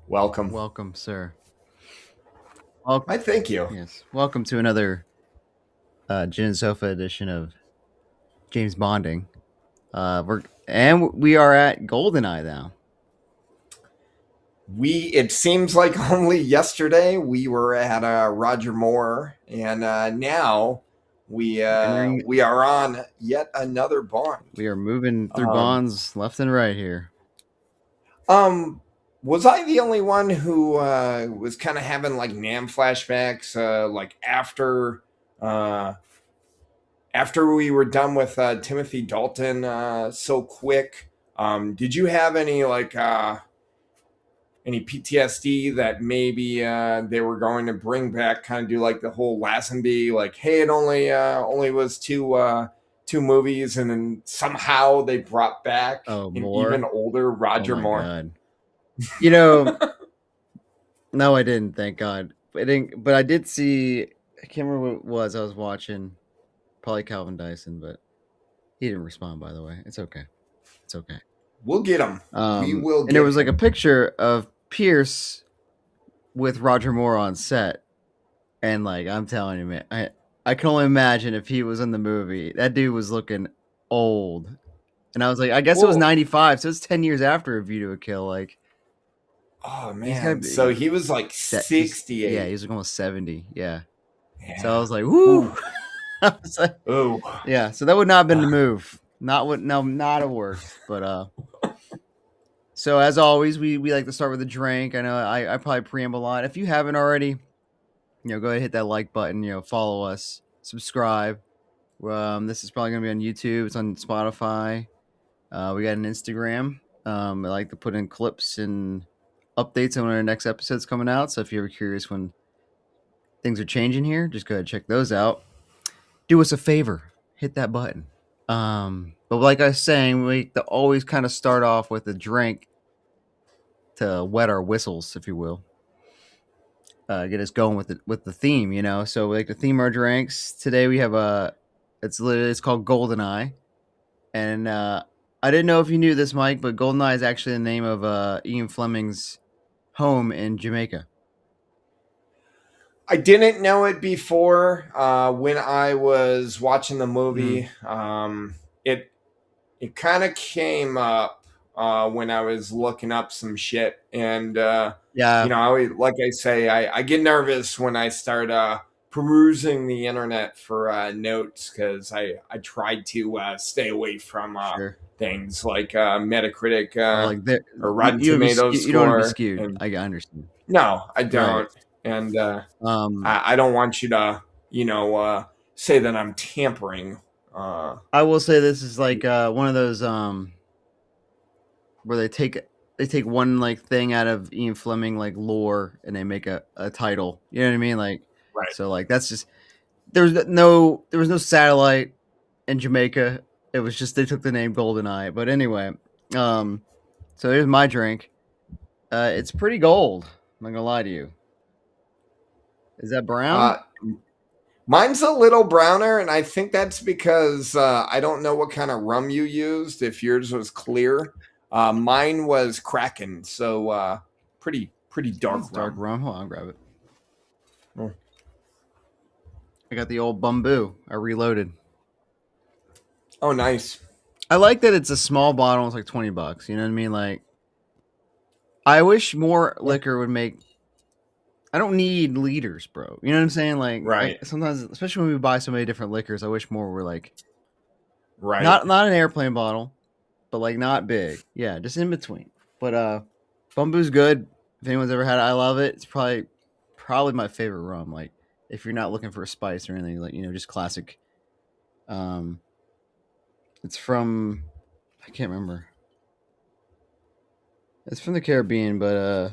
Welcome. Welcome, sir. I thank you. Yes. Welcome to another Gin and Sofa edition of James Bonding. We are at GoldenEye now. It seems like only yesterday we were at Roger Moore, and now we are on yet another Bond. We are moving through Bonds left and right here. Was I the only one who was kind of having like Nam flashbacks, like after we were done with Timothy Dalton so quick? Did you have any like any PTSD that maybe they were going to bring back, kind of do like the whole Lazenby, like, hey, it only was two movies, and then somehow they brought back an even older Roger Moore. God. You know, no, I didn't. Thank God. But I did see. I can't remember what it was. I was watching, probably Calvin Dyson, but he didn't respond. By the way, it's okay. It's okay. We'll get him. We will. And there was like a picture of Pierce with Roger Moore on set, and like I'm telling you, man, I can only imagine if he was in the movie. That dude was looking old, and I was like, I guess it was 95, so it's 10 years after A View to a Kill. Like, oh man, so he was like 68. Yeah, he was like almost 70. Yeah. So I was like, whoo. I was like, oh yeah. So that would not have been the move. Not a work. But so as always, we like to start with a drink. I know I probably preamble a lot. If you haven't already, go ahead and hit that like button. Follow us, subscribe. This is probably gonna be on YouTube. It's on Spotify. We got an Instagram. I like to put in clips and updates on when our next episode's coming out. So if you're ever curious when things are changing here, just go ahead and check those out. Do us a favor, hit that button. But like I was saying, we always kind of start off with a drink to wet our whistles, if you will. Get us going with the theme, So we like to theme our drinks. Today we have it's called GoldenEye, and I didn't know if you knew this, Mike, but GoldenEye is actually the name of Ian Fleming's home in Jamaica. I didn't know it before. When I was watching the movie, it kind of came up when I was looking up some shit, and like I say, I get nervous when I start perusing the internet for notes, because I tried to stay away from things like Metacritic or Rotten Tomatoes. You don't want to be skewed. I understand. No, I don't. Right. And I don't want you to, say that I'm tampering. I will say this is like one of those where they take one like thing out of Ian Fleming like lore and they make a title. You know what I mean? Like, right. So like that's just there was no satellite in Jamaica. It was just they took the name GoldenEye. But anyway, so here's my drink. It's pretty gold. I'm not gonna lie to you. Is that brown? Mine's a little browner, and I think that's because I don't know what kind of rum you used. If yours was clear, mine was Kraken, so pretty dark rum. Dark rum. Hold on, I'll grab it. I got the old bamboo. I reloaded. Oh, nice. I like that it's a small bottle. It's like $20. You know what I mean? Like, I wish more liquor would make. I don't need liters, bro. You know what I'm saying? Like, right. Sometimes, especially when we buy so many different liquors, I wish more were like, right. Not an airplane bottle, but like not big. Yeah, just in between. But bamboo's good. If anyone's ever had it, I love it. It's probably my favorite rum. Like, if you're not looking for a spice or anything, like just classic. It's from, I can't remember. It's from the Caribbean, but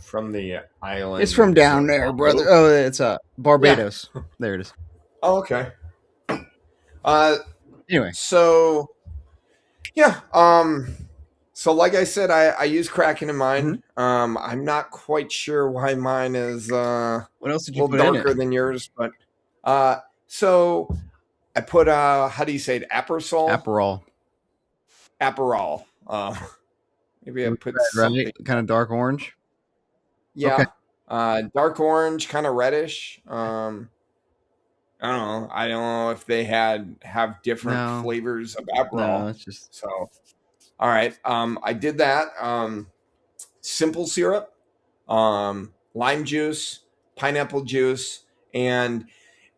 from the island. It's from down there, brother. Oh, it's Barbados. Yeah. There it is. Oh, okay. Anyway, so yeah. So, like I said, I use Kraken in mine. Mhm. I'm not quite sure why mine is a What else did you little put in it? darker than yours, but uh, so I put how do you say it? Aperol, Aperol. Aperol. Maybe I It was put red, right? something. Kind of dark orange. Okay. Yeah, dark orange, kind of reddish. I don't know. I don't know if they have different No, flavors of no, Aperol. it's just So, all right. I did that. Simple syrup, lime juice, pineapple juice, and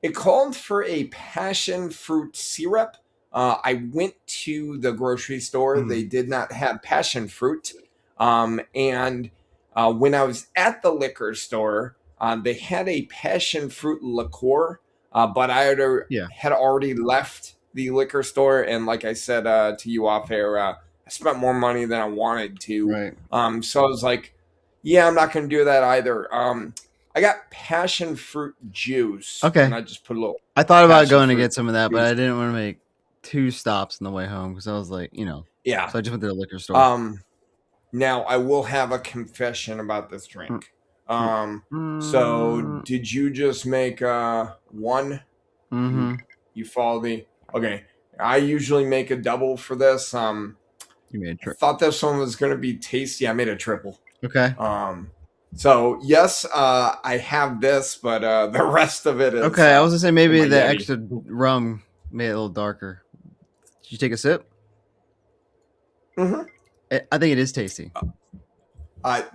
it called for a passion fruit syrup. I went to the grocery store. mm, They did not have passion fruit. And when I was at the liquor store, they had a passion fruit liqueur, but yeah, had already left the liquor store. And like I said to you off air, I spent more money than I wanted to. right. So I was like, yeah, I'm not going to do that either. I got passion fruit juice, and Okay. I just put a little I thought about passion going to fruit get some of that, but juice. I didn't want to make two stops on the way home because I was like, Yeah. so I just went to the liquor store. Um, Now I will have a confession about this Mm, drink. mm, So mm, did you just make one? You mm-hmm. you follow the okay. I usually make a double for this. You made a I trip. thought this one was gonna be tasty. I made a triple. Okay. Um, so yes, I have this, but the rest of it is Okay. I was gonna say in maybe my the Yeti. extra rum made it a little darker. Did you take a sip? Hmm. I think it is tasty. I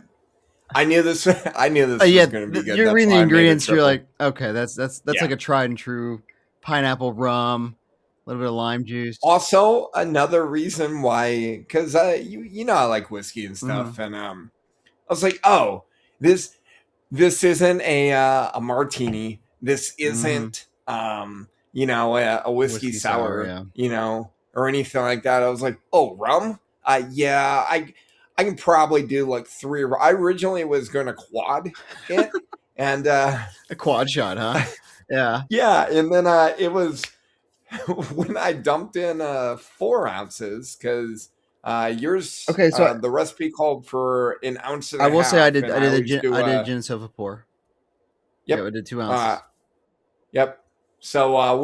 I knew this. I knew Oh this yeah, was going to be good. you're That's reading the why I made a ingredients. You're triple. like, okay, that's Yeah. like a tried and true pineapple rum, a little bit of lime juice. Also, another reason why, because you know I like whiskey and Mm-hmm. stuff, and I was like, oh, this this isn't a martini. This Mm-hmm. isn't a whiskey Whiskey sour, sour, yeah. or anything like that. I was like, oh, rum. Yeah, I can probably do like three. I originally was going to quad it, and A quad shot, huh? Yeah. yeah, and then it was when I dumped in 4 ounces because yours Okay, so the recipe called for an ounce and I a will say half, and I I did a always gin do sofa pour. Yeah, yep I did 2 uh, ounces. yep. So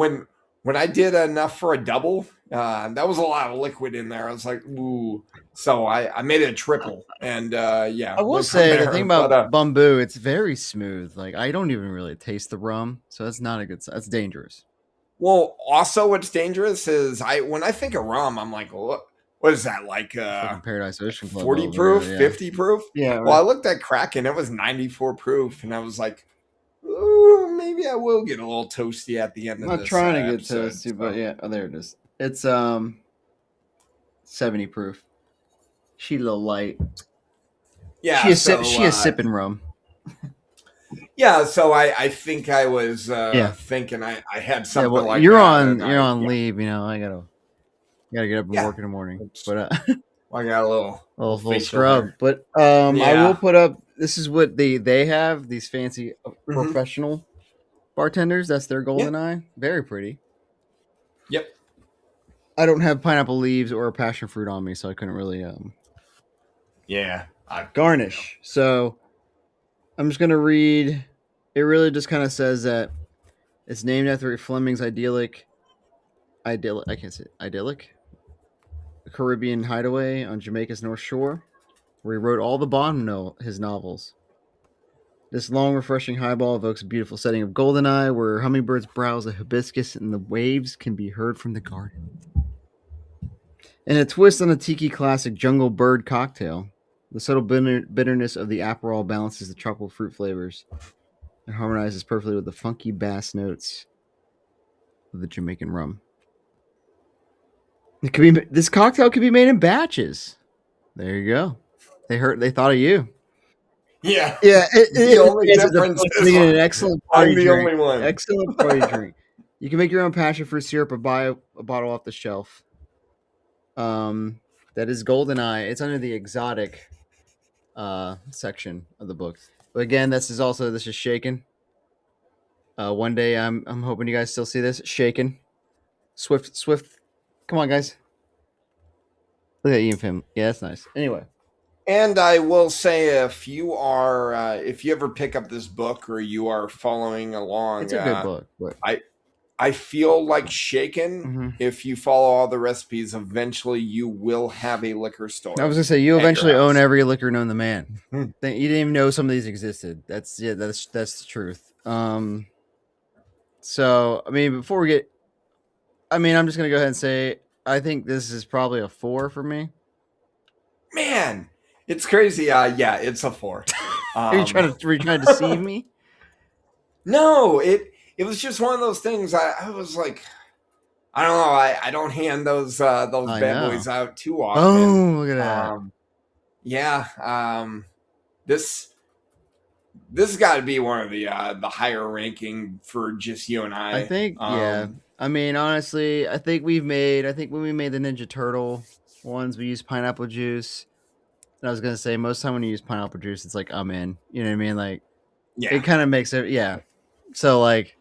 when I did enough for a double, that was a lot of liquid in there. I was like, ooh. So I made it a triple, and I yeah, will went from say the thing there. about But bamboo, it's very smooth. Like I don't even really taste the rum, so that's not a good. That's dangerous. well, also what's dangerous is I when I think of rum, I'm like, what is that Fucking Paradise like Ocean Club 40 over here. proof, Yeah. 50 proof? Yeah. Well, I Right. looked at Kraken, it was 94 proof, and I was like, ooh, maybe I will get a little toasty at the end I'm of not this trying to get episode. toasty, but So yeah. Oh, there it is. It's 70 proof. She a little light. yeah, so She is sipping rum. yeah, so I think I was Yeah. thinking I had Yeah. something Well, like that, and you're I on yeah leave. I gotta get up and yeah, work in the morning. oops, But I got a little little facial scrub. hair. But I will Yeah. put up. This is what they have. These fancy Hmm. professional bartenders. That's their Yeah. GoldenEye. Very pretty. Yep. I don't have pineapple leaves or passion fruit on me, so I couldn't really Yeah. I you know. garnish. So I'm just gonna read. It really just kind of says that it's named after Fleming's idyllic. I can't say it, idyllic Caribbean hideaway on Jamaica's North Shore, where he wrote all the Bond his novels. This long, refreshing highball evokes a beautiful setting of GoldenEye, where hummingbirds browse a hibiscus and the waves can be heard from the garden. And a twist on a tiki classic jungle bird cocktail. The subtle bitterness of the Aperol balances the tropical fruit flavors and harmonizes perfectly with the funky bass notes of the Jamaican rum. This cocktail could be made in batches. There you go. They thought of you. Yeah. Yeah, The only it is difference is making it an excellent I'm party the drink. only one. Excellent party drink. You can make your own passion fruit syrup or buy a bottle off the shelf. Um, that is GoldenEye. It's under the exotic section of the book. But again, this is shaken. One day I'm hoping you guys still see this shaken. Swift. Come on, guys. Look at Ian Fim. Yeah, that's nice. Anyway, And I will say, if you ever pick up this book or you are following it's along, a good book, but I I feel like shaken. mhm. If you follow all the recipes, eventually you will have a liquor I was store gonna say you at your eventually own house. every liquor known to man. Hmm. You didn't even know some of these existed. That's the truth. So I mean, before we get, I mean, I'm just gonna go ahead and say I think this is probably a 4 for me. Man, it's crazy. Yeah, it's a four. Um, Are you trying to deceive me? no, it was just one of those things. I was like, I don't know. I don't hand those I bad know. boys out too often. Boom! Look at that. Um, yeah. This this has got to be one of the higher ranking for just you and I I. think, yeah. I mean, honestly, I think we've made. I think when we made the Ninja Turtle ones, we used pineapple juice. And I was gonna say, most time when you use pineapple juice, it's like I'm in. You know what I mean? Like it Yeah. kind of makes it. Yeah. So like,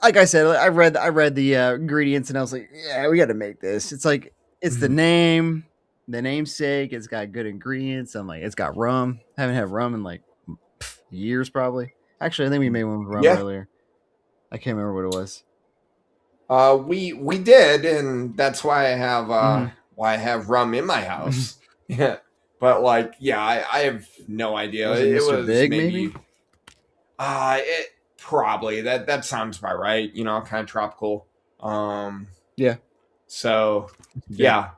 like I said, I read the ingredients, and I was like, yeah, we got to make this. It's like it's the Mhm. name, the namesake. It's got good ingredients. I'm like, it's got rum. Haven't had rum in like years, probably. Actually, I think we made one with rum Yeah. earlier. I can't remember what it was. We did, and that's Mm-hmm. why I have rum in my house. Yeah. But like, yeah, I have no idea. Was it It Mr. was Big? Maybe. maybe it probably that sounds about right. You know, kind of tropical. Um, Yeah. so Big. yeah.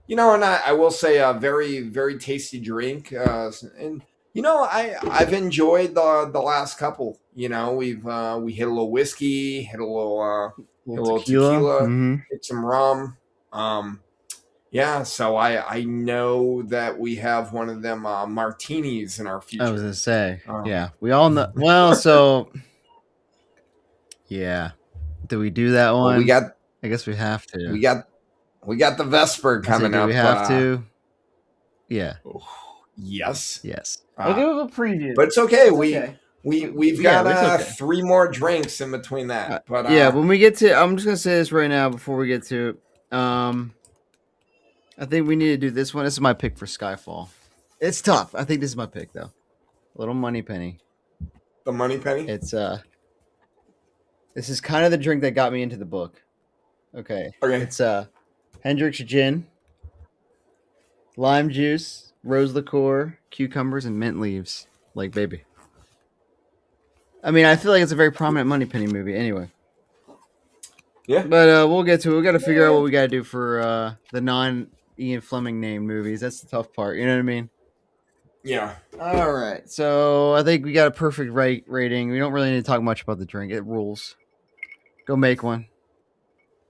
You know, and I will say a very tasty drink. And you know, I've enjoyed the last couple. You know, we hit a little whiskey, hit Little a little tequila. tequila, Mm-hmm. hit some rum. Um, yeah, so I know that we have one of them martinis in our I was future. gonna say, Um, yeah, we all know. Well, so yeah, do we do that well, one? I guess we have to. we got we got the Vesper I say, coming do we up. have to? Yeah. Yes, Yes. I'll uh, give it a preview. but it's okay. It's okay. We've Yeah, got it's okay. three more drinks in between that. But Yeah, when we get to, I'm just gonna say this right now before we get to it. I think we need to do this one. This is my pick for Skyfall. It's tough. I think this is my pick though. Little Money Penny. the Money Penny. It's this is kind of the drink that got me into the book. Okay. Okay. It's Hendrick's gin, lime juice, rose liqueur, cucumbers, and mint leaves. Like baby. I mean, I feel like it's a very prominent Moneypenny movie. Anyway, Yeah. but we'll get to it. We got to figure out what we got to do for the non Ian Fleming named movies. That's the tough part. You know what I mean? Yeah. All right. So I think we got a perfect rating. We don't really need to talk much about the drink. It rules. Go make one.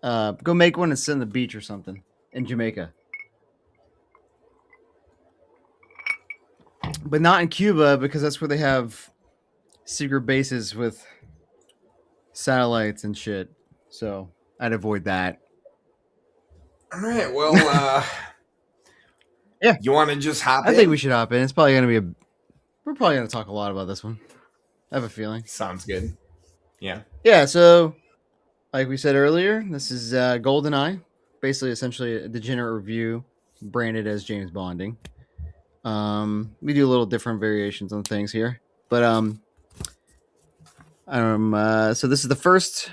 Go make one and sit on the beach or something in Jamaica. But not in Cuba because that's where they have secret bases with satellites and shit. So I'd avoid that. All right. Well, Yeah, you want to just hop I think we in? should hop in. It's probably gonna be a. We're probably gonna talk a lot about this one. I have a feeling. Sounds good. Yeah. Yeah. So, like we said earlier, this is GoldenEye, basically, essentially a degenerate review, branded as James Bonding. We do a little different variations on things here, but so this is the first.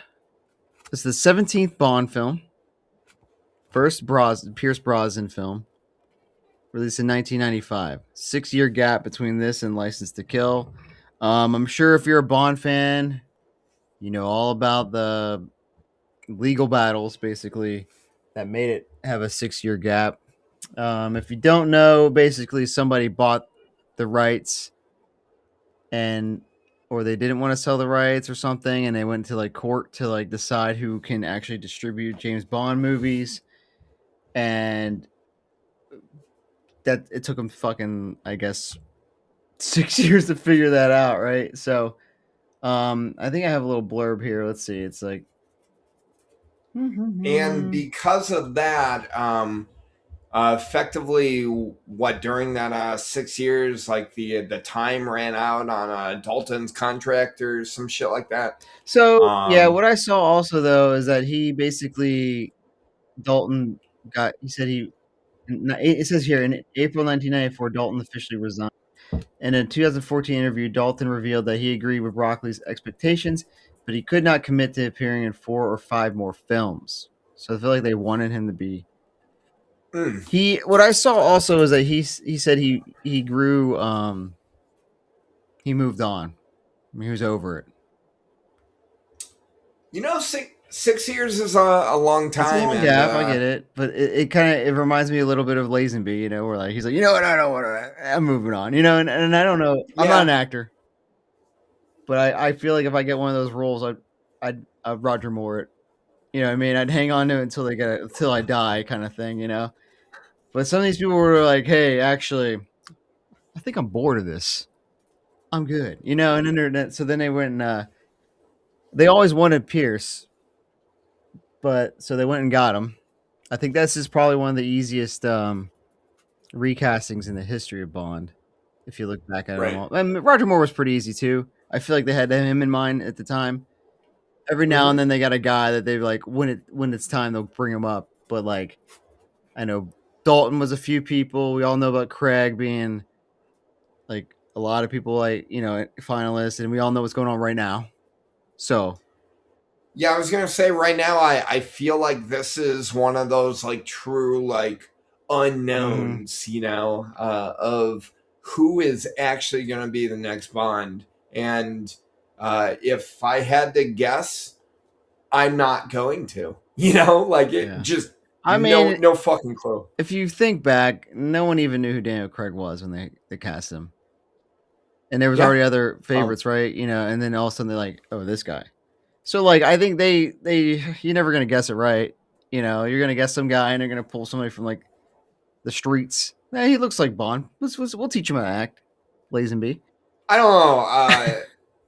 This is the 17th Bond film, first Pierce Brosnan film, released in 1995. 6 year gap between this and License to Kill. I'm sure if you're a Bond fan, you know all about the legal battles, basically, that made it have a 6 year gap. If you don't know, basically somebody bought the rights and or they didn't want to sell the rights or something, and they went to like court to like decide who can actually distribute James Bond movies, and that it took them fucking, I guess, 6 years to figure that out, right? So I think I have a little blurb here. Let's see. It's like And because of that, effectively, what during that 6 years, like the time ran out on Dalton's contract or some shit like that. So yeah, Um, what I saw also though is that he basically Dalton got. He said he. It says here in April 1994, Dalton officially resigned. In a 2014 interview, Dalton revealed that he agreed with Broccoli's expectations, but he could not commit to appearing in 4 or 5 more films. So I feel like they wanted him to be. Mm. He. What I saw also is that he said he grew. He moved on. I mean, he was over it. Six years is a long It's a time, long and gap, I get it, but it kind of it reminds me a little bit of Lazenby, where like he's like, what, I don't want to, I'm moving on, and I don't know, I'm not yeah, an actor, but I feel like if I get one of those roles, I'd Roger Moore it, what I mean, I'd hang on to it until until I die, kind of thing, But some of these people were like, hey, actually, I think I'm bored of this. I'm good, and so then they went and they always wanted Pierce, but so they went and got him. I think this is probably one of the easiest recastings in the history of Bond. If you look back at it right. all, and Roger Moore was pretty easy too. I feel like they had him in mind at the time. Every now and Hmm. then they got a guy that they like when it's time they'll bring him up. But like I know Dalton was a few people. We all know about Craig being like a lot of people like finalists, and we all know what's going on right now. So Yeah, I was gonna say right now, I feel like this is one of those like true like mhm, unknowns, of who is actually gonna be the next Bond. And if I had to guess, I'm not going to. Like it yeah. just I mean, no fucking clue. if you think back, no one even knew who Daniel Craig was when they cast him. And there was Yeah. already other Um, favorites, right? And then all of a sudden they're like, "Oh, this guy." So like, I think they you're never gonna guess it right. You're gonna guess some guy, and they're gonna pull somebody from like the streets. He looks like Bond. We'll teach him how to act. Lazenby. I don't know.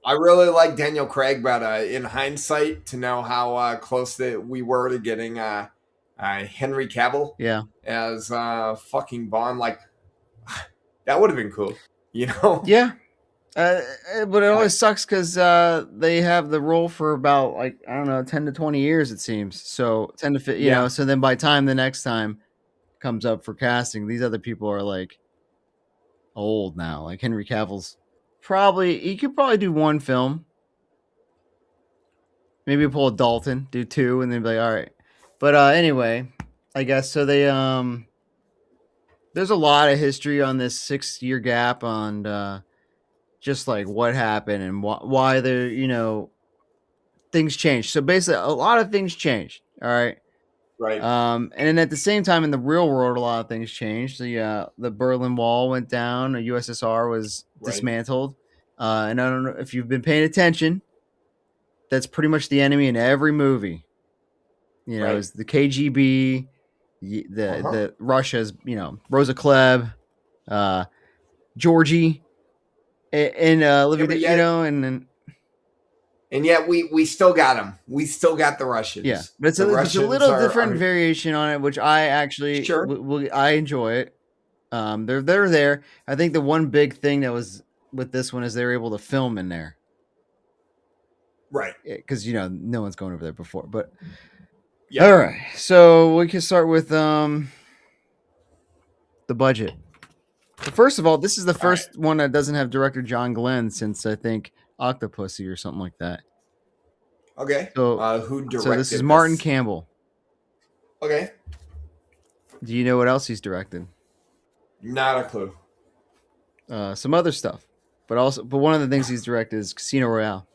I really like Daniel Craig, but in hindsight, to know how close that we were to getting Henry Cavill Yeah, as fucking Bond, like that would have been cool. You know, yeah. But it I, always sucks because they have the role for about like I don't know 10 to 20 years it seems. So 10 to 15, yeah, So then by time the next time comes up for casting, these other people are like old now. Like Henry Cavill's probably he could probably do one film. Maybe pull a Dalton, do two, and then be like, all right. But anyway, I guess so. There's a lot of history on this 6 year gap on just like what happened and why there things changed. So basically, a lot of things changed. All right. right, And then at the same time, in the real world, a lot of things changed. The Berlin Wall went down. The USSR was right. dismantled. And I don't know if you've been paying attention. That's pretty much the enemy in every movie. Right. Is the KGB, Uh huh. the Russia's, Rosa Klebb, uh, Georgie, and Yeah, Olivia, but yet, and then we still got them. We still got the yeah, Russians. but The it's a Russians little are different variation on it, which I actually sure. I enjoy it. They're there. I think the one big thing that was with this one is they were able to film in there Right. because no one's going over there before. But Yeah. all right, so we can start with the budget. So first of all, this is the All right. first one that doesn't have director John Glenn since I think Octopussy or something like that. Okay. So Who so this is directed Martin this? Campbell. Okay. Do you know what else he's directed? Not a clue. Some other stuff, but one of the things he's directed is Casino Royale.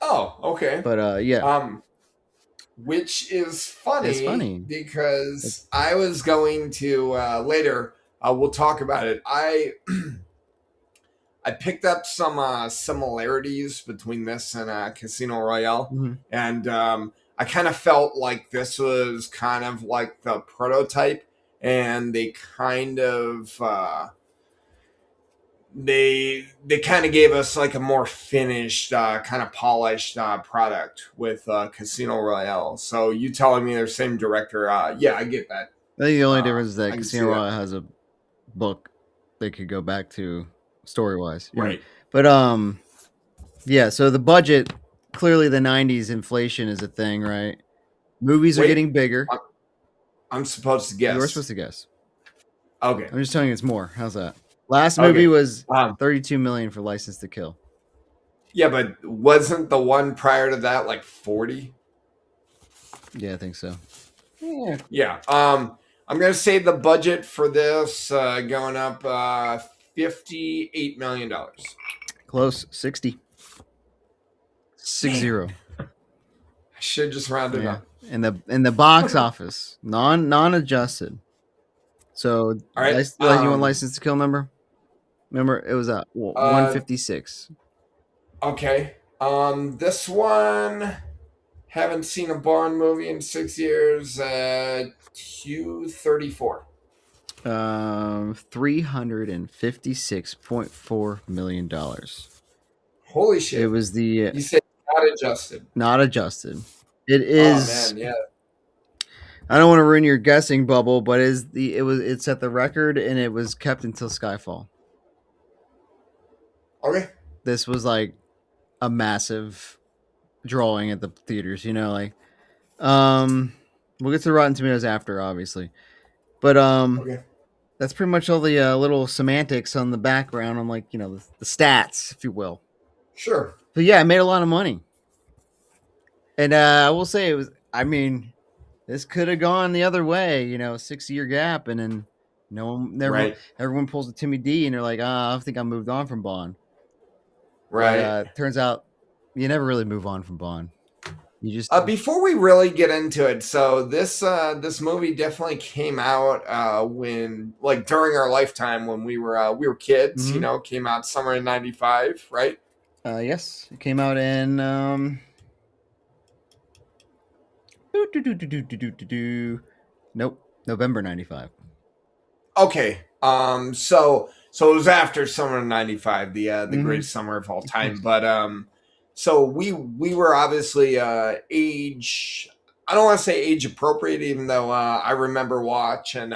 Oh, okay. But yeah, Um, which is it's funny funny. It, because I was going to later. We'll talk about it. I picked up some similarities between this and Casino Royale, mhm. and I kind of felt like this was kind of like the prototype, and they kind of they kind of gave us like a more finished, kind of polished product with Casino Royale. So you telling me they're same director? Yeah, I get that. I think the only difference is I that can Casino see that. Royale has a book they could go back to story wise. Right. But yeah. So the budget clearly the '90s inflation is a thing, right? Movies are Wait, getting bigger. I'm, I'm supposed to You are guess. supposed to guess. Okay. I'm just telling you it's more. How's that? Last movie Okay. was Um, 32 million for License to Kill. yeah, but wasn't the one prior to that like 40? Yeah, I think so. Yeah. I'm gonna say the budget for this going up $58 million. Close. 60. Six Damn. zero. I should just round it Yeah. up. In the box office, non adjusted. So, All right. you want License to Kill number? Remember, it was at Uh 156. okay. This one haven't seen a Bond movie in 6 years. 234. $356.4 million. Holy It shit. was the You said not adjusted. not adjusted. It Oh is. man, yeah. I don't want to ruin your guessing bubble, but it set the record and it was kept until Skyfall. Okay. This was like a massive drawing at the theaters. We'll get to Rotten Tomatoes after, obviously, but Okay. that's pretty much all the little semantics on the background on like the stats, if you will. Sure. But yeah, it made a lot of money, and I will say it was. I mean, this could have gone the other way. 6 year gap, and then no one, never, Right. everyone pulls a Timmy D, and they're like, I think I moved on from Bond. But Right. turns out you never really move on from Bond. You just Before we really get into it, so this movie definitely came out when like during our lifetime when we were kids. Mhm. Came out summer in '95, right? Yes, it came out in nope, November 95. Okay. So it was after summer of '95, the Mhm. greatest summer of all time. But so we were obviously age. I don't want to say age appropriate, even though I remember watching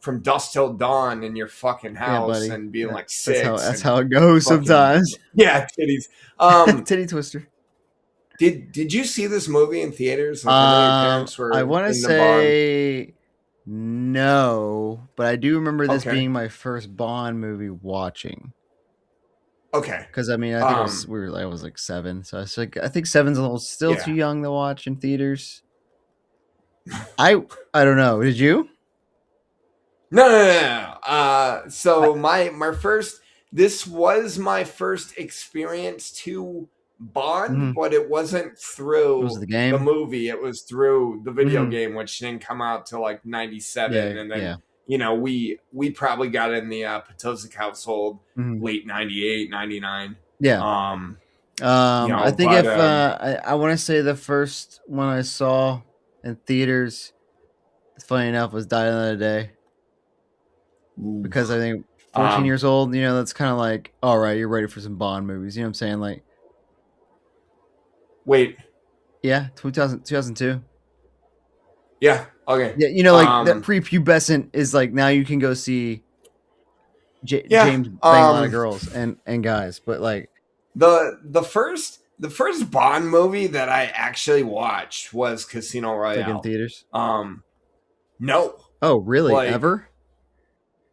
From Dusk Till Dawn in your fucking Yeah, house buddy. and being like That's how six that's and how it goes fucking sometimes. yeah titties. Um, Titty twister. did you see this movie in theaters? Like I know your parents I were want to in the Bond. say no, but I do remember this Okay. being my first Bond movie watching. Okay. Because I mean, I think Um, I was like 7, so I think seven's a little still too yeah. young to watch in theaters. I don't know. Did you? No. I, So my first this was my first experience to Bond, mhm. but it wasn't Was it through the the game? movie. It was through the video Hmm. game, which didn't come out till like '97, Yeah, and then yeah. we probably got in the Potosic household Hmm. late '98, '99. Yeah. Um, I think but if I want to say the first one I saw in theaters, funny enough, was Die Another Day because I think 14 um, years old. That's kind of like, all right, you're ready for some Bond movies. You know what I'm saying? Like, wait, yeah, 2002. yeah, okay, Yeah, like that prepubescent is like now you can go see yeah, James bang a lot of girls and guys, but like, the first Bond movie that I actually watched was Casino like in Royale. theaters. Um, no, Oh, really? like Ever?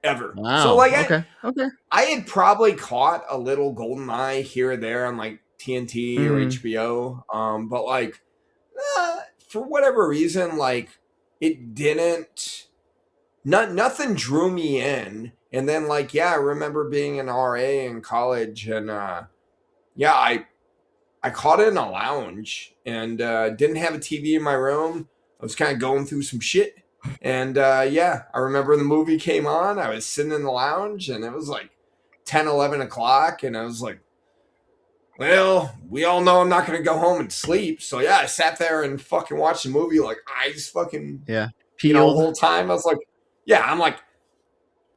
ever. So Wow. like Okay. Okay. I had probably caught a little GoldenEye here or there on like TNT or Hmm. HBO. But like for whatever reason, like it didn't. Nothing drew me in. And then like yeah, I remember being an RA in college and yeah, I caught it in a lounge and didn't have a TV in my room. I was kind of going through some shit. And yeah, I remember the movie came on. I was sitting in the lounge and it was like 10, 11 o'clock. And I was like, well, we all know I'm not going to go home and sleep. So yeah, I sat there and fucking watched the movie, like eyes fucking, Yeah. the Peeled. whole time. I was like, yeah, I'm like,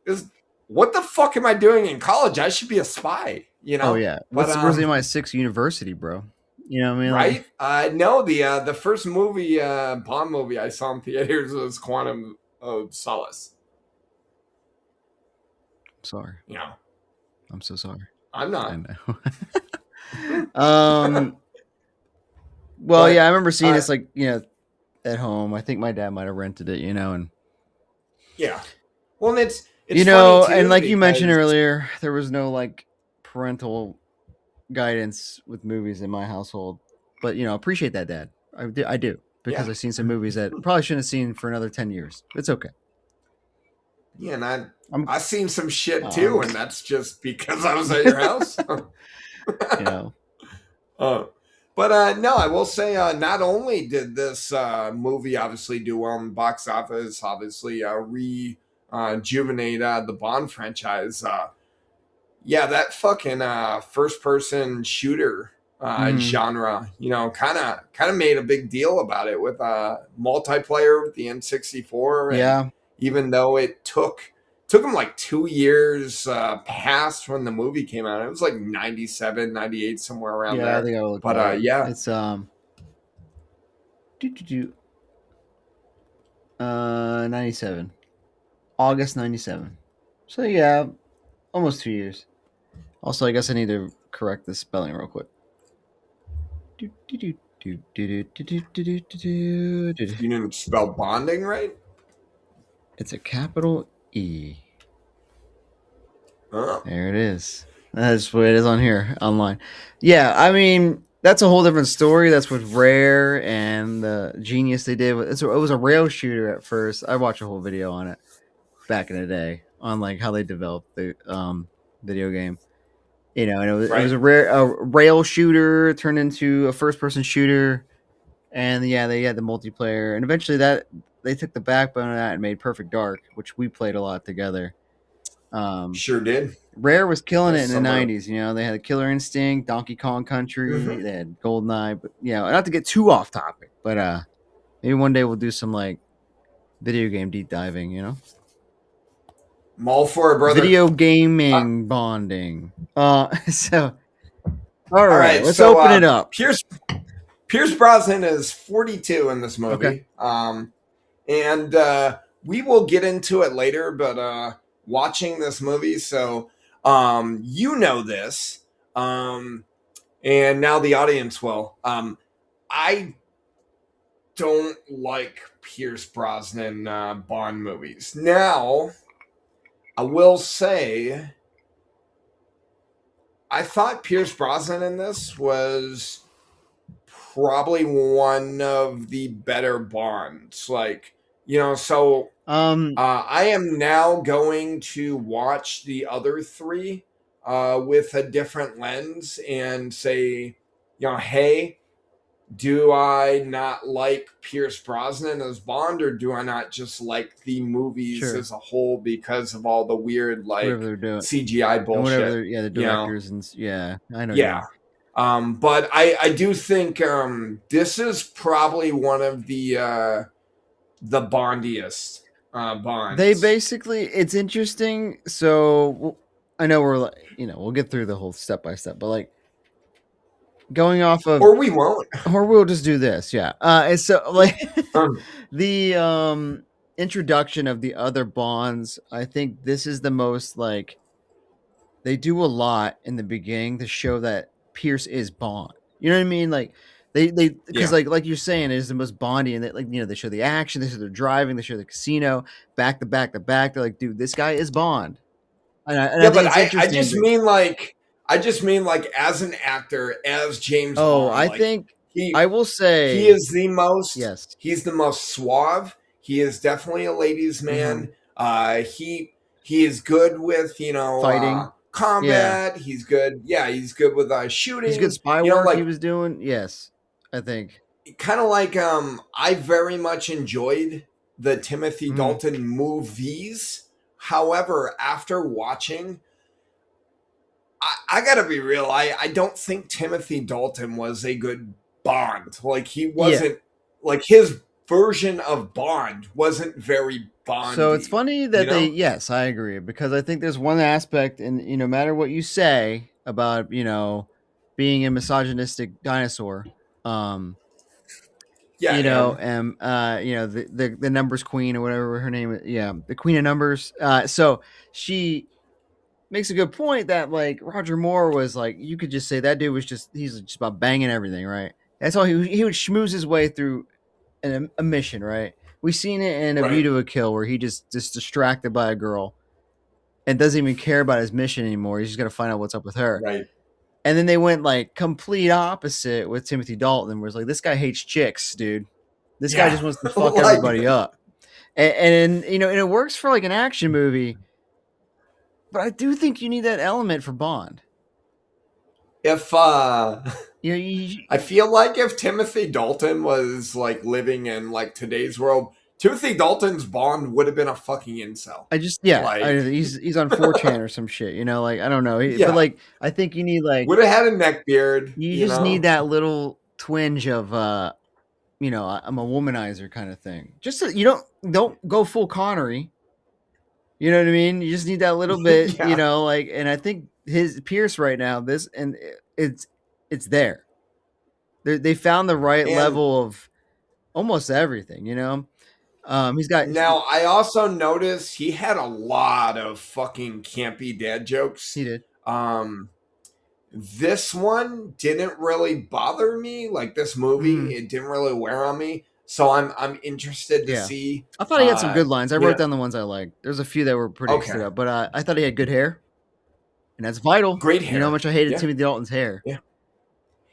this, what the fuck am I doing in college? I should be a spy. Oh yeah. But Where's my sixth university, bro? You know what I mean? Like, right? No, the first movie, Bond movie I saw in theaters was Quantum of Solace. sorry. You know, I'm so sorry. I'm I not, know. Well, yeah, but I remember seeing uh, this like at home. I think my dad might have rented it, and Yeah. Well, and it's funny and too like you mentioned because earlier, there was no like parental guidance with movies in my household. But appreciate that, Dad. I do because yeah, I've seen some movies that probably shouldn't have seen for another 10 years. It's okay. yeah, and I'm, I seen some shit too, I'm, and that's just because I was at your house. you know, uh, but no, I will say not only did this movie obviously do well in the box office, obviously rejuvenate the Bond franchise. Yeah, that fucking first person shooter mhm. genre, kind of made a big deal about it with multiplayer with the N64, and Yeah, even though it took them like 2 years past when the movie came out, it was like 97, 98, somewhere around yeah. I there. think I'll look But that up. yeah, It's do, do, do, 97, August 97. So yeah, almost 2 years. Also, I guess I need to correct the spelling real quick. you didn't spell bonding right. It's a capital E. Oh, There it is. That's what it is on here online. Yeah, I mean that's a whole different story. That's with Rare and the genius they did. It was a rail shooter at first. I watched a whole video on it back in the day on like how they developed the video game. And it was right. a rail shooter turned into a first person shooter, and yeah, they had the multiplayer, and eventually that they took the backbone of that and made Perfect Dark, which we played a lot together. Um, Sure did. Rare was killing it That's in the summer. '90s. They had Killer Instinct, Donkey Kong Country, Mhm. they had GoldenEye, but not to get too off topic, but maybe one day we'll do some like video game deep diving. I'm all for it, brother. Video Uh, gaming bonding. So all all right, right, let's so open it up. Pierce Brosnan is 42 in this Okay. movie. And we will get into it later, but watching this movie, so you know this, and now the audience will. I don't like Pierce Brosnan Bond movies. Now, I will say, I thought Pierce Brosnan in this was probably one of the better Bonds. Like, so Um, I am now going to watch the other three with a different lens and say, hey, do I not like Pierce Brosnan as Bond, or do I not just like the movies sure. as a whole because of all the weird Whatever like they're doing CGI and whatever bullshit? the directors and I know what you Yeah. mean. But I do think this is probably one of the bondiest They bonds. basically, it's interesting. So I know we'll get through the whole step by step, but like going off of, Or we won't. or we'll just do this. Yeah. And so like Um, the introduction of the other bonds, I think this is the most like they do a lot in the beginning to show that Pierce is Bond. You know what I mean? Like they because yeah. like you're saying, it is the most Bondy, and they show the action, they show the driving, they show the casino back to back to back. They're like, dude, this guy is Bond, and I Yeah, think but it's I interesting. just mean like as an actor, as James Oh, Bond, I like think he I will he say is the most yes. he's the most suave. He is definitely a ladies' Hmm. man. He is good with Fighting, yeah, combat. He's good. Yeah, he's good with he's good shooting. spy work he Like was doing. Yes, I think. kind of like I very much enjoyed the Timothy Mhm. Dalton movies. However, after watching, I gotta be real. I don't think Timothy Dalton was a good Bond. Like he Yeah. wasn't like his version of Bond wasn't very So it's Bondy. funny You that know? yes, I agree, because I think there's one aspect, and no matter what you say about being a misogynistic dinosaur, um, Yeah, I am. and the numbers queen or whatever her name is, yeah, the queen of numbers. So she makes a good point that like Roger Moore was like, you could just say that dude was he's just about banging everything, right? That's all he would schmooze his way through a mission, right? We've seen it in A View Right. to a Kill where he just distracted by a girl and doesn't even care about his mission anymore. He's just gonna find out what's up with her. Right. And then they went like complete opposite with Timothy Dalton, where it's like this guy hates chicks, dude. This guy Yeah. just wants to fuck Like, everybody up. And and it works for like an action movie, but I do think you need that element for Bond. if You know, you, I feel like if Timothy Dalton was like living in like today's world, Timothy Dalton's Bond would have been a fucking incel. I just yeah, Like, he's on 4chan or some shit. You know, like I don't know, but yeah, like I think you need like would have had a neck beard. you You just need know. that little twinge of I'm a womanizer kind of thing. Just so you don't go full Connery. You know what I mean? You just need that little bit, Yeah. like, and I think his Pierce right now, this and it's there. They found the right And level of almost everything. He's got now I also noticed he had a lot of fucking campy dad jokes. he did, Um, this one didn't really bother me. Like this movie, mm, it didn't really wear on me. So I'm interested to yeah. see. I thought he had some good lines. I You wrote know, down the ones I liked. There's a few that were pretty stood okay, out, but I thought he had good hair, and that's vital. great You know how hair. much I hated Yeah, Timothy Dalton's hair. yeah,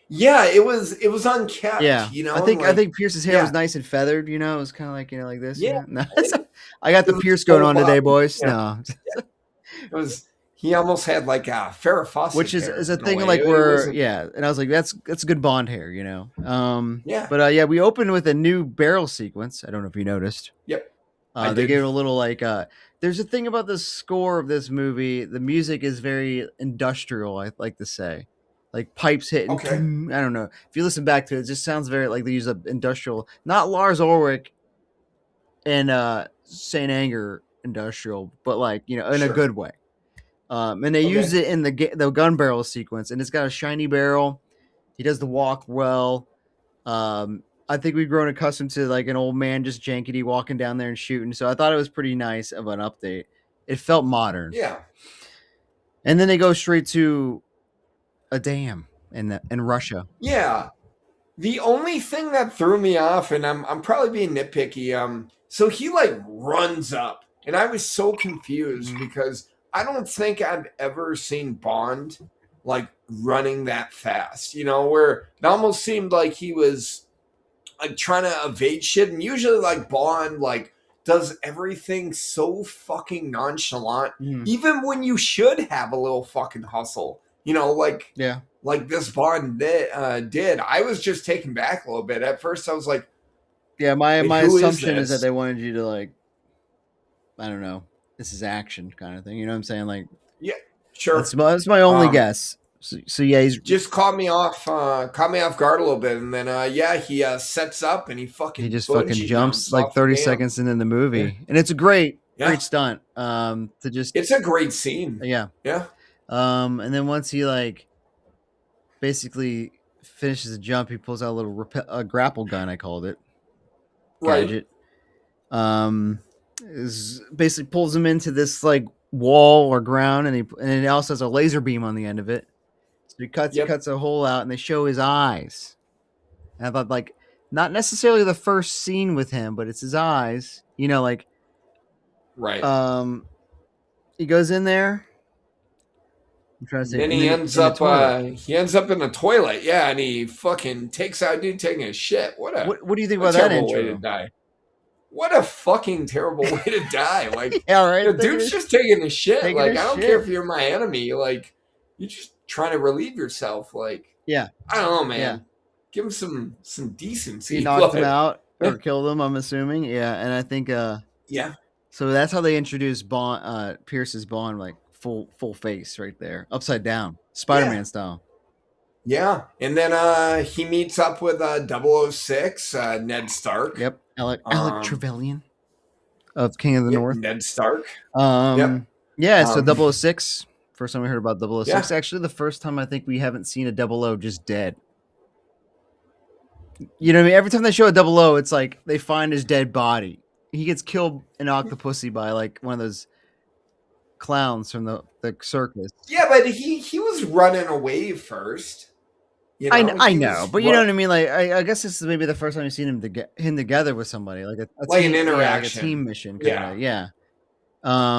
yeah. It was unkept. Yeah, You I know, think I like think Pierce's hair was yeah, nice and feathered. It was kind of like like this. yeah. No, It, I got it the was Pierce going full on today, body. boys. Yeah, No, it was. He almost had like a Farrah Fawcett which is hair a in a thing way. like It where wasn't. yeah, and I was like that's a good Bond hair. Yeah. But yeah, we opened with a new barrel sequence. I don't know if you noticed. Yep. I They did. gave it a little like there's a thing about the score of this movie. The music is very industrial, I like to say. Like pipes hitting. Okay. I don't know. If you listen back to it, it just sounds very like they use a industrial, not Lars Ulrich and Saint Anger industrial, but like, in a Sure. good way. And they use Okay. it in the gun barrel sequence, and it's got a shiny barrel. He does the walk well. I think we've grown accustomed to like an old man just jankety walking down there and shooting. So I thought it was pretty nice of an update. It felt modern. Yeah. And then they go straight to a dam in Russia. Yeah. The only thing that threw me off, and I'm probably being nitpicky, so he like runs up, and I was so confused Mhm. because I don't think I've ever seen Bond like running that fast. Where it almost seemed like he was like trying to evade shit, and usually like Bond like does everything so fucking nonchalant, Mhm. even when you should have a little fucking hustle. Yeah. Like this Bond did. I was just taken back a little bit. At first, I was like, Yeah, my "Wait, my who is assumption is that this?" they wanted you to like, I don't know, this is action kind of thing. You know what I'm saying? Like Yeah, sure. that's my only Um, guess. So yeah, just caught me off guard a little bit, and then yeah, he sets up and he he fucking just fucking bungee jumps jumps like off the 30 dam. seconds into the Yeah, movie, and it's a great yeah, stunt. To just it's a great scene. yeah. Yeah, And then once he like basically finishes the jump, he pulls out a little grapple gun. I called it right. gadget. Is basically pulls him into this like wall or ground, and it also has a laser beam on the end of it. So he Yep. cuts a hole out, and they show his eyes. And I thought like not necessarily the first scene with him, but it's his eyes. Like Right. um, he goes in there. I'm trying to And say then he ends in the up toilet. in the toilet. Yeah, and he fucking takes out a dude taking a shit. What do you think What a about that terrible way to intro? die. What a fucking terrible way to die. Like, Yeah, right. dude's just taking a shit. Taking Like, a I don't care shit. if you're my enemy. Like, you're just trying to relieve yourself. Like, Yeah, I don't know, yeah. man. Give him some He decency. knocked him Like, out or killed him. I'm assuming. Yeah, and I think yeah, so that's how they introduced Bond, Pierce's Bond, like full face right there, upside down, yeah, Spider-Man style. yeah. And then he meets up with 006, Ned Stark. Yep, Alec Um, Trevelyan of King of the yep, North. Ned Stark. Yep. Yeah. So Um, 006. First time we heard about 006. yeah. Actually, the first time I think we haven't seen a 00 just dead. You know what I mean? Every time they show a 00, it's like they find his dead body. He gets killed in Octopussy by like one of those clowns from the circus. Yeah, but he was running away first. I know, he's but you know what I mean. Like, I guess this is maybe the first time you've seen him together with somebody, like a like an team, yeah, like a interaction. team mission kind Yeah. of, yeah.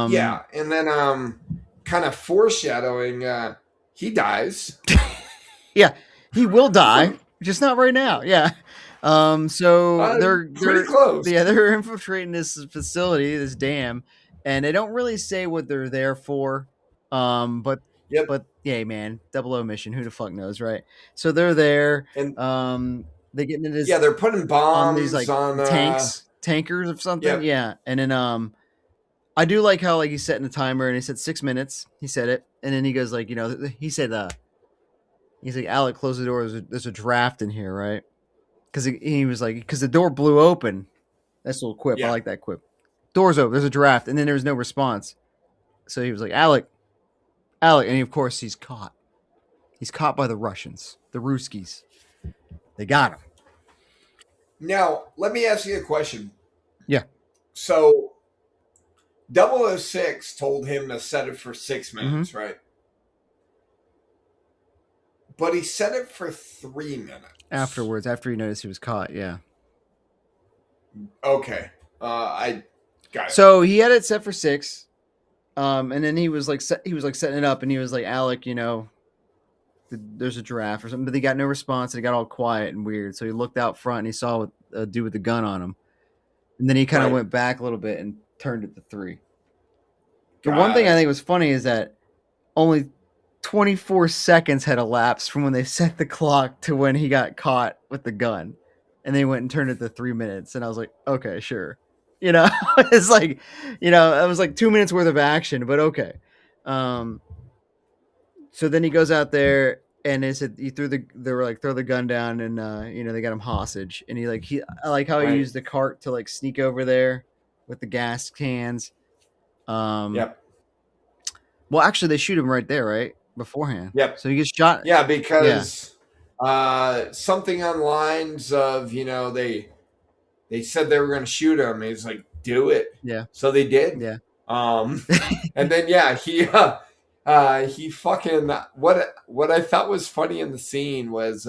Yeah. And then kind of foreshadowing, he dies. Yeah, he will die, just not right now. Yeah. So Pretty they're close. yeah, they're infiltrating this facility, this dam, and they don't really say what they're there for. But Yep. yeah, man, double O mission. Who the fuck knows, right? So they're there. And They get into yeah, this they're putting on these bombs like on tankers of something. yep. Yeah, and then I do like how like he's setting a timer and he said 6 minutes. He said it, and then he goes like, he said he's like, Alec, close the door. There's a draft in here, right? Because he was like, because the door blew open. That's a little quip. I Yeah. like that quip. Door's open. There's a draft, and then there was no response. So he was like, Alec, and of course he's caught. He's caught by the Russians, the Ruskies. They got him. Now, let me ask you a question. Yeah. So 006 told him to set it for 6 minutes, right? But he set it for 3 minutes. Afterwards, after he noticed he was caught, yeah. Okay. I got it. So he had it set for 6. And then he was like setting it up, and he was like, Alec, there's a giraffe or something, but they got no response. And it got all quiet and weird. So he looked out front and he saw a dude with the gun on him, and then he kind of went back a little bit and turned it to 3. The one thing I think was funny is that only 24 seconds had elapsed from when they set the clock to when he got caught with the gun, and they went and turned it to 3 minutes. And I was like, okay, sure. It's like, it was like 2 minutes worth of action, but okay. So then he goes out there, and they said they were like, throw the gun down, and they got him hostage, and I like how he used the cart to like sneak over there with the gas cans. Yep. Well, actually, they shoot him right there, right beforehand. Yep. So he gets shot. Yeah, because something on lines of they said they were going to shoot him. He's like, do it. Yeah. So they did. Yeah. And then he fucking what I thought was funny in the scene was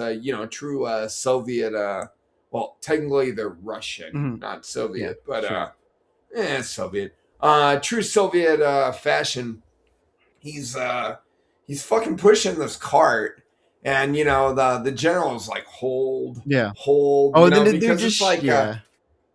true Soviet well, technically they're Russian, not Soviet, but sure. Soviet. True Soviet fashion. He's fucking pushing this cart, and the general's like, hold. Oh, then the dude because just it's like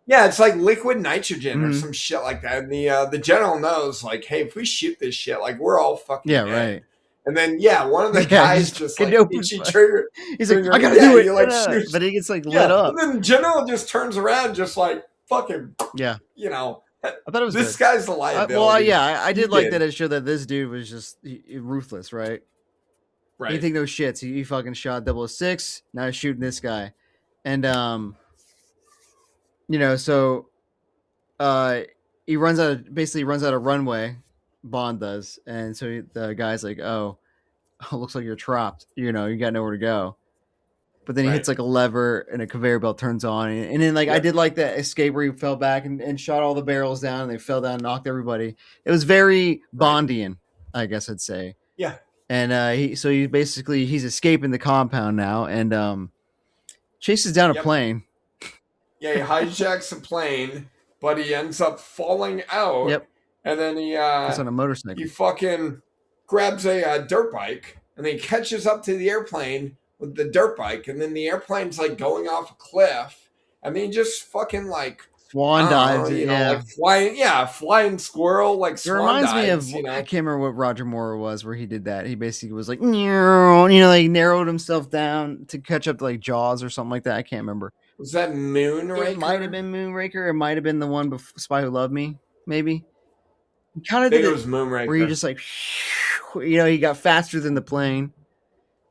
it's like liquid nitrogen or some shit like that. And the general knows, like, hey, if we shoot this shit, like, we're all fucking dead. Right. And then one of the guys just like itchy trigger. He's like, I gotta do it. Like, shoots. But he gets like lit up. And then the general just turns around, just like fucking. Yeah. I thought it was this good. guy's the liability. I did like that it showed that this dude was just ruthless, right? Right. He think no shits. He fucking shot 006. Now he's shooting this guy, and so he basically runs out of runway. Bond does, and so the guy's like, "Oh, looks like you're trapped. You got nowhere to go." But then he hits like a lever, and a conveyor belt turns on, and then like I did like that escape where he fell back and shot all the barrels down, and they fell down, and knocked everybody. It was very Bondian, I guess I'd say. Yeah. And he's escaping the compound now, and chases down a plane. Yeah, he hijacks a plane, but he ends up falling out. Yep. And then it's on a motorcycle. He fucking grabs a dirt bike, and then he catches up to the airplane with the dirt bike, and then the airplane's like going off a cliff, and then he just fucking like swan dives, like flying squirrel, like swan reminds dives, me of I can't remember what Roger Moore was where he did that. He basically was like, like narrowed himself down to catch up to like Jaws or something like that. I can't remember. Was that Moonraker? It might have been Moonraker. It might have been the one before Spy Who Loved Me. Maybe. He kind of did it Moonraker, where you just like, he got faster than the plane.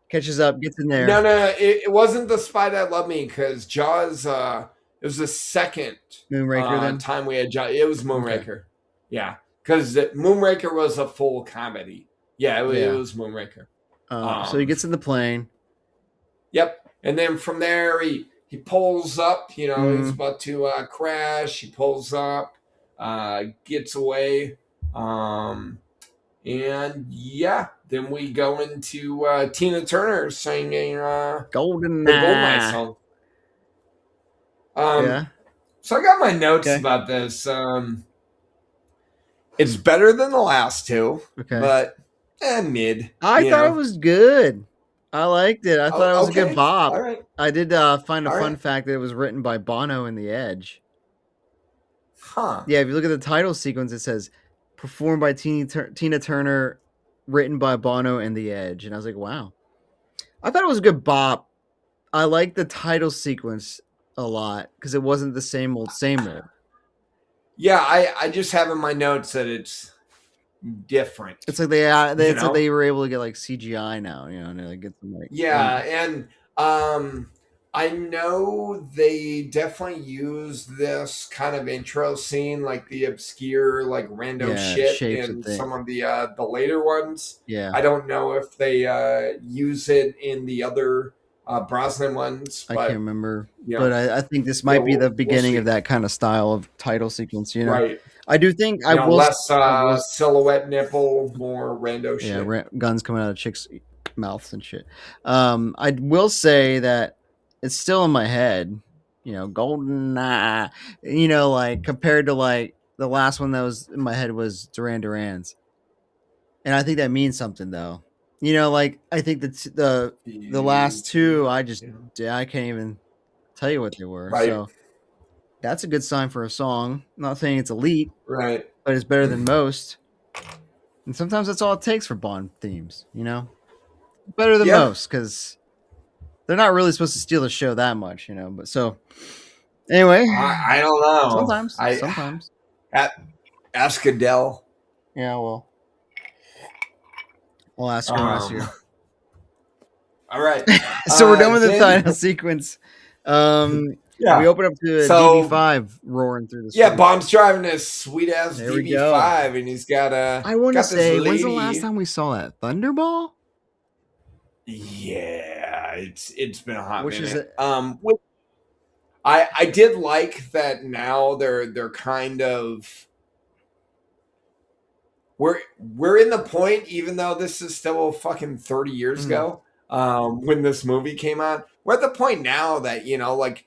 Catches up, gets in there. No, it wasn't the Spy That Loved Me, because Jaws. It was the second Moonraker time we had Jaws. It was Moonraker, okay. Yeah, because Moonraker was a full comedy. Yeah, it was Moonraker. So he gets in the plane. Yep, and then from there he pulls up. He's about to crash. He pulls up, gets away, and then we go into Tina Turner singing the GoldenEye GoldenEye. song. Um, Yeah. so I got my notes Okay. about this. It's better than the last two, Okay. but mid. I You thought it know. was good. I liked it. I thought it Oh, was a good okay. bop. All right. I did find a All fun right. fact that it was written by Bono and The Edge. Huh. Yeah, if you look at the title sequence, it says performed by Tina Turner, written by Bono and The Edge. And I was like, wow. I thought it was a good bop. I like the title sequence a lot because it wasn't the same old, same old. Yeah, I just have in my notes that it's different. It's like You it's like know. they were able to get like CGI now, you know, and like get some like Yeah, and I know they definitely use this kind of intro scene, like the obscure, like rando shit, shapes of in things. some of the later ones. Yeah, I don't know if they use it in the other Brosnan ones, I can't but remember, you but know, I think this yeah, might be the we'll beginning of see. that kind of style of title sequence. You know, Right, I do think less I will silhouette nipple, more rando yeah, shit. guns coming out of chicks' mouths and shit. I will say that it's still in my head. You know, golden, you know, like compared to like the last one that was in my head was Duran Duran's, and I think that means something though. You know, like I think that the last two, Future, I can't even tell you what they were. right, So that's a good sign for a song. I'm not saying it's elite, right, but it's better than most. And sometimes that's all it takes for Bond themes. You know, better than yeah. most because they're not really supposed to steal the show that much, you know. But so anyway, I don't know. sometimes, At, ask Adele. yeah. Well, I'll ask her when I see Um, her. all right. So we're done with the Then final sequence. We yeah. open up to a So DB5 roaring through the yeah, street. Bond's driving this sweet ass There we go. DB5, and he's got I want to this say, when's the last lady. time we saw that Thunderball? Yeah, it's been a hot Which is a minute. I did like that now they're kind of we're in the point, even though this is still fucking 30 years mm, ago, when this movie came out. We're at the point now that, like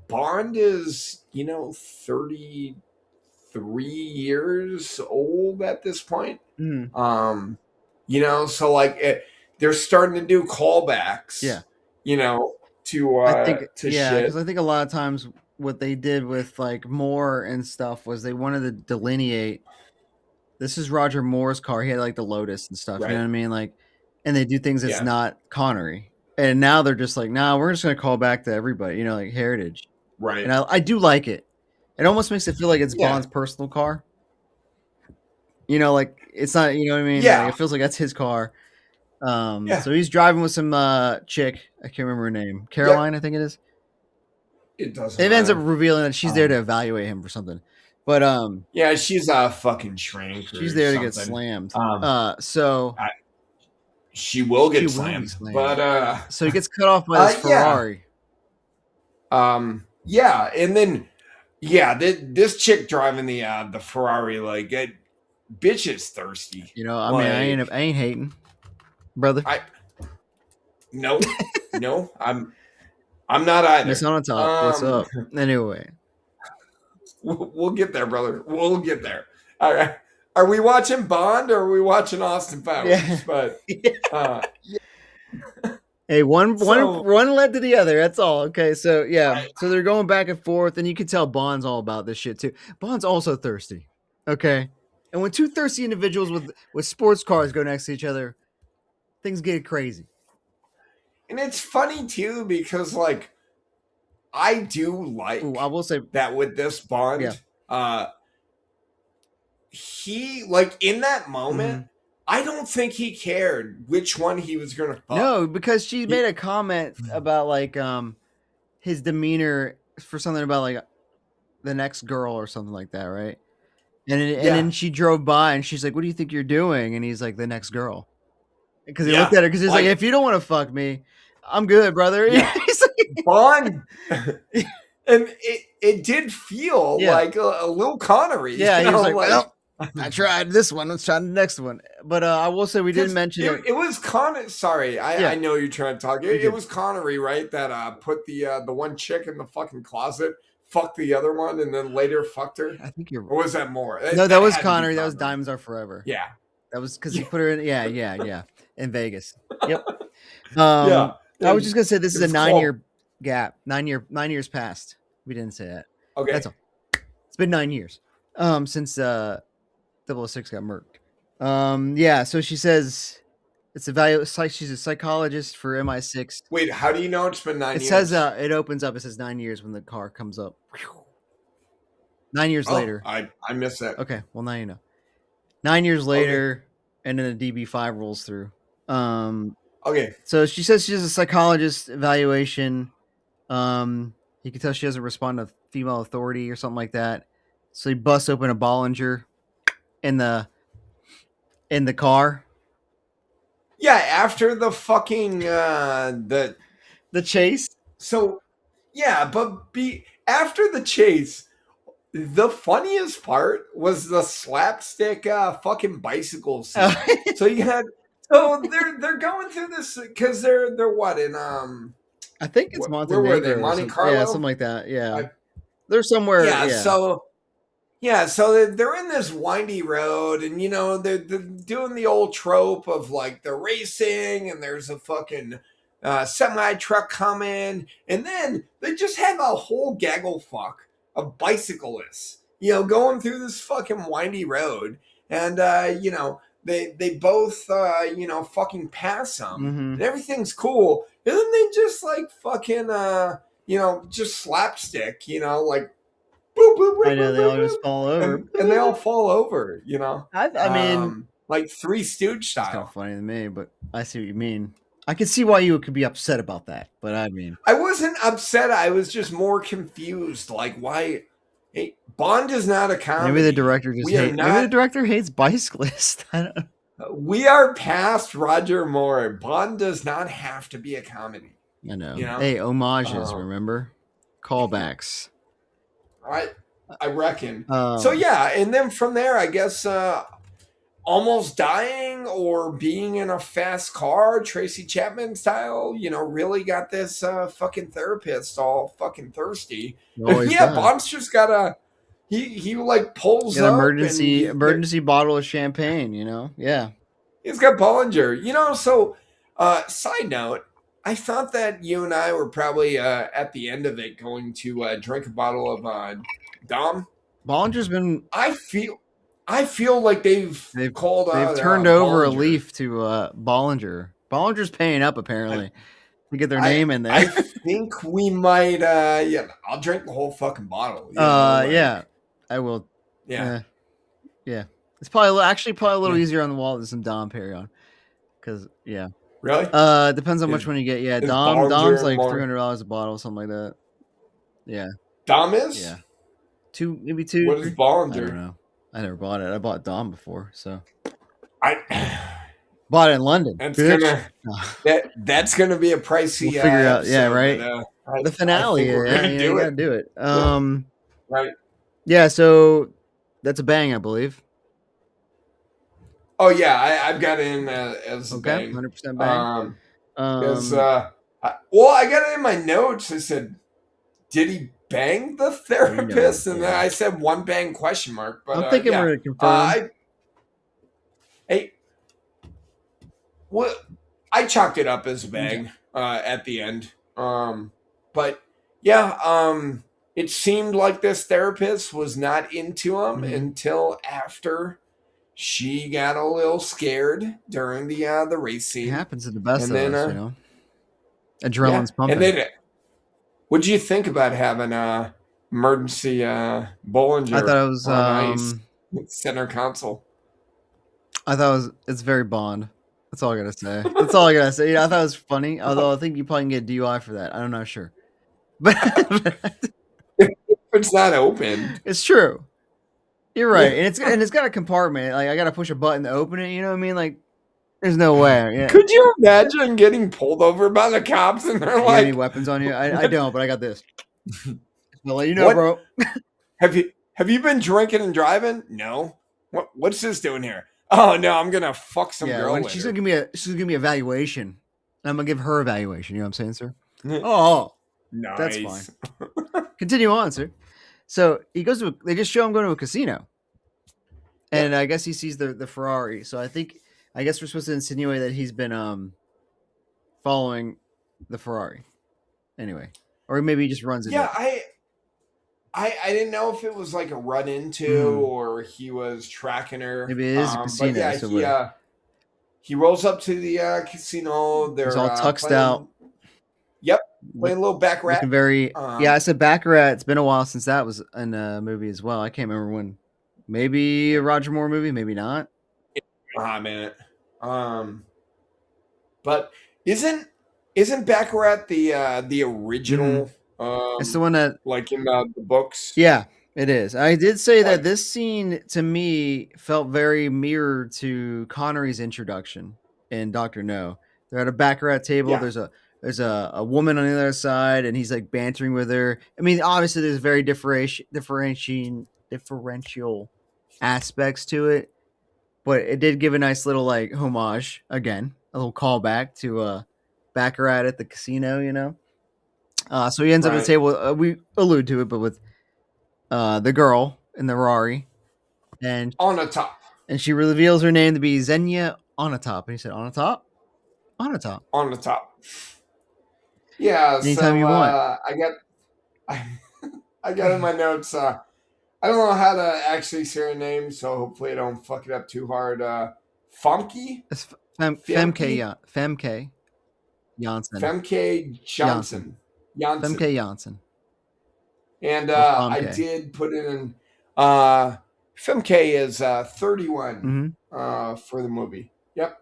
Bond is, 33 years old at this point. mm. So like they're starting to do Yeah, callbacks, to I think to because shit. I think a lot of times what they did with like Moore and stuff was they wanted to delineate this is Roger Moore's car. He had like the Lotus and stuff. You know Right. what I mean? Like, and they do things that's Yeah. not Connery. And now they're just like, nah, we're just gonna call back to everybody. You know, like Heritage. And Right. I do like it. It almost makes it feel like it's Yeah. Bond's personal car. You know, like it's not. You know what I mean? Like Yeah. it feels like that's his car. Yeah. So he's driving with some chick. I can't remember her name. Yep. Caroline, I think it is. It doesn't It ends up matter. revealing that she's there to Um, evaluate him for something. But yeah, she's a fucking shrink she's or there to get something. slammed. Um, So I, she will she get will be slammed, slammed. but So he gets cut off by this yeah. Ferrari. Yeah, and then yeah, this chick driving the Ferrari, like bitch is thirsty. You know, I mean, Like I ain't hating, brother. I no, no, I'm not Miss either. on top. What's up? Anyway, We'll get there, brother. We'll get there. All right. Are we watching Bond or are we watching Austin yeah. Powers? But Hey, so one led to the other. That's all. Okay, so yeah, I, so they're going back and forth, and you can tell Bond's all about this shit too. Bond's also thirsty. Okay, and when two thirsty individuals with sports cars go next to each other, things get crazy. and it's funny too because like I do Ooh, I like will say, that with this yeah. Bond, he like in that moment, Mhm. I don't think he cared which one he was gonna fuck. No, because she He, made a comment about like his demeanor for something about like the next girl or something like that, right? And yeah, then she drove by and she's like, "What do you think you're doing?" And he's like, "The next girl." Because he looked yeah, at her because he's like, like "If you don't want to fuck me, I'm good, brother." yeah, He's Bond. And it did feel yeah, like a little Connery, yeah. He was like, like "Well." I tried this one. Let's try the next one. But I will say we didn't Because mention it. it was Sorry, Yeah, I know you're trying to talk. you're It good. was Connery, right? That put the one chick in the fucking closet, fucked the other one, and then later fucked her. I think you're. Or was that more? No, that That was had to be Connery. That was Connery. Diamonds Are Forever. Yeah. That was because he Yeah. put her in. Yeah. In Vegas. Yep. Yeah. I was just And gonna say this it is a was 9 year gap. 9 years past. We didn't say that. okay. That's all. It's been 9 years. Since 006 got murked. Yeah. So she says it's a value. It's like she's a psychologist for MI6. Wait, how do you know it's been 9 It years? says it opens up. It says 9 years when the car comes up. 9 years Oh, later. I missed that. Okay. Well, now you know. 9 years later, and then the DB5 rolls through. Okay. So she says she has a psychologist evaluation. You can tell she doesn't respond to female authority or something like that. So he busts open a Bollinger in the car. Yeah, after the fucking The chase. so yeah, but after the chase, the funniest part was the slapstick fucking bicycle scene. So you had they're going through this because they're what in I think it's where were they? Montenegro. Monte Carlo? Yeah, something like that. Yeah, I- they're somewhere. yeah, Yeah. so yeah, so they're in this windy road, and you know they're doing the old trope of like they're racing, and there's a fucking semi truck coming, and then they just have a whole gaggle fuck of bicyclists, you know, going through this fucking windy road, and you know they both you know fucking pass them, Mm-hmm. and everything's cool, and then they just like fucking you know just slapstick, you know, like boop, boop, boop, I know boop, they all boop, just fall over. and they all fall over, you know. I mean, Like Three Stooge it's kind style. of funny to me, but I see what you mean. I can see why you could be upset about that, but I mean, I wasn't upset. I was just more confused. Like, why? Hey, Bond is not a comedy. maybe the director just We are hates. Maybe the not. director hates bicyclists. I don't know. We are past Roger Moore. Bond does not have to be a comedy. I know. You know? Hey, homages. Um, Remember, callbacks. I reckon. Um, So yeah, and then from there, I guess almost dying or being in a fast car, Tracy Chapman style, you know, really got this fucking therapist all fucking thirsty. always Yeah, does. Bond's just got a he like pulls An up emergency bottle of champagne. You know, yeah. he's got Bollinger. You know, so side note, I thought that you and I were probably at the end of it going to drink a bottle of Dom. Bollinger's been. I feel like they've called They've out turned over a Bollinger. leaf to Bollinger. Bollinger's paying up apparently to get their I- name in there. I think we might yeah, I'll drink the whole fucking bottle. You know, like, yeah, I will. Yeah. Yeah. It's probably a little Yeah. easier on the wallet than some Dom Perignon. Because yeah, Really? depends on Is- which one you get. Yeah, is Dom's Bollinger like more- $300 a bottle, something like that. Yeah, Dom is? yeah, maybe two. What is I don't Bollinger? know. I never bought it. I bought Dom before, so I bought it in London. that's bitch. gonna that's gonna be a pricey We'll figure it out. Yeah, episode, right. but, The finale. I think we're Yeah, gonna you do gotta it. do it. Right. Yeah. So that's a bang, I believe. Oh yeah, I've got it in as a Okay, bang. 100% bang. Because well, I got it in my notes. I said, "Did he bang the therapist?" And then yeah. I said, "One bang question mark." But I'm thinking yeah. we're gonna confirm. Hey, what? I chalked it up as a bang at the end. But yeah, it seemed like this therapist was not into him Mhm. until after she got a little scared during the race It scene. happens to the best And of then, us, you know. Adrenaline's pumping. And then, what do you think about having a emergency Bollinger I thought it was. on ice center console? It's very Bond. That's all I gotta say. That's all I gotta say. You know, I thought it was funny. Although I think you probably can get DUI for that. I'm not sure, but It's not open. it's true. You're right, and it's got a compartment. Like I gotta push a button to open it. You know what I mean? Like, there's no way. Yeah. Could you imagine getting pulled over by the cops and they're You got any like, weapons on you? I don't, but I got this. I'll let you know, What? bro. have you been drinking and driving? No. What's this doing here? Oh no, I'm gonna fuck some Yeah, girl when she's gonna later. give me a evaluation, and I'm gonna give her evaluation. You know what I'm saying, sir? Oh, that's fine. Nice. Continue on, sir. So he goes to. They just show him going to a casino, and Yep. I guess he sees the Ferrari. So I guess we're supposed to insinuate that he's been following the Ferrari anyway, or maybe he just runs into Yeah, it. I didn't know if it was like a run into Mm, or he was tracking her. maybe it is a But casino. yeah, So we're he rolls up to the casino. he's They're all tuxed out, playing. Yep, look, playing a little baccarat. looking very. Yeah, I Um, said Baccarat. It's been a while since that was in a movie as well. I can't remember when. Maybe a yeah, Roger Moore movie, maybe not. hot minute. Um, but isn't baccarat the Hmm. original It's the one that. like in the books? Yeah, it is. I did say that Like this scene to me felt very mirrored to Connery's introduction in Doctor No. They're at a baccarat table. yeah, There's a woman on the other side, and he's like bantering with her. I mean, obviously, there's very differential aspects to it, but it did give a nice little like homage again, a little callback to baccarat at the casino. So he ends up at the right table. We allude to it, but with the girl in the Rari, and on the top, she reveals her name to be Xenia Onatop, and he said Onatop, Onatop, on the top. Yeah, anytime so you want. I, I got in my notes. I don't know how to actually say her name, so hopefully I don't fuck it up too hard. Funky, It's Femke, Femke Janssen, Femke Janssen, Johnson, Janssen, Femke Janssen, and or I Famke. did put it in. Femke is 31 Mm-hmm. for the movie. Yep.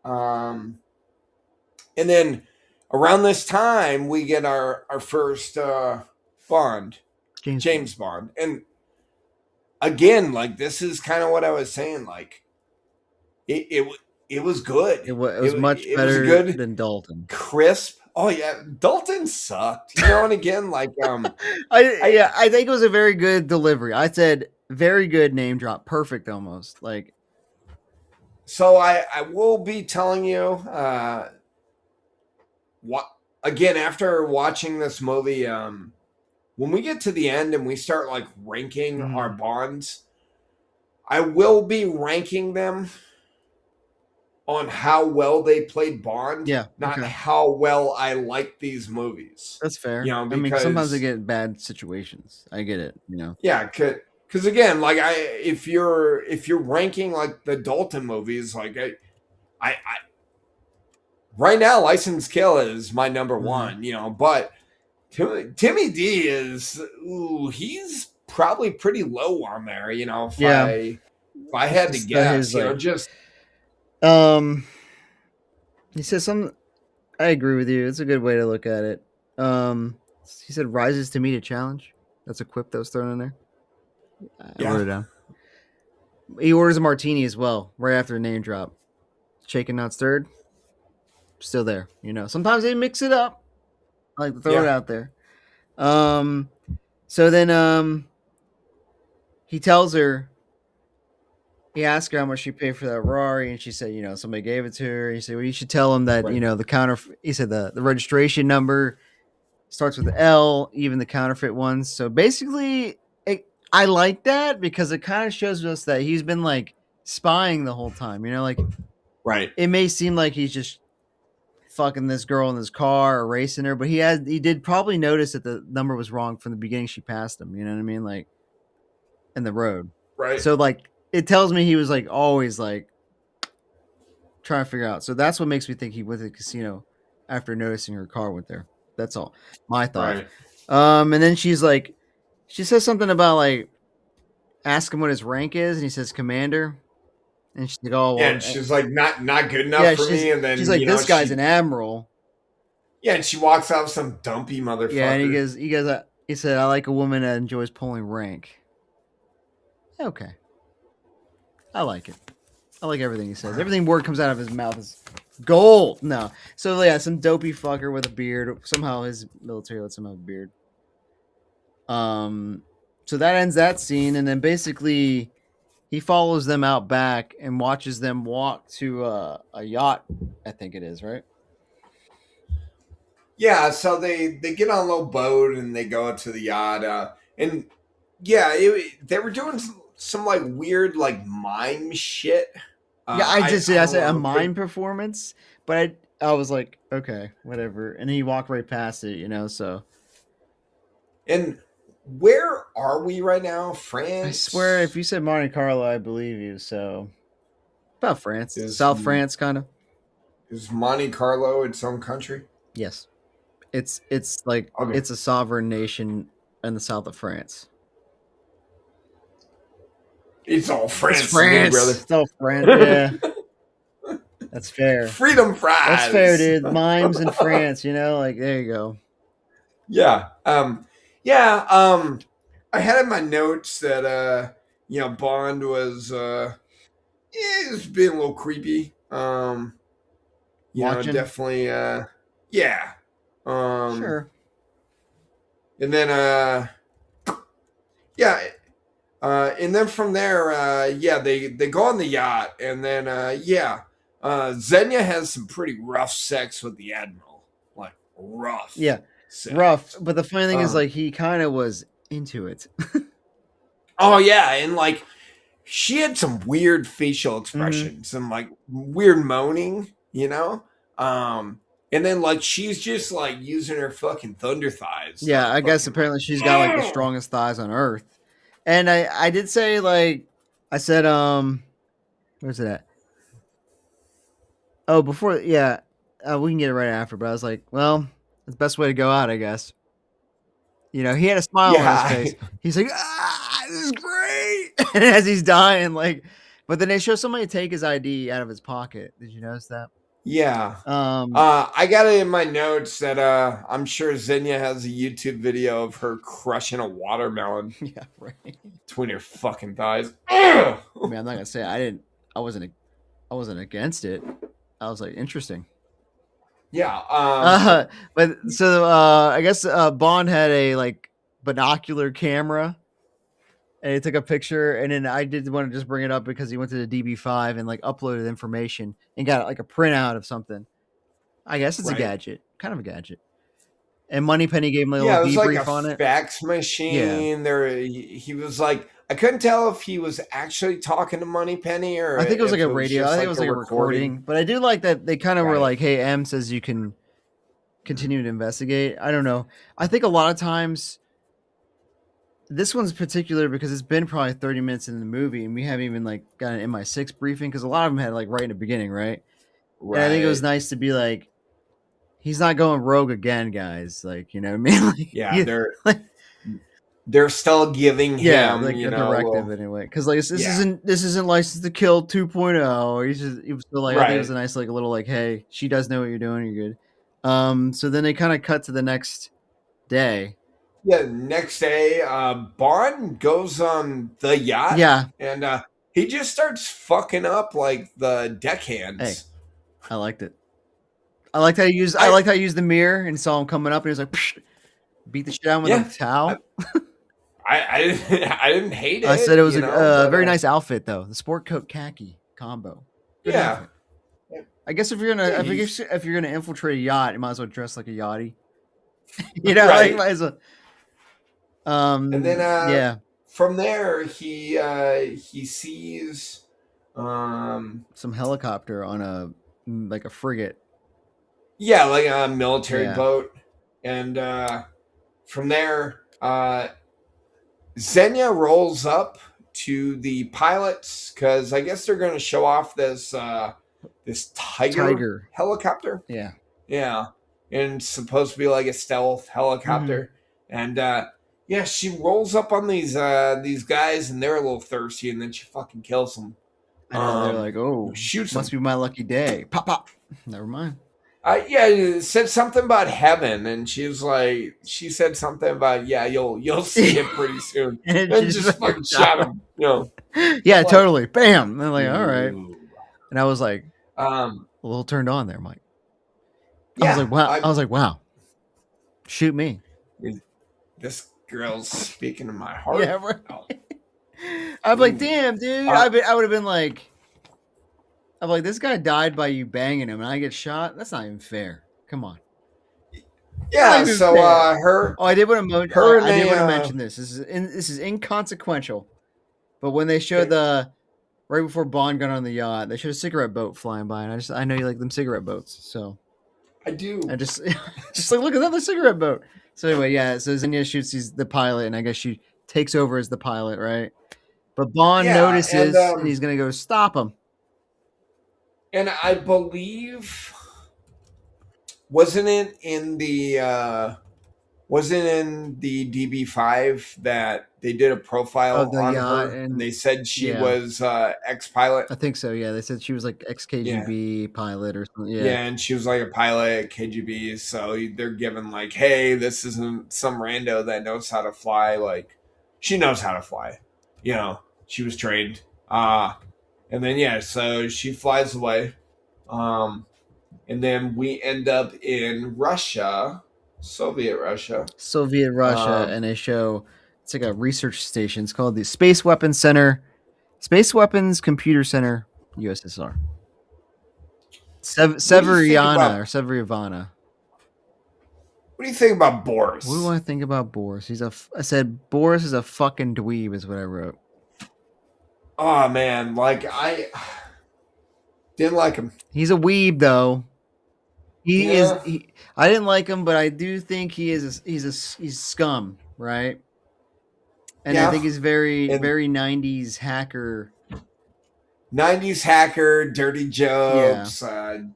Um, and then around this time we get our first Bond, James Bond. James Bond, and again, like this is kind of what I was saying. Like it it was good. It was much It was a better good than Dalton. crisp. Oh yeah, Dalton sucked. You know, and again, like I I think it was a very good delivery. I said very good name drop, perfect almost. Like so I will be telling you what again after watching this movie. When we get to the end and we start like ranking our mhm. bonds, I will be ranking them on how well they played Bond, Yeah, not okay. how well I like these movies. That's You fair. know, I mean, sometimes they because get bad situations. I get it. yeah, because again, like if you're ranking like the Dalton movies, like I right now, License Kill is my number Mhm. one. You know, but Timmy D is he's probably pretty low on there. You know, Yeah, if I it's had to just his guess, you know, like. just Um, he says some. I agree with you. It's a good way to look at it. He said rises to meet a challenge. That's a quip that was thrown in there. I yeah, wrote it down. He orders a martini as well, right after a name drop. Shaken, not stirred. Still there. Sometimes they mix it up. I like to throw it yeah, out there. Um, so then he tells her. He asked her how much she paid for that Rari, and she said, somebody gave it to her. He said, well, you should tell him that, right, the counter. He said the registration number starts with L, even the counterfeit ones. So basically, I like that because it kind of shows us that he's been like spying the whole time. Like right, it may seem like he's just fucking this girl in his car or racing her, but he did probably notice that the number was wrong from the beginning. She passed him. You know what I mean? Like in the road. right. So like it tells me he was like always like trying to figure out. So that's what makes me think he went to the casino after noticing her car went there. That's all. My thought. Right. And then she says something about like ask him what his rank is, and he says commander. And she's like, oh Yeah, well, and she's like not good enough yeah. for me, and She's then like this guy's an admiral. yeah, and she walks out with some dumpy Yeah, and motherfucker. he said I like a woman that enjoys pulling rank. Okay, I like it. I like everything he says. Everything word comes out of his mouth is gold. No, so yeah, some dopey fucker with a beard. Somehow his military lets him have a beard. Um, so that ends that scene, and then basically he follows them out back and watches them walk to a yacht. I think it is right. Yeah, so they get on a little boat and they go to the yacht, and yeah, they were doing some like weird like mime shit. Yeah, I just I I don't said a know. mime performance, but I was like, okay, whatever. And he walked right past it, So And where are we right now? I swear, if France you said Monte Carlo, I believe you. So about France, is South France, kind of. is Monte Carlo its own country? Yes, it's like Okay, it's a sovereign nation in the south of France. it's all It's France to me, France. brother. It's all France. Yeah, that's fair. Freedom That's fair, fries. dude. Mimes in France, Like there you go. Yeah. Yeah. I had in my notes that Bond was it's been a little creepy. Watching, Definitely yeah. Um sure. and then yeah, and then from there, yeah, they go on the yacht, and then Xenia has some pretty rough sex with the admiral, like rough Yeah, rough. sex. But the funny thing is, Um, like, he kind of was into it. oh yeah, and like she had some weird facial Hmm. expressions, some like weird moaning, you know. And then like she's just like using her fucking thunder thighs to Yeah, like I guess fucking like. apparently she's got like the strongest thighs on earth. And I did say like I said where's it at? Oh, before yeah, we can get it right after. But I was like, well, it's the best way to go out, I guess. He had a smile on his Yeah, face. He's like, this is great. And as he's dying, like, but then they show somebody take his ID out of his pocket. Did you notice that? yeah. Um, I got it in my notes that I'm sure Xenia has a YouTube video of her crushing a watermelon yeah, right. between her fucking thighs. I mean, I'm not gonna say I didn't. I wasn't. I wasn't against it. I was like, interesting. Yeah. Uh, but so I guess Bond had a like binocular camera and he took a picture, and then I did want to just bring it up because he went to the DB5 and like uploaded information and got like a printout of something. I guess it's a Right. gadget, kind of a gadget. And Moneypenny gave him a little Yeah, it was like a debrief on it. fax Yeah, machine. There, he was like, I couldn't tell if he was actually talking to Moneypenny or I think it was like if a it was radio. I just think it like was a like a recording. recording. But I do like that they kind of were Right. like, "Hey, M says you can continue to investigate." I don't know. I think a lot of times this one's particular because it's been probably 30 minutes in the movie and we haven't even like got an MI6 briefing because a lot of them had like right in the beginning, right? And I think it was Right. nice to be like, he's not going rogue again, guys. Like, you know what I mean? Like, Yeah, like they're still giving yeah, him, like you a know, directive well, anyway. Because like yeah, this isn't License to Kill 2.0. He was still like, I think it was right. a nice like a little like, hey, she does know what you're doing. You're good. So then they kind of cut to the next day. Yeah, next day, Bond goes on the yacht Yeah, and he just starts fucking up like the hey, deckhands. I liked it. I I liked how he used the mirror and saw him coming up and he was like, psh, beat the shit out with yeah, a I, towel. I didn't I didn't hate I said it, it was a but very nice outfit though. The sport coat khaki combo, good yeah, outfit. I guess if you're gonna yeah, he's if you're gonna infiltrate a yacht, you might as well dress like a yachty. Like right. might as well. And then Yeah, from there he sees some helicopter on a like a frigate. yeah, like a military Yeah, boat, and from there Xenia rolls up to the pilots because I guess they're going to show off this Tiger tiger. helicopter. Yeah. Yeah, and it's supposed to be like a stealth Hmm. helicopter. And yeah, she rolls up on these guys, and they're a little thirsty, and then she fucking kills them. I know they're like, oh, Shoots must them. be my lucky day. Pop pop. Never mind. Yeah, it said something about heaven, and she was like, she said something about yeah, you'll see it pretty soon, And she and just just fucking fucking shot shot him. You know, him. I'm Yeah, like, totally. Bam. And they're like, all right. ooh. And I was like Um, a little turned on there, Mike. I was yeah, like, wow. I was like, wow. Shoot me. this girl's speaking to my Yeah, heart. right. Oh, I'm like, Ooh. damn, dude. Uh, I would have been like, I'm like, this guy died by you banging him, and I get shot. That's not even fair. Come on, not yeah. even So fair. her Oh, I did want to. her and I did a want to mention this. This is inconsequential. But when they showed okay. the right before Bond got on the yacht, they showed a cigarette boat flying by, and I know you like them cigarette boats, so I do. I just just like look at another cigarette boat. So anyway, yeah. So Xenia shoots the pilot, and I guess she takes over as the pilot, right? But Bond Yeah, notices, and he's gonna go stop him. and I believe wasn't it in the wasn't in the DB5 that they did a profile Of the on yacht, her and and they said she yeah, was ex-pilot. I think so. Yeah, they said she was like ex Yeah. KGB pilot or something. Yeah, Yeah, and she was like a pilot at KGB, so they're given like, hey, this isn't some rando that knows how to fly. Like, she knows how to fly. You know, she was trained. And then yeah, so she flies away. Um, and then we end up in Russia, Soviet Russia. Soviet Russia, Um, and they show it's like a research station. It's called the Space Weapons Center, Space Weapons Computer Center, USSR. what do you think Severiana or about Severivana. what do you think about What do Boris? I think about Boris? I said Boris is a fucking dweeb, is what I wrote. Oh man, like I didn't like him. He's a weeb though. He is. Yeah, I didn't like him, but I do think he is. He's scum, right? And I yeah. think he's very And very '90s hacker. 90s hacker, dirty Yeah, jokes,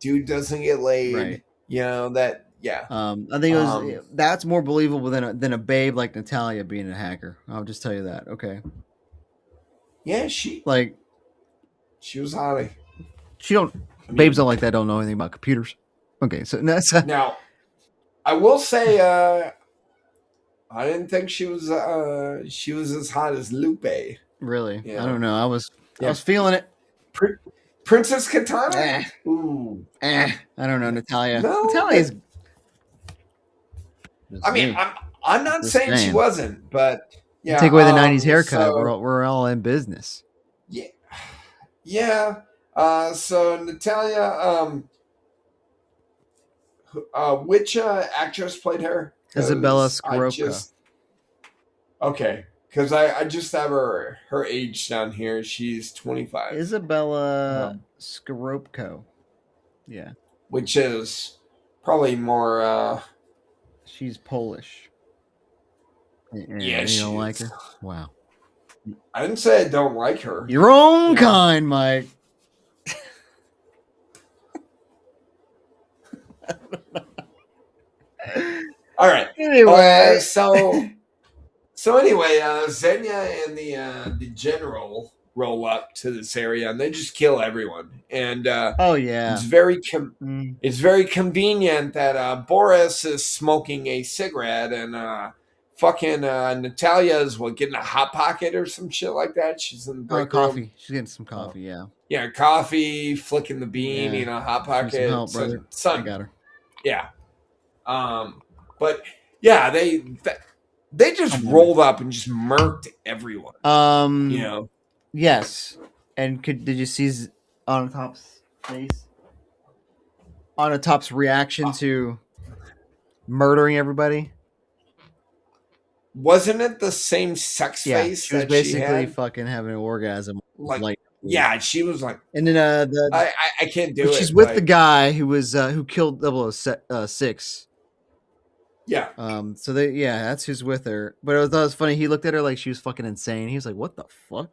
dude doesn't get laid. right. You know that yeah. I think Um that's more believable than a babe like Natalia being a hacker. I'll just tell you that. Okay, yeah, she like she was hottie. she don't I babes mean, don't like that. Don't know anything about computers. Okay, so that's now I will say I didn't think she was as hot as Lupe. really. You I don't know. know. I Yeah. was feeling it. Pr- Princess Katana? Eh, Ooh. I don't know, Natalia. No, Natalia's but just I mean, me. I'm not Just saying she saying. wasn't, but yeah. Take away the '90s haircut. So We're all in business. yeah, yeah. So Natalia, which actress played her? Isabella Because I Skorovka. just okay. Because I just have her age down here. She's 25, Isabella um, Skoropko. Yeah, which is probably more. she's Polish. Yeah, Yeah, you she don't like is. her? Wow. I didn't say I don't like her. Your own You know. kind, Mike. All right. Anyway. So anyway, Xenia and the general roll up to this area and they just kill everyone. And Oh yeah. it's very Mm. it's very convenient that Boris is smoking a cigarette and fucking Natalia is getting a hot pocket or some shit like that. She's in the Oh, break room. coffee. She's getting some Oh. coffee. Yeah. Yeah, coffee, flicking the bean, Yeah. hot Give me some help, pockets, brother. and I son, got her. yeah. But yeah, they just rolled up and just murked everyone. You know, Yes. And did you see on top's face? On top's reaction to murdering everybody? wasn't it the same sex Yeah, face she was that she basically had? fucking having an orgasm. Like, Like, yeah, she was like, and then I can't do she's it. with the But guy who was who killed 006. yeah, So that's who's with her. But it was funny. He looked at her like she was fucking insane. He was like, "What the fuck?"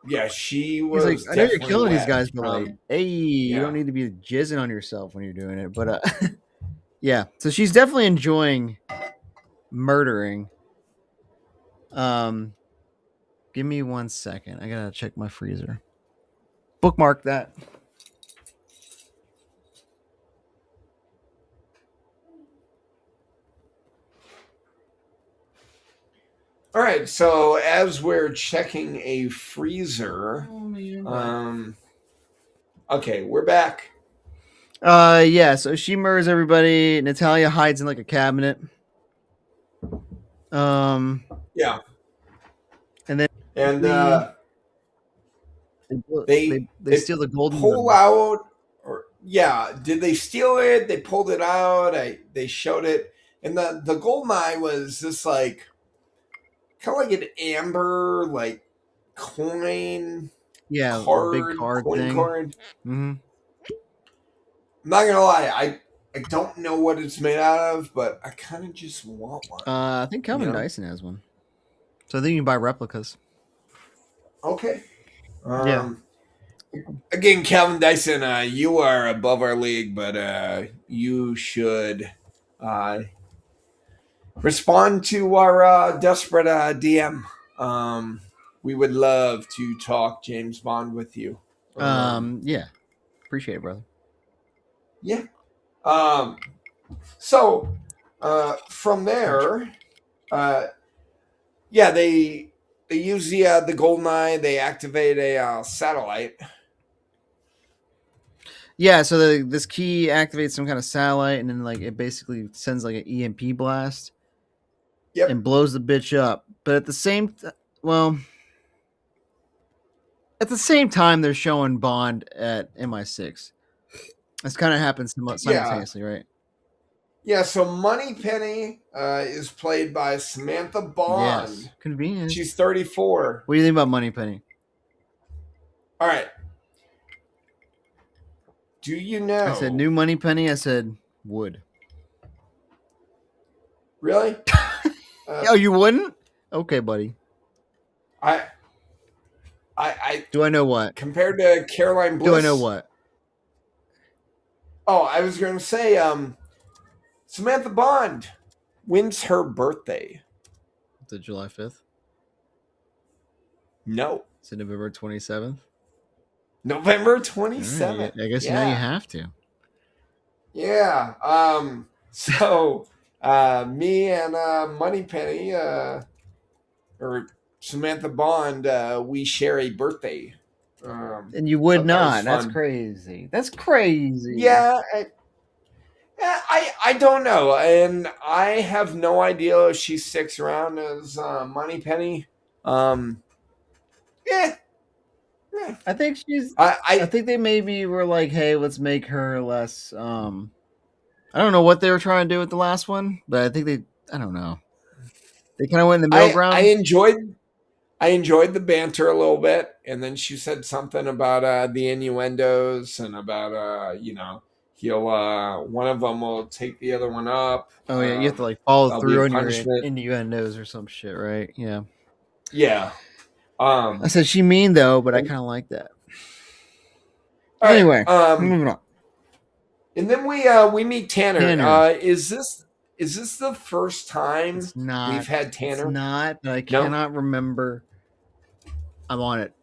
yeah, she He's like, was "I know you're definitely killing these wet. guys, but like, hey, you Yeah, don't need to be jizzing on yourself when you're doing it." But yeah. So she's definitely enjoying murdering. Give me 1 second. I gotta check my freezer. Bookmark that. all right. So as we're checking a freezer, okay, we're back. Yeah. So she murders everybody. Natalia hides in like a cabinet. Yeah, And then and they they they steal the golden pull gun. out, or yeah, did they steal it? They pulled it out. They showed it, and the GoldenEye was this like kind of like an amber like coin Yeah, the big card card coin thing. card. Mm-hmm. I'm not gonna lie, I don't know what it's made out of, but I kind of just want one. I think You Calvin know? Dyson has one, so I think you can buy replicas. Okay. Yeah. Um, Again, Calvin Dyson, you are above our league, but you should uh, respond to our desperate DM. We would love to talk James Bond with you. Yeah. Appreciate it, brother. Yeah. Um, so from there, uh, yeah, they use the GoldenEye. They activate a satellite. Yeah, so this key activates some kind of satellite, and then like it basically sends like an EMP blast and Yep. blows the bitch up. But at the well, at the same time, they're showing Bond at MI6. This kind of happens Yeah. simultaneously, right? Yeah. So Moneypenny is played by Samantha Yes, Bond. convenient. She's 34. What do you think about Moneypenny? All right. Do you I said know? new Moneypenny. I said would. Really? Oh, you wouldn't? Okay, buddy. I, I Do I know what? compared to Caroline Bliss. Do I know what? Oh, I was going to say, Samantha Bond. When's her birthday? Is it July 5th? No. Is it November 27th? November All 27th. right, I guess Yeah. now you have to. Yeah. So me and Moneypenny, or Samantha Bond, we share a birthday. And you would Thought that was not. That's fun. crazy. That's crazy. Yeah, I don't know, and I have no idea if she sticks around as Moneypenny. Yeah, yeah. I think she's. I, I I think they maybe were like, "Hey, let's make her less." I don't know what they were trying to do with the last one, but I think they. I don't know. They kind of went in the middle I ground. enjoyed the banter a little bit, and then she said something about the innuendos and about he'll one of them will take the other one up. Oh yeah, you have to like follow That'll be a through on your punishment. innuendos or some shit, right? Yeah. Yeah. I said she mean though, but I And, kind of like that. all right. Anyway, moving on. And then we meet Tanner. Tanner. Is this the first time It's not. we've had Tanner? It's not, but I No? cannot remember. I'm on it.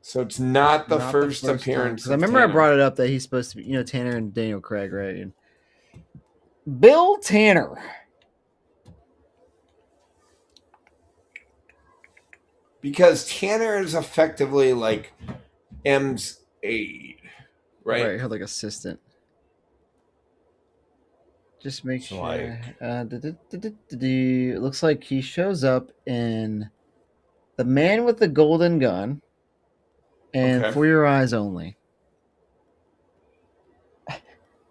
So it's not the Not first time. appearance. 'Cause I remember I brought it up that he's supposed to be, Tanner and Daniel Craig, right? And Bill Tanner. Because Tanner is effectively like M's aide, right? Right, her like assistant. Just make So, sure. It looks like he shows up in The Man with the Golden Gun and Okay. For Your Eyes Only.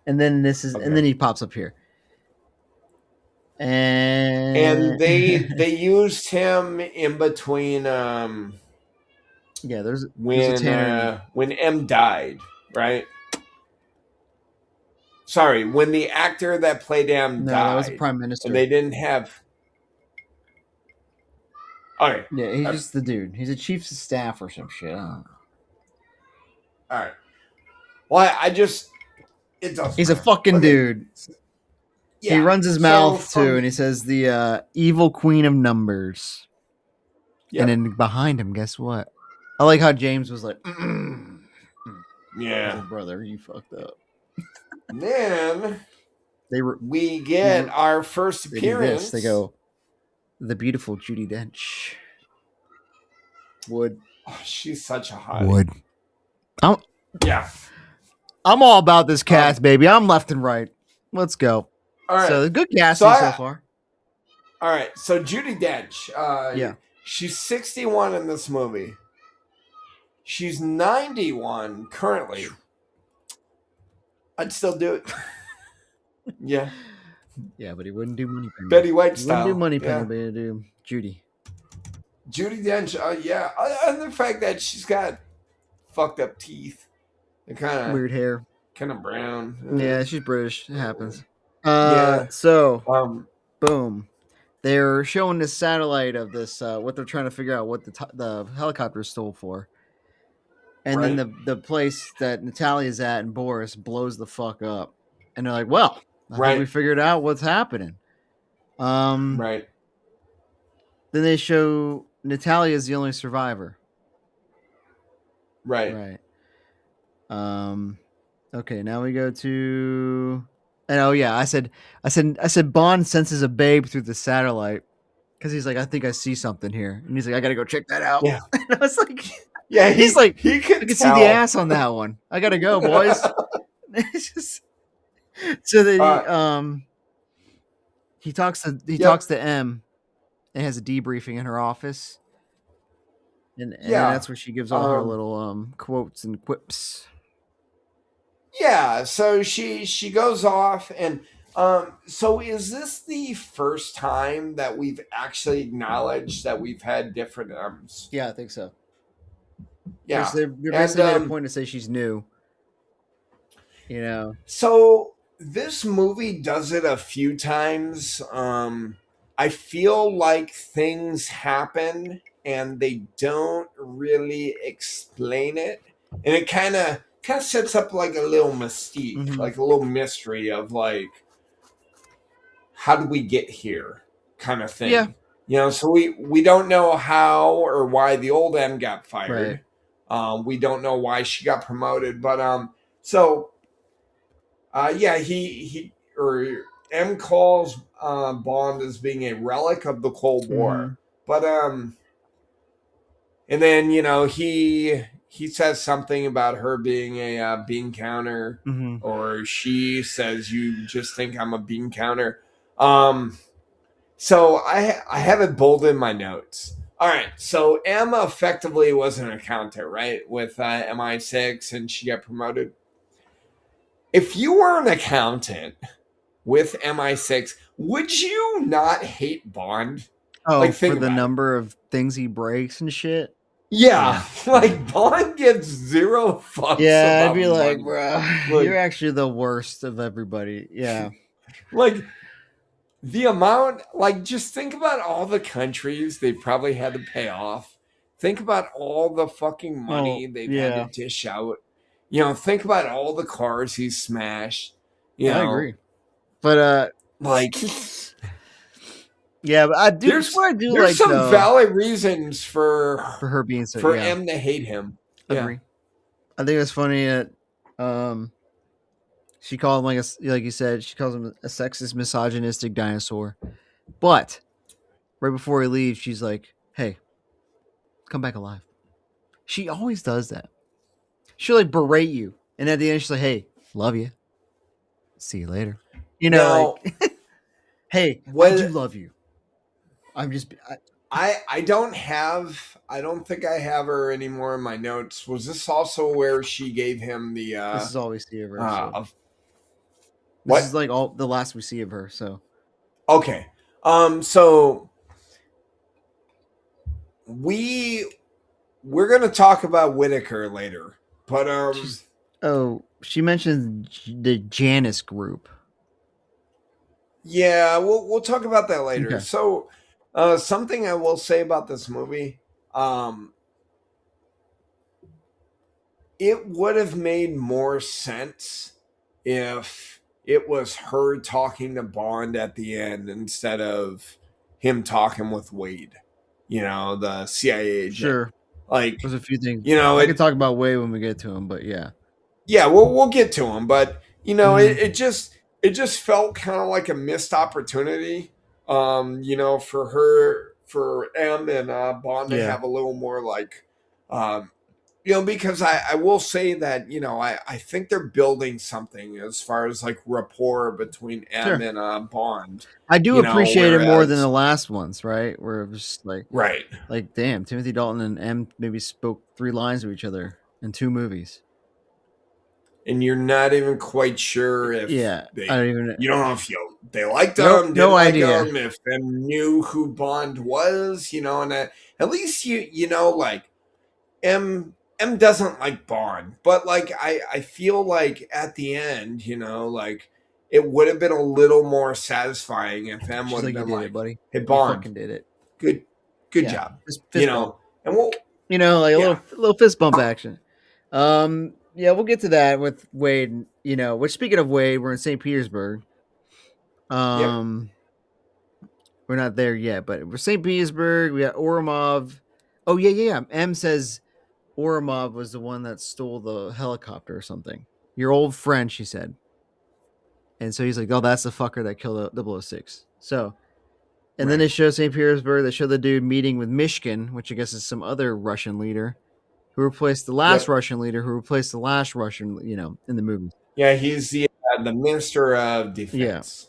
And then and then he pops up here. And they used him in between yeah, there's a when M died, right? Sorry, when the actor that played M died. That was the Prime Minister. And they didn't have. All right. Yeah, he's just the dude. He's a chief of staff or some shit. I don't know. All right. Well, I just. It doesn't. He's a matter. fucking Okay. dude. Yeah. He runs his mouth too, and he says the evil queen of numbers. Yep. And then behind him, guess what? I like how James was like, yeah, like, brother, you fucked up. Then we get our first appearance. They go, the beautiful Judi Dench. Wood. Oh, she's such a hottie. Wood. Yeah. I'm all about this cast, baby. I'm left and right. Let's go. All right. So good casting so far. All right. So Judi Dench. Yeah. She's 61 in this movie. She's 91 currently. I'd still do it. Yeah. Yeah, but he wouldn't do Moneypenny. Betty White He wouldn't do style. Moneypenny, Yeah. but he'd do Judy. Judy Dench. Yeah. And the fact that she's got fucked up teeth. They're Weird hair. kind of brown. Yeah, she's British. It happens. Yeah. So Um. boom. They're showing this satellite of this what they're trying to figure out what the helicopter stole for. And then Right. the place that Natalia's at and Boris blows the fuck up. And they're like, "Well, I think we Right. figured out what's happening." Um Right. then they show Natalia's the only survivor. Right. Right. Okay, now we go to and oh yeah, I said Bond senses a babe through the satellite because he's like, I think I see something here, and he's like, I gotta go check that out. Yeah. And I was like, Yeah. he's like, He I could can see the tell. ass on that one. I gotta go, boys. It's just, so that uh, he talks yep. to M and has a debriefing in her office, and then Yeah. that's where she gives all her Um. little quotes and quips. Yeah. So she goes off and. So is this the first time that we've actually acknowledged that we've had different M's? Yeah, I think so. Yeah. They're And basically made a point to say she's new. You know. so this movie does it a few times. I feel like things happen and they don't really explain it, and it kind of sets up like a little mystique, Mm-hmm. like a little mystery of like how did we get here, kind of Yeah. thing. So we don't know how or why the old M got Right. fired. We don't know why she got promoted, but so yeah, he or M calls Bond as being a relic of the Cold Mm-hmm. War, but and then he says something about her being a bean counter, Mm-hmm. or she says you just think I'm a bean counter. Um, so I have it bold in my notes. All right, so M effectively was an accountant, right, with MI6, and she got promoted. If you were an accountant with MI6, would you not hate Bond? Oh, Like, for think the about it. number of things he breaks and shit. Yeah, Yeah. like Bond gives zero fucks Yeah, I'd about be like, money. bro, Like, you're actually the worst of everybody. Yeah. like the amount, like, just think about all the countries they probably had to pay off. Think about all the fucking Oh, money they've had to yeah. dish out. Think about all the cars he's smashed. I agree. But Like yeah, but I do. there's What I do there's like some though valid reasons for her being so, for yeah, M to hate him. Yeah. agree. I think it's funny that she called him like you said, she calls him a sexist, misogynistic dinosaur. But right before he leaves, she's like, "Hey, come back alive." She always does that. She'll like berate you, and at the end, she's like, "Hey, love you. See you later." Now, Like, "Hey, I do what love you. I'm just I don't think I have her anymore in my notes. Was this also where she gave him the this is all we see of her. So of this is what? like all the last we see of her. So Okay. So we we're gonna talk about Whitaker later. But she's she mentioned the Janus group. yeah, we'll talk about that later. Okay. So something I will say about this movie, um it would have made more sense if it was her talking to Bond at the end instead of him talking with Wade, the CIA agent. Sure. Like, There's a few things I could it, talk about way when we get to him, but yeah. yeah, we'll get to him, but Mm-hmm. it just felt kind of like a missed opportunity, for M and Bond to Yeah. have a little more like, um, because I will say that, I think they're building something as far as like rapport between M Sure. and Bond, I do appreciate it more than the whereas, last ones, right? Where it was just right. like, damn, Timothy Dalton and M maybe spoke 3 lines to each other in 2 movies. And you're not even quite sure if Yeah, I don't even. you don't know if they liked Nope, him, no didn't like idea. him, if them knew who Bond was, and at least like M doesn't like Bond, but like I feel like at the end, like it would have been a little more satisfying if M She's would have like, you been did it, like, buddy. "Hey You Bond, fucking did it. good good Yeah, job," fist bump. and we'll Like a yeah little fist bump action. Yeah, we'll get to that with Wade. Which speaking of Wade, we're in St. Petersburg. yep Um, we're not there yet, but we're St. Petersburg. We got Oromov. Oh yeah. M says Oromov was the one that stole the helicopter or something. Your old friend, she said. And so he's like, oh, that's the fucker that killed the 006. So, and then they right show St. Petersburg. They show the dude meeting with Mishkin, which I guess is some other Russian leader who replaced the last yep Russian leader who replaced the last Russian, in the movie. yeah he's the Minister of Yeah. Defense.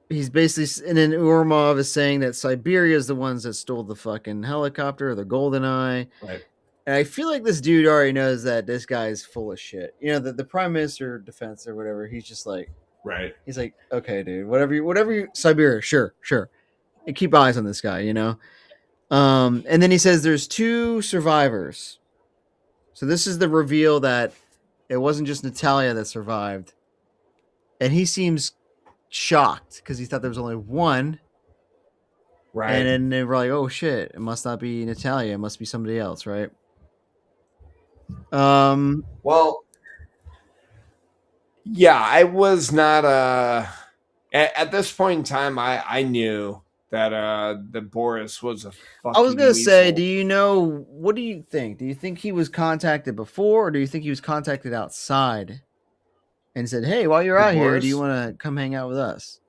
He's basically, and then Urmov is saying that Siberia is the ones that stole the fucking helicopter or the GoldenEye. Right. And I feel like this dude already knows that this guy is full of shit. The Prime Minister of Defense or whatever, he's just like, Right. he's like, okay, dude, whatever you, Siberia, sure. And keep eyes on this guy. And then he says there's 2 survivors. So this is the reveal that it wasn't just Natalia that survived. And he seems shocked because he thought there was only one. And Right. then they were like, oh shit, it must not be Natalia, it must be somebody else, right? Well, yeah, I was not at this point in time I knew that Boris was a I was fucking gonna say, do weasel. you know what do you think? Do you think he was contacted before, or do you think he was contacted outside and said, hey, while you're Who, out here, do you Boris? want to come hang out with us?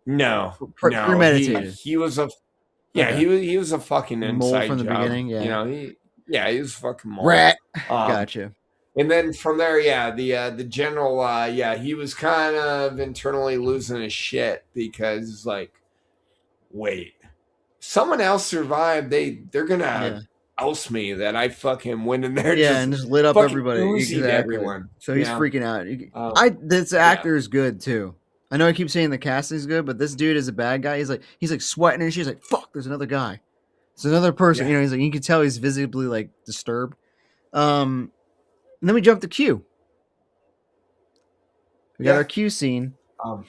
No. No. Premeditated. He was a yeah, Okay. he was a fucking Mole inside from the job. beginning, yeah. He was a fucking mole. Rat. Um Gotcha. and then from there, yeah, the general he was kind of internally losing his shit because like, wait, someone else survived. They're gonna Yeah. oust me that I fucking went in there Yeah, just and just lit up fucking everybody. oozied Exactly. everyone. So he's freaking out. Um, This yeah, actor is good too. I know I keep saying the casting's good, but this dude is a bad guy. He's like sweating and she's like, fuck, there's another guy. It's another person. yeah, He's like, you can tell he's visibly like disturbed. And then we jump to Q. We got yeah. our Q scene. Um,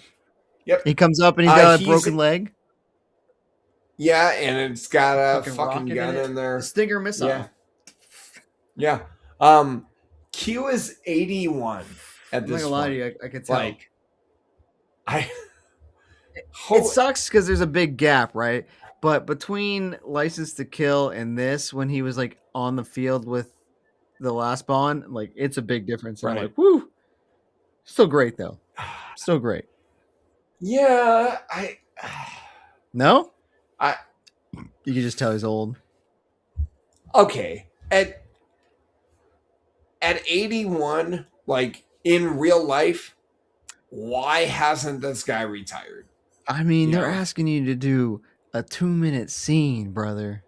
yep. He comes up and he's got a He's broken leg, yeah, and it's got a fucking fucking rocket in gun it. in The there. Stinger missile. Yeah, yeah. Q is 81 at I'm not this gonna lie to point. you, I could tell. Like, I It holy sucks because there's a big gap, right? But between License to Kill and this, when he was like on the field with the last Bond, like it's a big difference. And I'm right. like, whoo, still great though, still great. Yeah, No, I you can just tell he's old. okay. At 81, like in real life, why hasn't this guy retired? I mean, You they're know? asking you to do a 2-minute scene, brother.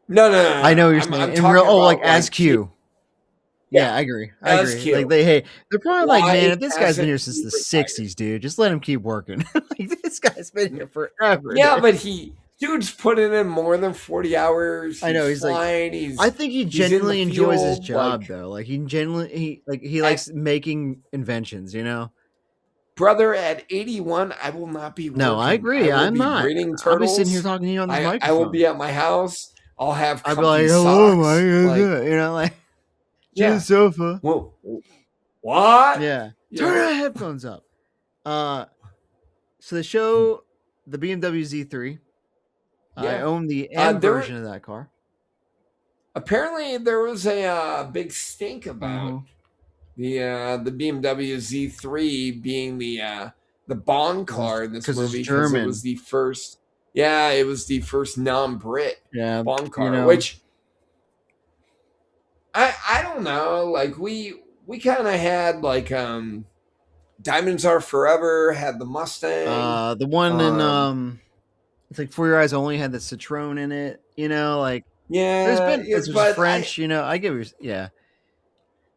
No. I know what you're saying I'm in real. talking Oh, like about as like Q. Q. Yeah, Yeah, I agree. as Like Q. they're probably like, man, Why if this guy's been hasn't here since he the retired? '60s, dude, just let him keep working. Like this guy's been here forever, Yeah, dude. but dude's putting in more than 40 hours. I know. He's He's like, flying. I think he He's in the genuinely enjoys his field. job Like though. Like he at likes making inventions. brother, at 81, I will not be No, I working. I agree. will I'm be not. breeding I'll be sitting here turtles. talking to you on this I will microphone. be at my house. I'll have I'd be like, comfy hello, socks. Mike. Like, Like to the yeah. sofa. Whoa. What? Yeah. You Turn know? your headphones up. Uh, so they show the BMW Z3. I Yeah. own the M There version of that car. apparently there was a big stink about Mm-hmm. the BMW Z3 being the Bond car in this Because it's movie because it was German. the first. Yeah, it was the first non-Brit Yeah, Bond you car, know. which I don't know. Like we kind of had like Diamonds Are Forever had the Mustang. The one in Um, it's like For Your Eyes Only had the Citroen in it. Like there's yeah, been it's just but I French. I give you yeah.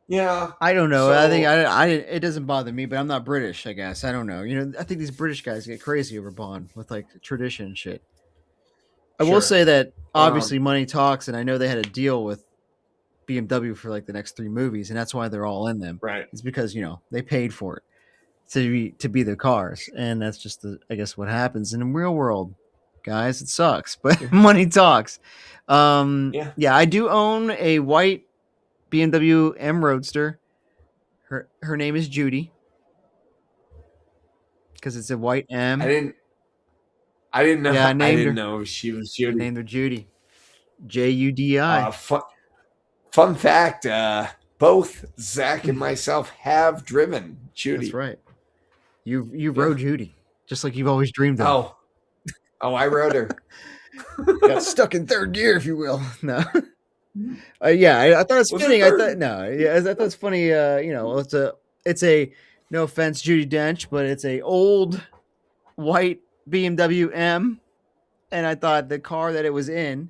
yeah. I don't know. I think So it doesn't bother me, but I'm not British. I guess I don't know. I think these British guys get crazy over Bond with like tradition and shit. I will sure. say that Um, obviously money talks, and I know they had a deal with BMW for like the next 3 movies, and that's why they're all in them. right. It's because they paid for it to be their cars, and that's just I guess what happens in the real world, guys. It sucks, but Yeah. money talks. Yeah. Yeah, I do own a white BMW M Roadster. Her name is Judy because it's a white I M. didn't I didn't Yeah, know I I named didn't her. know she was I Judy. named her Judy. Judi. Fun fact, both Zach and myself have driven That's Judy. right. You Yeah. rode Judy, just like you've always dreamed of. Oh, I rode her. Got stuck in third gear, if you will. No. Yeah, I thought it's Was it fitting. I thought third? no, yeah, I thought it's funny. It's a no offense, Judy Dench, but it's a old white BMW M, and I thought the car that it was in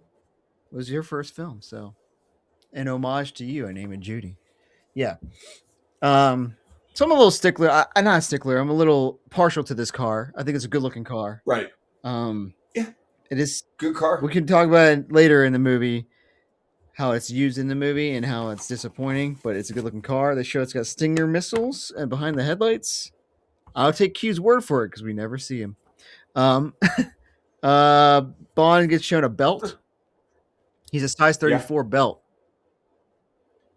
was your first film, so an homage to you. I name it Judy. Yeah. So I'm a little stickler. I'm not a stickler. I'm a little partial to this car. I think it's a good looking car. Right. Um, Yeah. it is. Good We car. can talk about it later in the movie, how it's used in the movie and how it's disappointing, but it's a good looking car. They show it's got Stinger missiles and behind the headlights. I'll take Q's word for it because we never see him. Um, Bond gets shown a belt. He's a size Yeah. 34 belt.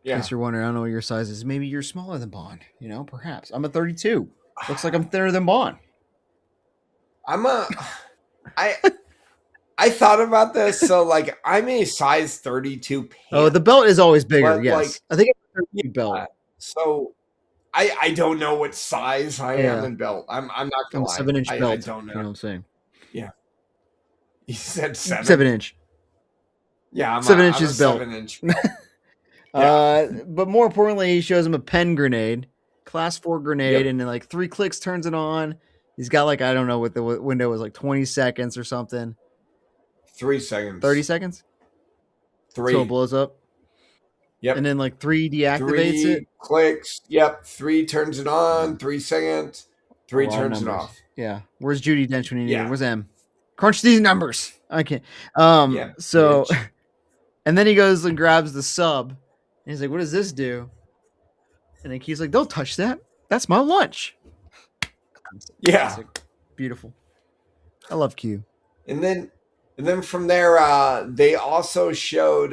In Yeah. case you're wondering, I don't know what your size is. Maybe you're smaller than Bond. Perhaps. I'm a 32. Looks like I'm thinner than Bond. I'm a I I thought about this. So like I'm a size 32 Oh, the pant, belt is always bigger. but like Yes, I think it's a yeah. 32 belt. So I don't know what size I am Yeah, in belt. I'm not I'm gonna a lie. 7 inch I belt. don't You know. know what I'm saying? Yeah. You said 7? 7 inch, Yeah, seven I'm a inches belt. 7 inch belt. Yeah. But more importantly, he shows him a pen grenade, class 4 grenade, Yep. and in like 3 clicks turns it on. He's got like I don't know what the window was, like 20 seconds or something. 3 30 seconds. seconds till it 3. blows up, and Yep. then like 3 deactivates it. 3 clicks. Yep. 3 turns it Yeah, on. 3 seconds. a 3 lot of turns it numbers. off. Yeah, where's Judy Dench when you need her? Yeah. Where's M? Crunch these numbers. I can't. Yep. So Bitch. and then he goes and grabs the sub, and he's like, "What does this do?" And then Key's like, "Don't touch that. That's my lunch." Yeah. Classic. Beautiful. I love Q. And then from there, they also showed.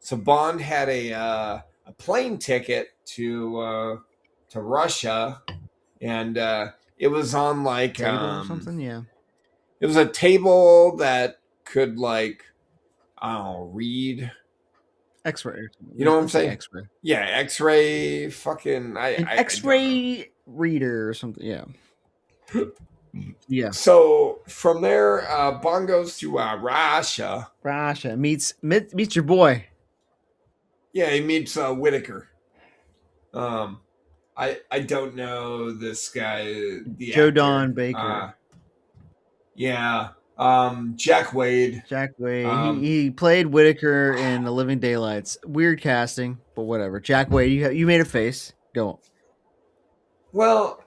So Bond had a plane ticket to Russia, and it was on like Table or something. Yeah. it was a table that could like I don't know read. X-ray. You know what I'm Let's say saying? X-ray. Yeah, X-ray. Fucking An I don't know. X-ray reader or something. Yeah. Yeah. So from there, Bond goes to Russia. Rasha meets your boy. Yeah, he meets Whitaker. Um, I don't know this guy, the Joe actor. Don Baker. Yeah. Jack Wade. Jack Wade. He Um, he played Whitaker in The Living Daylights. Weird casting, but whatever. Jack Wade, you made a face. Go. well,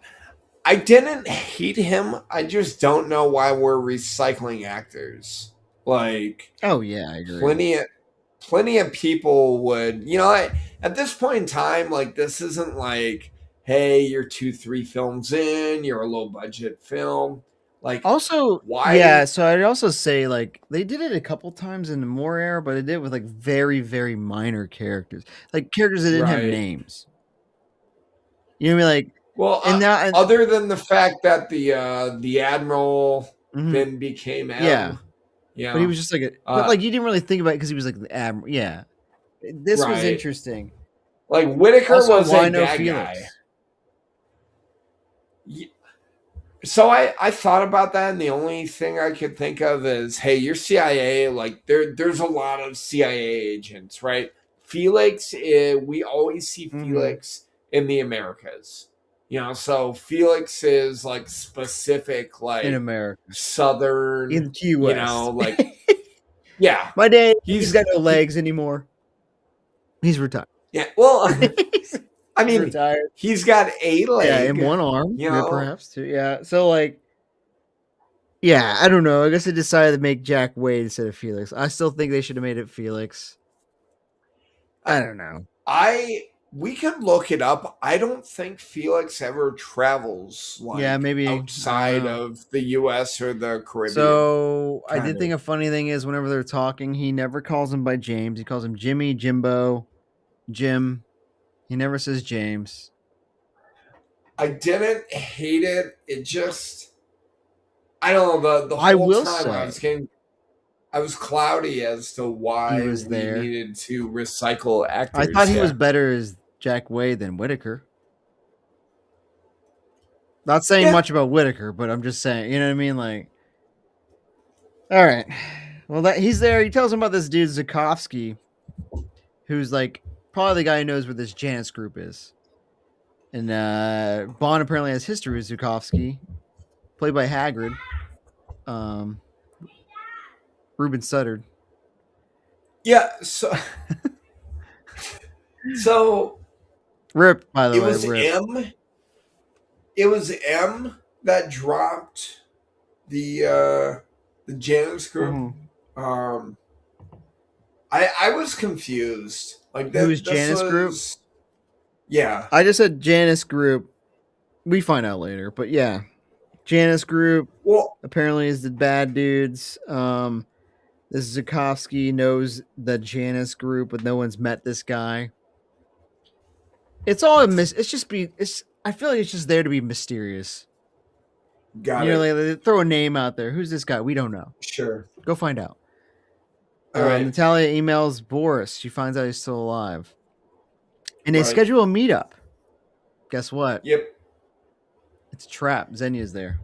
I didn't hate him. I just don't know why we're recycling actors. Like Oh yeah, I agree. plenty of people would, at this point in time, like this isn't like, hey, you're 2, 3 films in, you're a low budget film. Like, Also, why? yeah, so I'd also say like they did it a couple times in the Moore era, but they did it with like very, very minor characters. Like characters that didn't have Right. names. You know what I mean? Like Well, and now and other than the fact that the admiral mhm, then became yeah. M, But he was just like but uh, like you didn't really think about it because he was like the admiral. Yeah. This was right. interesting. Like Whitaker Also, was a why no bad guy. Felix? So I thought about that, and the only thing I could think of is, hey, you're CIA. Like there's a lot of CIA agents, right? Felix, we always see Felix in the Americas. So Felix is like specific, in like America, Southern, in Key West. like, yeah, My dad, he's he's, got no he, legs anymore. He's retired. yeah, well, he's I mean, retired. he's got a Yeah, in leg, one arm, you know, perhaps two. Yeah, so like, yeah, I don't know. I guess they decided to make Jack Wade instead of Felix. I still think they should have made it Felix. I don't know. we could look it up. I don't think Felix ever travels Yeah, like maybe. I don't outside know. of the US or the Caribbean. So I Kind did of. think a funny thing is whenever they're talking, he never calls him by James. He calls him Jimmy, Jimbo, Jim. He never says James. I didn't hate it. It just, I don't know, the I whole will time say I was cloudy as to he why was we there. needed to recycle I thought actors. he was Yeah. better as Jack Wade than Whitaker. Not saying Yeah. much about Whitaker, but I'm just saying, you know what I mean? Like, all right. Well, that he's there. He tells him about this dude Zukovsky, who's like probably the guy who knows where this Janus group is. And Bond apparently has history with Zukovsky, played by Hagrid. Ruben Sutter. Yeah. So Rip, by the it way, was Rip. M. It was M that dropped the Janus group. Mm-hmm. I was confused. Like that. Who's Janus group? Yeah. I just said Janus group. We find out later, but yeah, Janus group. Well, Apparently is the bad dudes. This Zukovsky knows the Janus group, but no one's met this guy. It's all it's just it's. I feel like it's just there to be mysterious. got it. Like they throw a name out there. Who's this guy? We don't know. Sure. Go find out. All right. Natalia emails Boris. She finds out he's still alive. And they Right. schedule a meetup. Guess what? Yep. It's a trap. Zenya's there.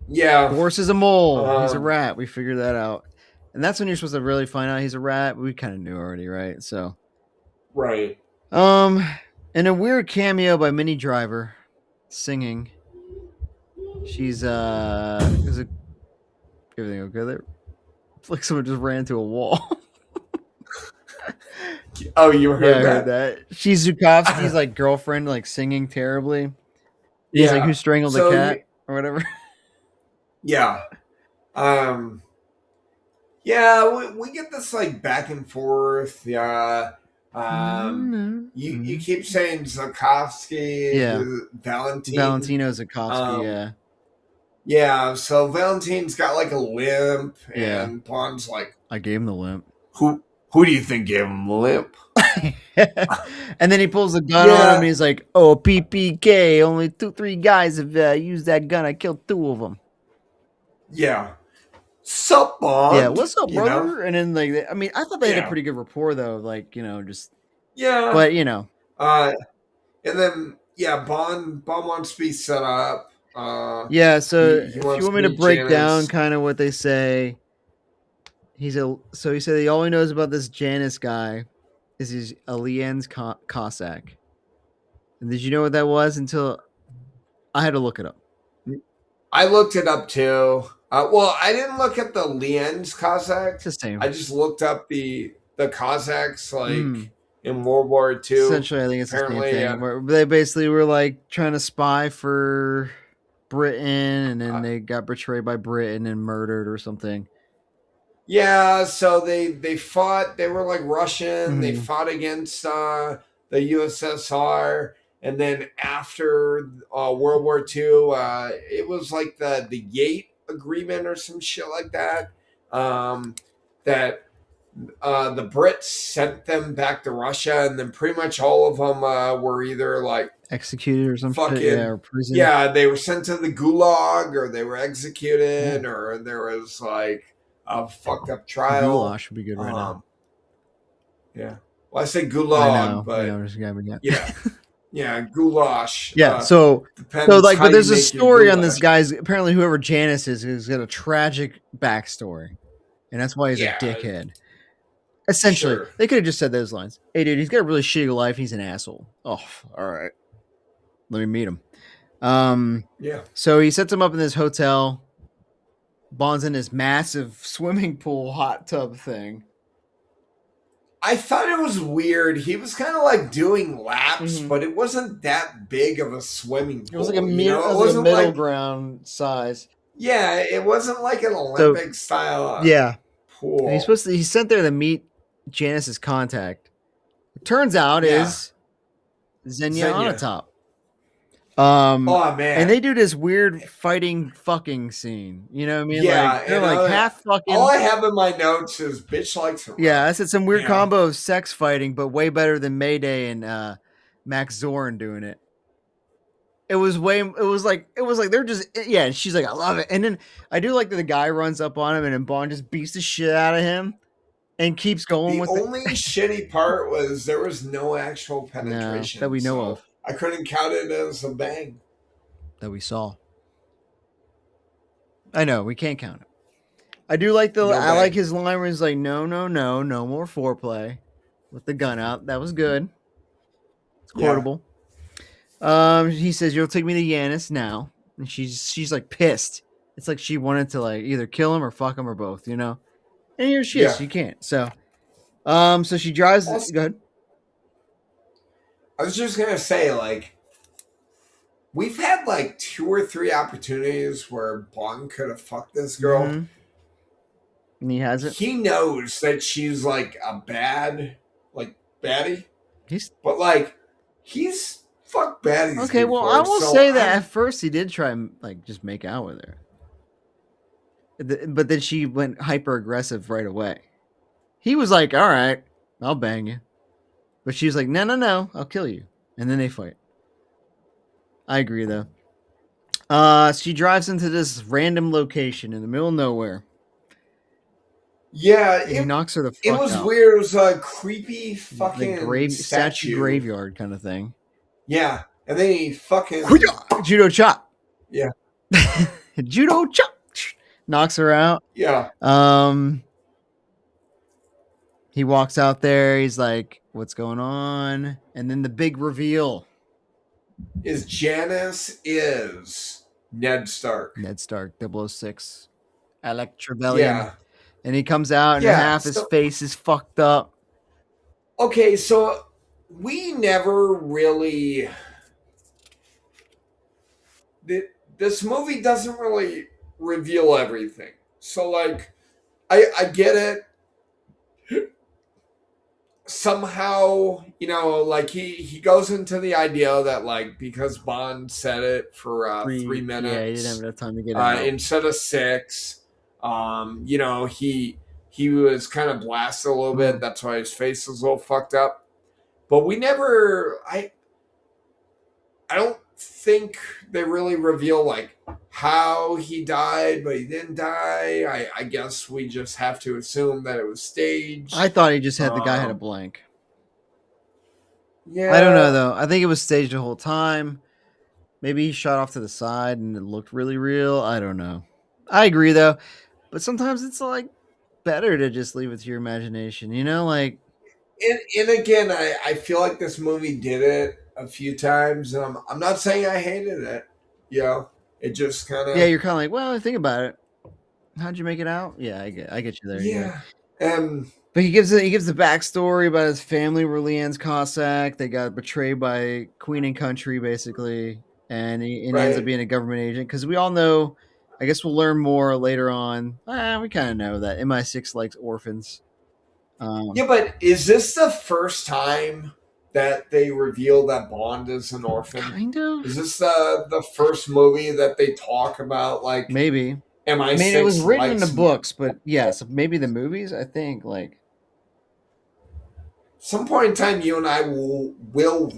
Yeah. Boris is a mole. He's a rat. We figured that out. And that's when you're supposed to really find out he's a rat. We kind of knew already, right? So. Right. And a weird cameo by Minnie Driver singing. She's is it everything okay there? It's like someone just ran into a wall. Oh, you heard I heard that. She's Zukovsky's like girlfriend, like singing terribly. He's like, who strangled the cat or whatever. Yeah. Yeah, we get this like back and forth. Yeah. You keep saying Zukovsky. Yeah. Valentino Zukovsky, yeah. Yeah, so Valentine's got like a limp, Yeah. and Bond's like, I gave him the limp. Who do you think gave him the limp? And then he pulls the gun on him and he's like, oh, PPK, only 2-3 guys have used that gun. I killed 2 of them. Yeah. Sup, Bond? Yeah, what's up, brother? Know? And then, like, I thought they had a pretty good rapport, though. Like, just... Yeah. But, and then, yeah, Bond wants to be set up. Yeah, so if you want me to break down kind of what they say, he said he all he knows about this Janus guy is he's a Lien's Cossack. And did you know what that was until I had to look it up? I looked it up too. Well, I didn't look at the Lien's Cossack. It's the same. I just looked up the Cossacks like in World War II. Essentially, I think it's the same thing. Where they basically were like trying to spy for Britain, and then they got betrayed by Britain and murdered or something. Yeah, so they fought. They were like Russian. Mm-hmm. They fought against the USSR, and then after World War II, it was like the Yate Agreement or some shit like that. That the Brits sent them back to Russia, and then pretty much all of them were either like executed or something. Or prison. Yeah, they were sent to the Gulag, or they were executed, or there was like a fucked up trial. Goulash would be good right now. Yeah. Well, I say gulag, but yeah, goulash. Yeah. So like, but there's a story on this guy's. Apparently, whoever Janus is got a tragic backstory, and that's why he's a dickhead. Essentially, Sure. they could have just said those lines. Hey, dude, he's got a really shitty life. He's an asshole. Oh, all right. Let me meet him. Um, Yeah. so he sets him up in this hotel. Bond's in this massive swimming pool hot tub thing. I thought it was weird. He was kind of like doing laps, Mm-hmm. but it wasn't that big of a swimming It was like a pool. You know, it wasn't middle like, ground size. yeah, it wasn't like an So Olympic style yeah, and pool. he's sent there to meet Janice's contact. It turns out Yeah. is Xenia Xenia. Onatop. Um, Oh, and man. they do this weird fighting fucking scene. You know what I mean? Like Yeah. they're And like half all fucking. I have in my notes is bitch likes to Yeah, run. I said some weird You know? combo of sex fighting, but way better than Mayday and Max Zorn doing it. It was way. It was like they're just yeah. And she's like, I love it. And then I do like that the guy runs up on him and then Bond just beats the shit out of him and keeps going The with it. only shitty part was there was no actual No, that penetration. we know So of, I couldn't count it as a bang. that we saw. I know we can't count it. I do like the. No I like bang. his line where he's like, no, no, no, no more foreplay, with the gun out. That was good. It's Yeah. quotable. He says, "You'll take me to Yanis now," and she's like pissed. It's like she wanted to like either kill him or fuck him or both, you know. And here she is. Yeah. She can't. So, so she drives. Also, Go ahead. I was just gonna say, like, we've had like two or three opportunities where Bond could have fucked this girl. Mm-hmm. And he has it. He knows that she's like a bad, like baddie, He's but like he's fucked baddies okay. Well, I before, will so say that I'm at first he did try and like just make out with her, but then she went hyper aggressive right away. He was like, "All right, I'll bang you," but she's like, "No, no, no, I'll kill you." And then they fight. I agree though. She drives into this random location in the middle of nowhere, yeah. and he knocks her the It fuck was out. weird. It was a creepy The fucking grave statue statue. graveyard kind of thing. Yeah, and then he fucking Judo chop. yeah, Judo chop. Knocks her out. yeah. Um, he walks out there. He's like, "What's going on?" And then the big reveal: Is Janice is Ned Stark? Ned Stark, 006, Alec Trevelyan. Yeah, And he comes out, and yeah. half his So face is fucked up. okay, so we never really. This movie doesn't really reveal everything. So like, I get it. Somehow, like he goes into the idea that like because Bond said it for 3 minutes, Yeah, he didn't have enough time to get it out. instead of six, he was kind of blasted a little bit. That's why his face was a little fucked up. But we never, I don't think they really reveal like how he died, but he didn't die. I guess we just have to assume that it was staged. I thought he just had the guy had a Um, blank. I don't know yeah, though. I think it was staged the whole time. Maybe he shot off to the side and it looked really real. I don't know. I agree though, but sometimes it's like better to just leave it to your imagination. You know, like and again, I feel like this movie did it a few times. I'm not saying I hated it. It just kind yeah, of you're kind of like, well, think about it. How'd you make it out? Yeah, I get you there. Yeah. yeah. And But he gives the backstory about his family were Leanne's Cossack. They got betrayed by Queen and Country, basically, and he ends up right, being a government agent. Because we all know, I guess we'll learn more later on. We kind of know that MI6 likes orphans. yeah. But is this the first time that they reveal that Bond is an orphan? Kind of, Is this the first movie that they talk about like maybe. I mean, it was MI6 written in the likes books, but yes, maybe the movies. I think like some point in time you and I will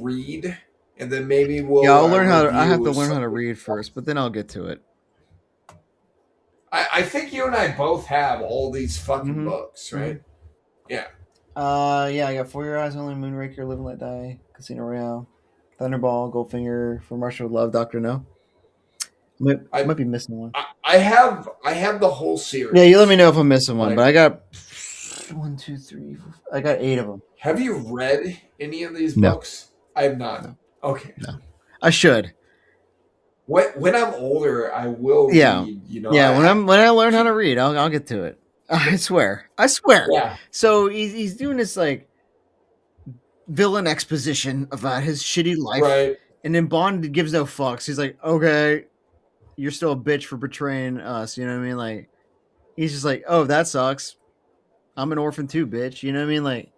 read, and then maybe yeah, we'll I'll learn how to. I have to review learn some how to of these read first, but then I'll get to it. I think you and I both have all these fucking Mm-hmm. books, Mm-hmm. right? Yeah. Yeah, I got For Your Eyes Only, Moonraker, Live and Let Die, Casino Royale, Thunderball, Goldfinger, For Marshall Love, Doctor No. Might I be missing one. I have the whole Yeah, you let me series. know if I'm missing one, but Like I got One, two, three, four. I got 8 of them. Have you read any of these No, books? I have not. no, Okay. no. I should. When I'm older, I will Yeah, read. yeah. When I learn how to Keep, read, I'll get to it. I swear. I swear. yeah, So he's doing this like villain exposition about his shitty life, right. and then Bond gives no fucks. He's like, okay, you're still a bitch for betraying us. You know what I mean? Like he's just like, oh, that sucks. I'm an orphan too, bitch. You know what I mean? Like,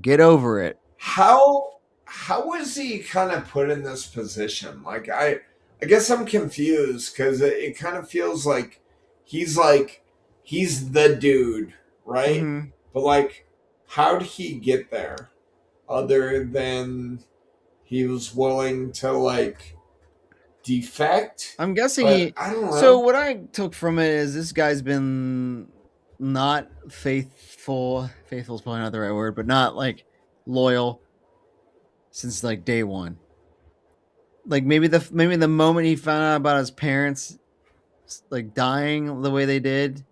get over it. How was he kind of put in this position? I guess I'm confused because it kind of feels like he's the dude, right? Mm-hmm. But like, how did he get there? Other than he was willing to like defect, I'm guessing but he. I don't So know. what I took from it is this guy's been not faithful. Faithful is probably not the right word, but not like loyal since like day one. Like maybe the moment he found out about his parents like dying the way they did,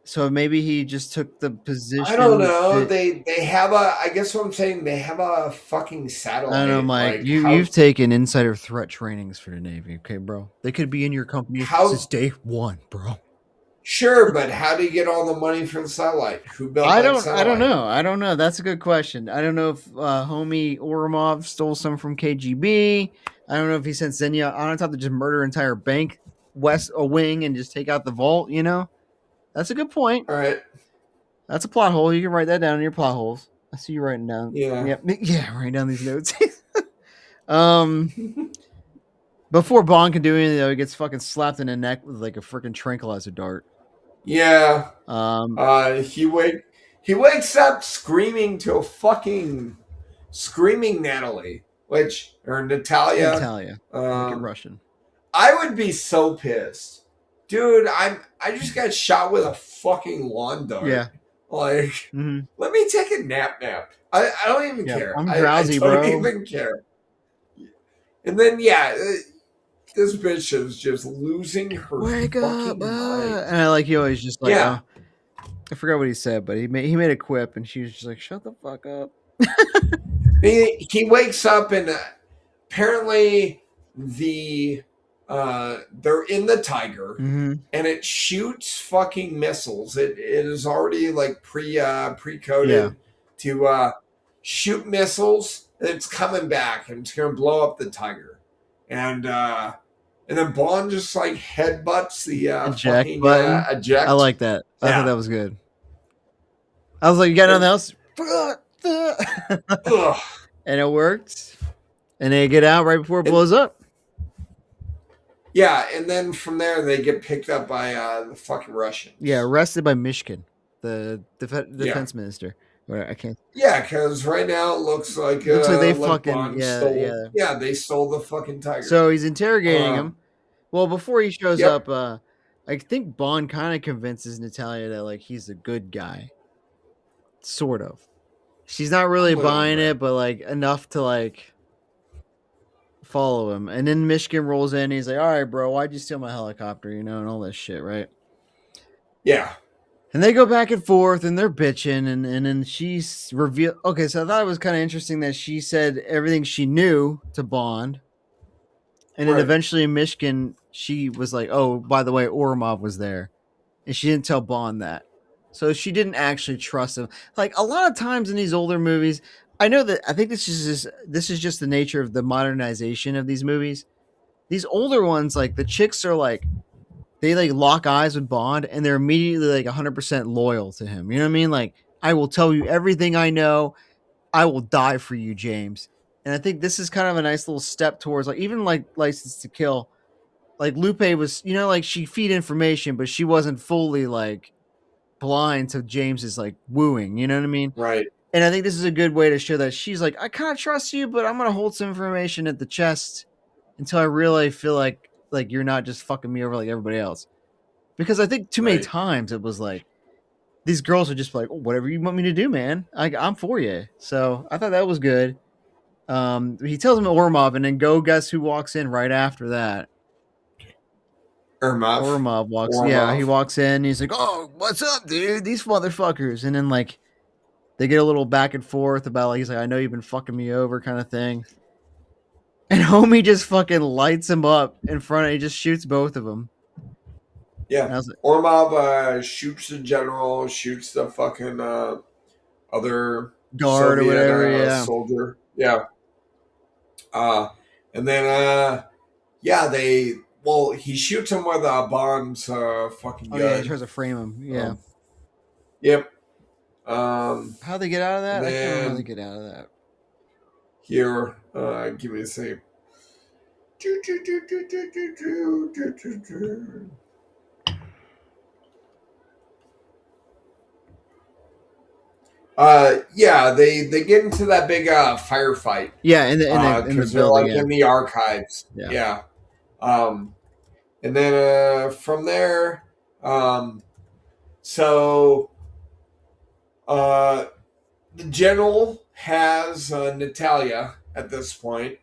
so maybe he just took the I don't position know. that They have a. I guess what I'm saying. They have a fucking I don't know, satellite. Mike. Like You've taken insider threat trainings for the Navy, okay, bro? They could be in your company since how day one, bro. Sure, but how do you get all the money for the satellite? Who built that I don't satellite? know. I don't know. That's a good question. I don't know if homie Oromov stole some from KGB. I don't know if he sent Xenia on top to just murder entire bank west a wing and just take out the vault. You know, that's a good point. All right. That's a plot hole. You can write that down in your plot holes. I see you writing down. Yeah. Yep. Yeah, writing down these notes. um, before Bond can do anything, though, he gets fucking slapped in the neck with like a freaking tranquilizer dart. Yeah. Um, He wakes up screaming to a fucking screaming Natalie, which or Natalia. Natalia, make it Um, Russian. I would be so pissed, dude. I just got shot with a fucking lawn Yeah. dart. Like, Mm-hmm. let me take a nap. I don't even Yeah. care. I'm I drowsy, don't bro. even care. And then yeah, this bitch is just losing her Wake up! fucking mind. And I like he always just like, Yeah, I forgot what he said, but he made a quip, and she was just like, "Shut the fuck up." he wakes up and apparently the they're in the Tiger Mm-hmm. and it shoots fucking missiles. It is already like pre Yeah, coded to shoot missiles. And it's coming back and it's gonna blow up the Tiger. And then Bond just like headbutts the eject fucking button. I eject. like that. I thought Yeah. that was good. I was like, "You got nothing And else?" ugh. And it worked. And they get out right before it And blows up. yeah, and then from there they get picked up by the fucking Yeah, Russians. arrested by Mishkin, the Yeah. defense minister. Or I can't. Yeah, because right now it Looks like they like fucking Bond stole. yeah. Yeah, they stole the fucking tiger. So he's interrogating Um, him. Well, before he shows yep, up, I think Bond kind of convinces Natalia that like he's a good guy, sort of. She's not a really little buying bit. it, but like enough to like follow him. And then Michigan rolls in. And he's like, "All right, bro, why'd you steal my helicopter? You know, and all this shit, right?" Yeah, And they go back and forth, and they're bitching, and then she's reveal. Okay, so I thought it was kind of interesting that she said everything she knew to Bond, and then right, eventually Michigan, she was like, "Oh, by the way, Ormov was there," and she didn't tell Bond that. So she didn't actually trust him. Like a lot of times in these older movies, I know that I think this is just the nature of the modernization of these movies. These older ones, like the chicks are like they like lock eyes with Bond and they're immediately like 100% loyal to him. You know what I mean? Like I will tell you everything I know. I will die for you, James. And I think this is kind of a nice little step towards like even like License to Kill. Like Lupe was, you know, like she feed information, but she wasn't fully like blind to James's like wooing. You know what I mean? right, And I think this is a good way to show that she's like, I kind of trust you, but I'm gonna hold some information at the chest until I really feel like you're not just fucking me over like everybody else. Because I think too many right. times it was like these girls are just like, oh, whatever you want me to do, man. I'm for you. So I thought that was good. He tells him Ormov, and then go guess who walks in right after that. Irmov. Ormov walks. Yeah, he Ormov. walks in. He's like, "Oh, what's up, dude? These motherfuckers." And then like they get a little back and forth about like he's like, "I know you've been fucking me over," kind of thing. And homie just fucking lights him up in front. He just shoots both of them. Yeah. And I was like, Ormov shoots the general, shoots the fucking other guard or Soviet whatever. Yeah. soldier. Yeah. Uh, and then, yeah, he shoots him with Bond's fucking Oh yeah, he gun. tries to frame him. Yeah. Um, yep. How they get out of And that? I can't remember how they then get out of that. here, give me a second. Yeah, they get into that big firefight Yeah, in the because they're building. like Yeah. in the archives. Yeah. Yeah. Um, and then from there, so uh, the general has Natalia at this point.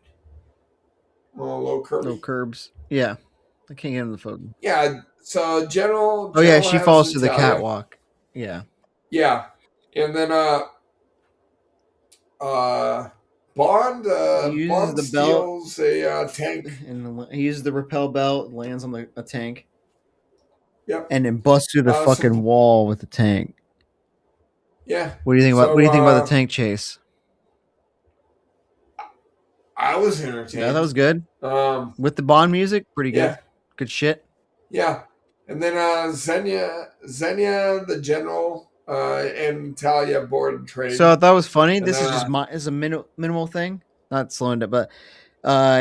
Oh, hello, No Kirby. curbs. Yeah. I can't get him the phone. Yeah. So Oh yeah, general she has falls to the Natalia. catwalk. Yeah. Yeah, and then uh, He uses Bond the belt steals a tank. and he uses the rappel belt, lands on a tank, Yep. and then busts through the fucking So wall with the tank. yeah. What do you think about? What do So you think about the tank chase? I was Yeah, that was entertained. good Um, with the Bond music. Pretty good. yeah, Good shit. yeah. And then Xenia, the general, and Natalia board So I train. thought it was funny. And This then is just is a minimal thing, not slowing it, but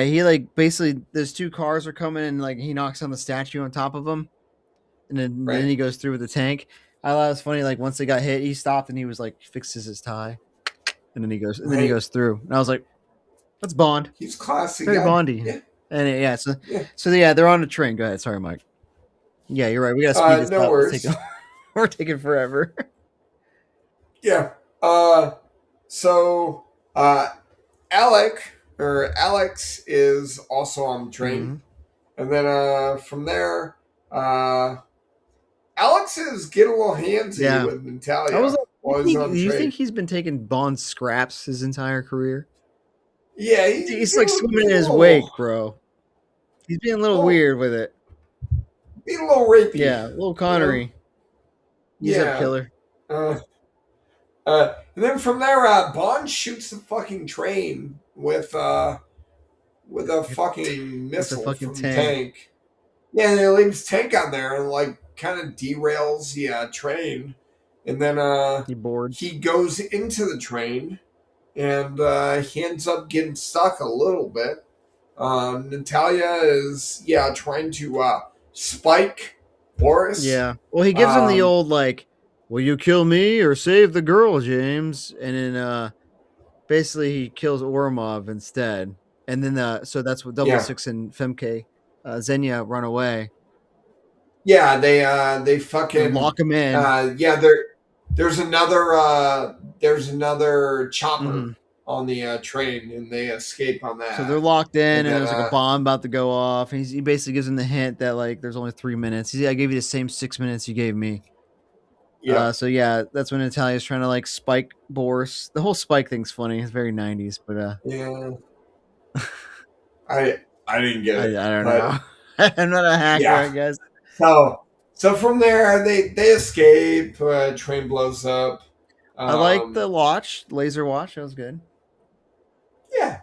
he like basically there's two cars are coming and like he knocks on the statue on top of them, and then right, he goes through with the tank. I thought it was funny. Like once they got hit, he stopped and he was like fixes his tie, and then he right. goes through. And I was like, that's Bond, He's classy very guy. Bondy. Yeah, And yeah, so yeah. yeah, they're on the train. Go ahead, sorry, Mike. Yeah, you're right. We gotta speed this No up. It's taking worries. we're taking forever. Yeah. Uh, so uh, Alex is also on the train, hmm and then from there, uh, Alex is getting a little handsy Yeah, with I was Natalia like, while he's do on the you think train. he's been taking Bond scraps his entire career? Yeah, He's like swimming in being a his wake, bro. He's being a little little, weird with it. being a little rapey, Yeah, little you know. Connery. He's up Yeah. killer Uh, and then from there, Bond shoots the fucking train with a fucking with the missile fucking from the tank. tank. Yeah, and it leaves tank on there and like kind of derails the train, and then He boards. he goes into the train and he ends up getting stuck a little bit. Natalia is trying to spike Boris. Yeah. Well, he gives him the Um, old like, "Will you kill me or save the girl, James?" And then basically he kills Ormov instead. And then so that's what Double yeah, Six and Femke, Xenia run away yeah, they and fucking lock him in. there's another chopper hmm on the train and they escape on So they're that. locked in, And and then there's like a bomb about to go off. And he basically gives him the hint that like there's only 3 minutes. He's like, I gave you the same 6 minutes you gave me. yep. So yeah, that's when Natalia's trying to like spike Boris. The whole spike thing's funny. It's very 90s, but Yeah. I didn't get I it. don't But know. I'm not a hacker, I yeah. guess. So from there they escape, train blows up. I like the Um watch, laser watch. That was good. yeah.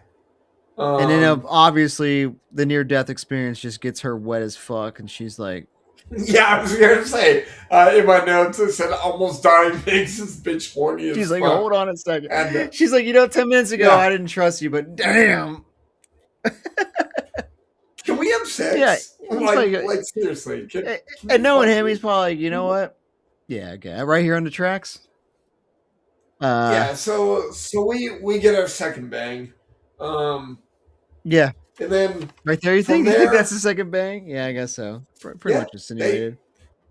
And then Um obviously the near death experience just gets her wet as fuck, and she's like, yeah, I was gonna say in my notes it said almost dying makes this bitch horny as fuck. hold on a second. And She's like, 10 minutes ago yeah. I didn't trust you, but damn. Can we have Yeah, sex? he's like, Like seriously, can and you knowing fuck him, he's me? probably like, you know what? Yeah, okay, right here on the tracks. Uh, Yeah, so we get our second bang. Um yeah, and then right there. You from think? You think that's there, the second bang? Yeah, I guess so. Pretty yeah, much they insinuated.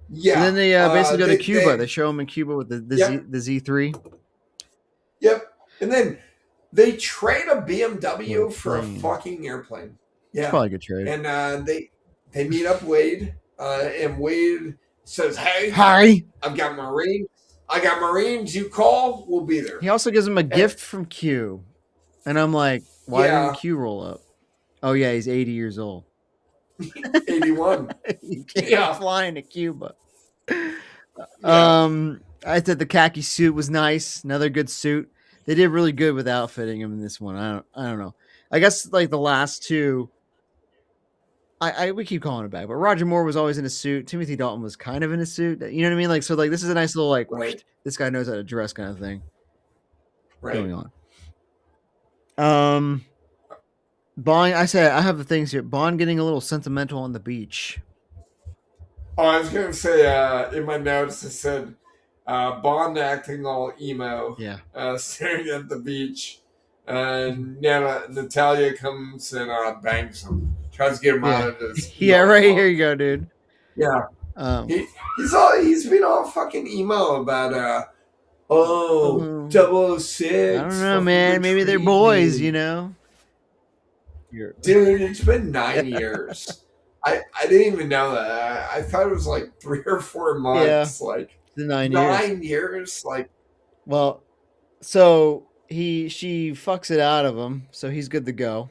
And yeah. then they basically go to Cuba. They They show him in Cuba with yep, the Z3. yep. And then they trade a For a BMW for a plane. fucking airplane. It's Yeah. probably a good trade. And they meet up Wade and Wade says, "Hey, Hi. I've got Marines. I got Marines. You call, we'll be He there." also gives him a And gift from Q. And I'm like, why didn't yeah, Q roll up? Oh, yeah, he's 80 years old. 81. He came Yeah, flying to Cuba. yeah. I said the khaki suit was nice. Another good suit. They did really good with outfitting him in this one. I don't know. I guess like the last two, I we keep calling it back, but Roger Moore was always in a suit. Timothy Dalton was kind of in a suit. You know what I mean? Like so, like this is a nice little like Right, this guy knows how to dress kind of thing right. going on. Um, Bond. I said I have the things here. Bond getting a little sentimental on the beach. Oh, I was gonna say in my notes it said Bond acting all emo, Yeah, staring at the beach, and Natalia comes and bangs him, tries to get him yeah, out of his yeah. emo Right here funk. you go, dude. Yeah, Um, he's been all fucking emo about oh uh, double O I don't six know, fucking man. Maybe they're retrieve boys, you me. know. You're Dude, it's been 9 years. I didn't even know that. I thought it was like 3 or 4 months. yeah, Like the 9 years. 9 years. Like Well, so she fucks it out of him, so he's good to go.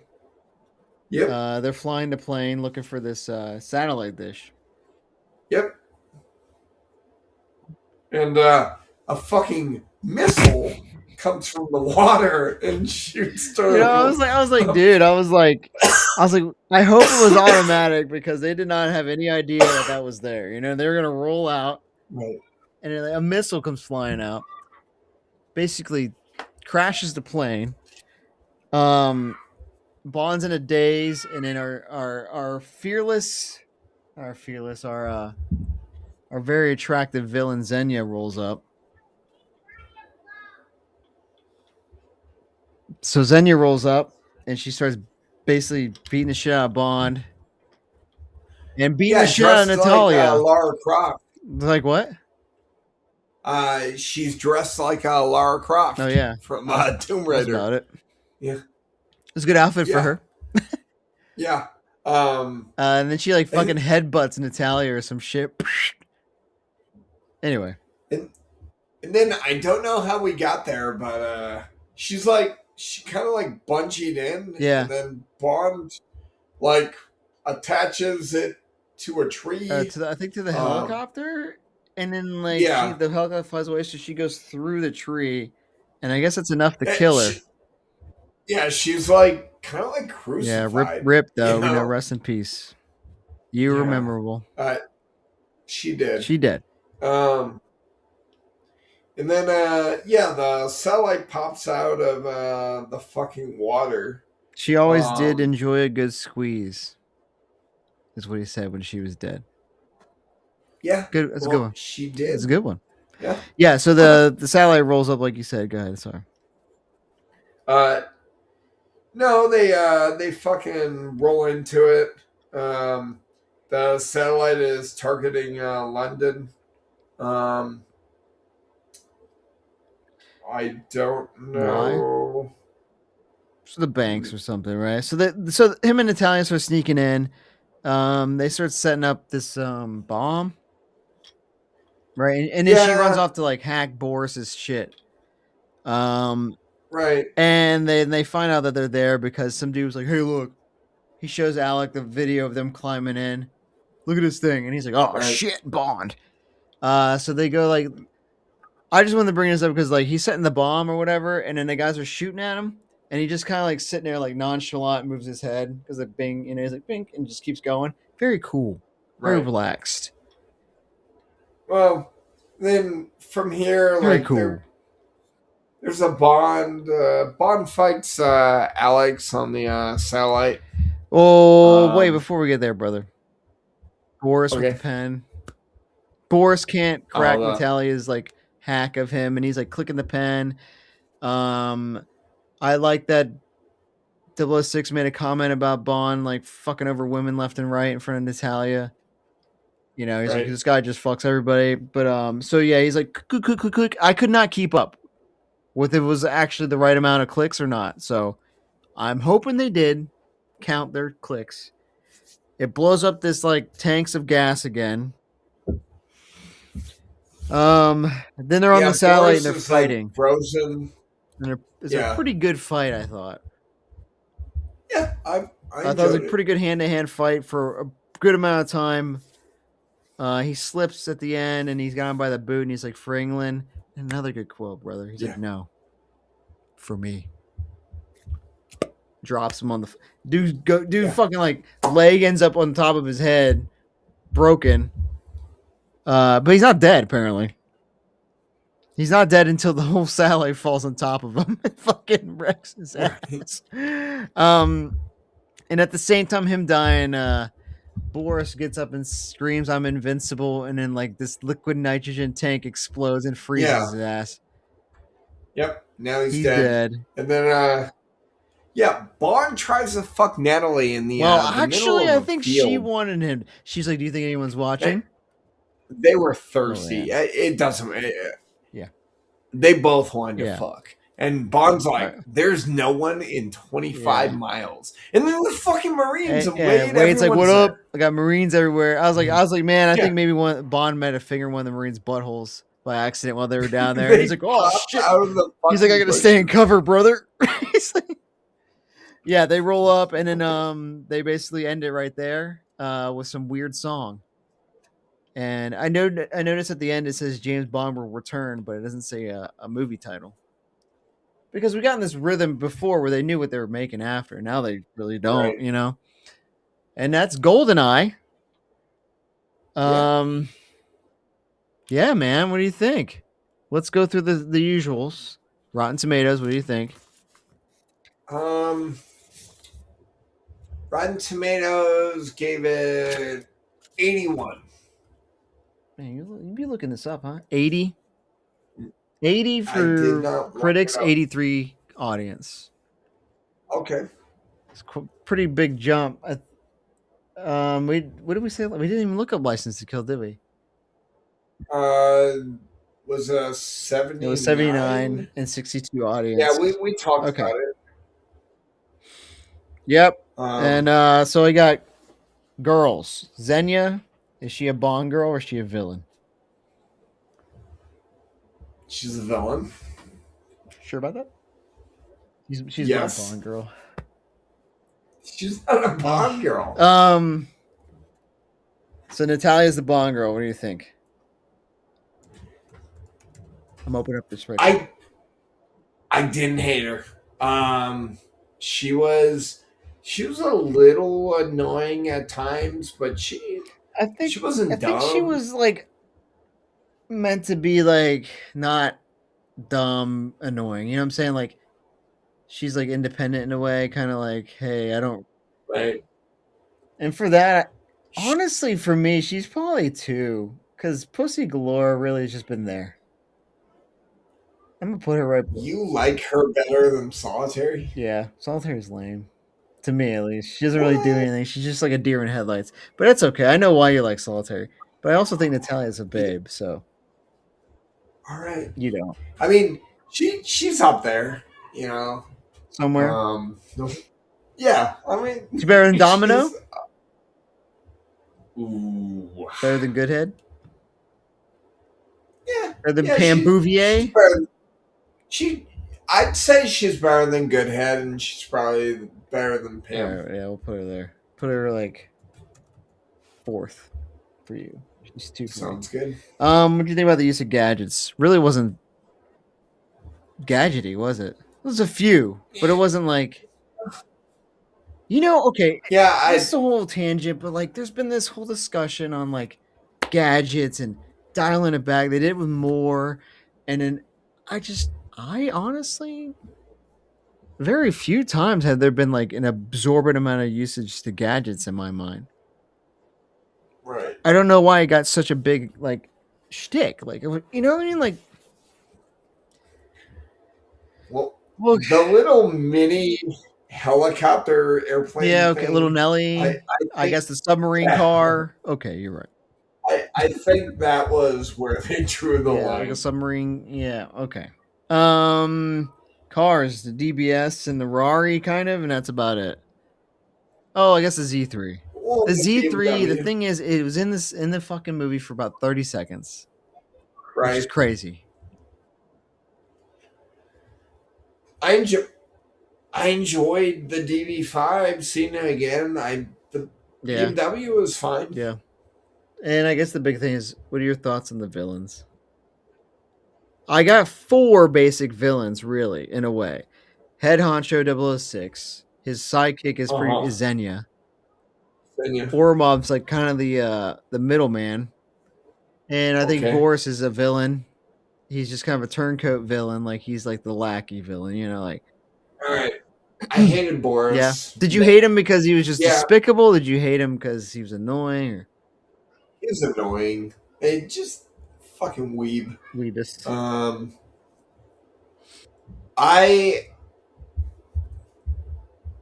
yep, They're flying the plane looking for this satellite dish. yep. And a fucking missile comes from the water and shoots You know, through. dude, I was like, I hope it was automatic because they did not have any idea that that was there. You know, they were gonna roll out, Right. and then a missile comes flying out, basically crashes the plane. Um, Bond's in a daze, and then our fearless, our very attractive villain Xenia rolls up. So Xenia rolls up, and she starts basically beating the shit out of Bond and beating the Yeah, shit out of dressed like Natalia. Lara Croft. Like what? She's dressed like Lara Oh Croft yeah, from that's Tomb that's Raider. about it. Yeah, It's a good outfit for yeah, her. yeah. Um, And then she like and fucking headbutts Natalia or some shit. Anyway, and And then I don't know how we got there, but she's like she kind of like bungeed in, yeah. and then Bond like attaches it to a tree. I think to the Um, helicopter, and then like yeah, the helicopter flies away, so she goes through the tree, and I guess that's enough to And kill her. yeah, she's like kind of like Yeah, crucified, rip you though. We know, know? rest in peace. You were Yeah, memorable. uh, she did. She did. Um, and then yeah, the satellite pops out of the fucking water. She always did Um, enjoy a good squeeze. Is what he said when she was dead. yeah, Good. That's a good well, one. she That's a did. good one. Yeah. Yeah. So Okay. the satellite rolls up like you said. Go ahead. Sorry. Uh, No, they fucking roll into it. Um, the satellite is targeting London. Um, I don't Why? know. So the banks or something, right? So him and Natalia start sneaking in. They start setting up this bomb, right? And then she runs Yeah, off to like hack Boris's shit. Um, right, and they find out that they're there because some dude was like, "Hey, look." He shows Alec the video of them climbing in. Look at this thing, and he's like, "Oh right. shit, Bond." So they go like, I just wanted to bring this up because like he's setting the bomb or whatever, and then the guys are shooting at him, and he just kind of like sitting there like nonchalant, moves his head because like bing, you know, he's like bing, and just keeps going. Very cool, very Right. relaxed, Well, then from here, very like cool. there's a Bond. Bond fights Alex on the satellite. Oh wait, Um, before we get there, brother, Boris with the okay. pen. Boris can't Oh, crack Natalia's like hack of him, and he's like clicking the pen. Um, I like that 006 made a comment about Bond like fucking over women left and right in front of Natalia. You know, he's like, right. this guy just fucks everybody. But so yeah, he's like, click, click, click, click. I could not keep up with if it was actually the right amount of clicks or not. So I'm hoping they did count their clicks. It blows up this like tanks of gas again. Then they're on the Yeah, satellite and Boris they're is like fighting. frozen. And it's a Yeah, pretty good fight, I thought. yeah, I I thought it was a enjoyed it. pretty good hand-to-hand fight for a good amount of time. He slips at the end and he's got him by the boot and he's like, for England. Another good quote, brother. He's like, Yeah, no, for me. Drops him on the dude yeah, fucking like leg ends up on top of his head, broken. But he's not dead apparently. He's not dead until the whole satellite falls on top of him and fucking wrecks his right. ass. And at the same time, him dying, Boris gets up and screams, "I'm invincible!" And then like this liquid nitrogen tank explodes and freezes Yeah, his ass. yep. Now he's He's dead. dead. And then, yeah, Bond tries to fuck Natalie in Well, the middle actually, of I a think she field. wanted him. She's like, "Do you think anyone's They, watching?" they were Oh yeah, thirsty. It doesn't. yeah, They both wanted to yeah. fuck. And Bond's Uh, like, there's no one in 25 yeah. miles. And then the fucking Marines and Yeah, Wade, Wade's like, "What everyone's up?" there. I got Marines everywhere. I was like, man, I Yeah. think maybe Bond might have fingered one of the Marines' buttholes by accident while they were down there. And he's They like, "Oh popped shit!" out of the He's like, "I fucking gotta stay in bushes. cover, brother." He's like, yeah, they roll up and then they basically end it right there with some weird song. And I noticed at the end it says James Bond will return, but it doesn't say a movie title. Because we got in this rhythm before where they knew what they were making after. Now they really don't, Right. you know. And that's GoldenEye. Yeah. Um, yeah, man. What do you think? Let's go through the usuals. Rotten Tomatoes. What do you think? Um, Rotten Tomatoes gave it 81. Man, you be looking this up, huh? 80? 80 I did for not look it critics, up. 83 audience. Okay. It's pretty big jump. We what did we say? We didn't even look up License to Kill, did we? Uh, was a It was 79 79. and 62 Yeah, audience. we talked Okay. about it. Yep. Um, And so I got girls. Xenia, is she a Bond girl or is she a villain? she's a villain. Sure about that? She's not a Yes. Bond girl. She's not a Bond girl. So Natalia's the Bond girl. What do you think? I'm opening up this spreadsheet. I didn't hate her. Um, she was she was a little annoying at times, but I think she wasn't she dumb. was like meant to be like not dumb, annoying. You know what I'm saying? Like she's like independent in a way, kind of like, hey, I don't. Right? And for that, Sh- honestly, for me, she's probably two because Pussy Galore really has just been there. I'm gonna put her right. You like her better than Solitary? Yeah, Solitaire's lame. To me, at least. She doesn't really do What? anything. She's just like a deer in headlights. But that's okay. I know why you like Solitary. But I also think Natalia's a Yeah, babe, so all right. you don't. I mean, she's up there. You know. Somewhere. No, yeah. I mean, She's better than she's Domino? ooh. Better than Goodhead? Yeah, Better than yeah. Pam She's Bouvier? better. She, I'd say she's better than Goodhead, and she's probably better than Pam. Alright, yeah, we'll put her there. Put her like fourth for you. She's two for me. Sounds good. What do you think about the use of gadgets? Really wasn't gadgety, was it? There was a few, but it wasn't like okay, Yeah, this is a whole tangent, but like there's been this whole discussion on like gadgets and dialing it back. They did it with more, and then I honestly very few times have there been like an absorbent amount of usage to gadgets in my mind. right. I don't know why it got such a big like shtick. Like you know what I mean? Like Well, look, the little mini helicopter airplane yeah, okay, little thing. I, Nelly. I I think guess the submarine yeah, car. Okay, you're right. I think that was where they drew the Yeah, like a line. submarine. Yeah, okay. Um, cars, the DBS and the Rari, kind of, and that's about it. Oh, I guess the Z3. Well, The the Z3, the BMW, thing is, it was in the fucking movie for about 30 seconds, which is right? crazy. I enjoy. I enjoyed the DB5. Seeing it again, the Yeah, BMW was fine. yeah. And I guess the big thing is, what are your thoughts on the villains? I got four basic villains, really, in a way. Head honcho 006. His sidekick Uh huh. is Xenia. Then you Ormov's like kind of the middleman, and I think okay? Boris is a villain. He's just kind of a turncoat villain, like he's like the lackey villain, like. All right. I hated Yeah. Boris. Did you hate him because he was just Yeah, despicable? Did you hate him because he was annoying or he was annoying. It just fucking weeb. weebist? Um, I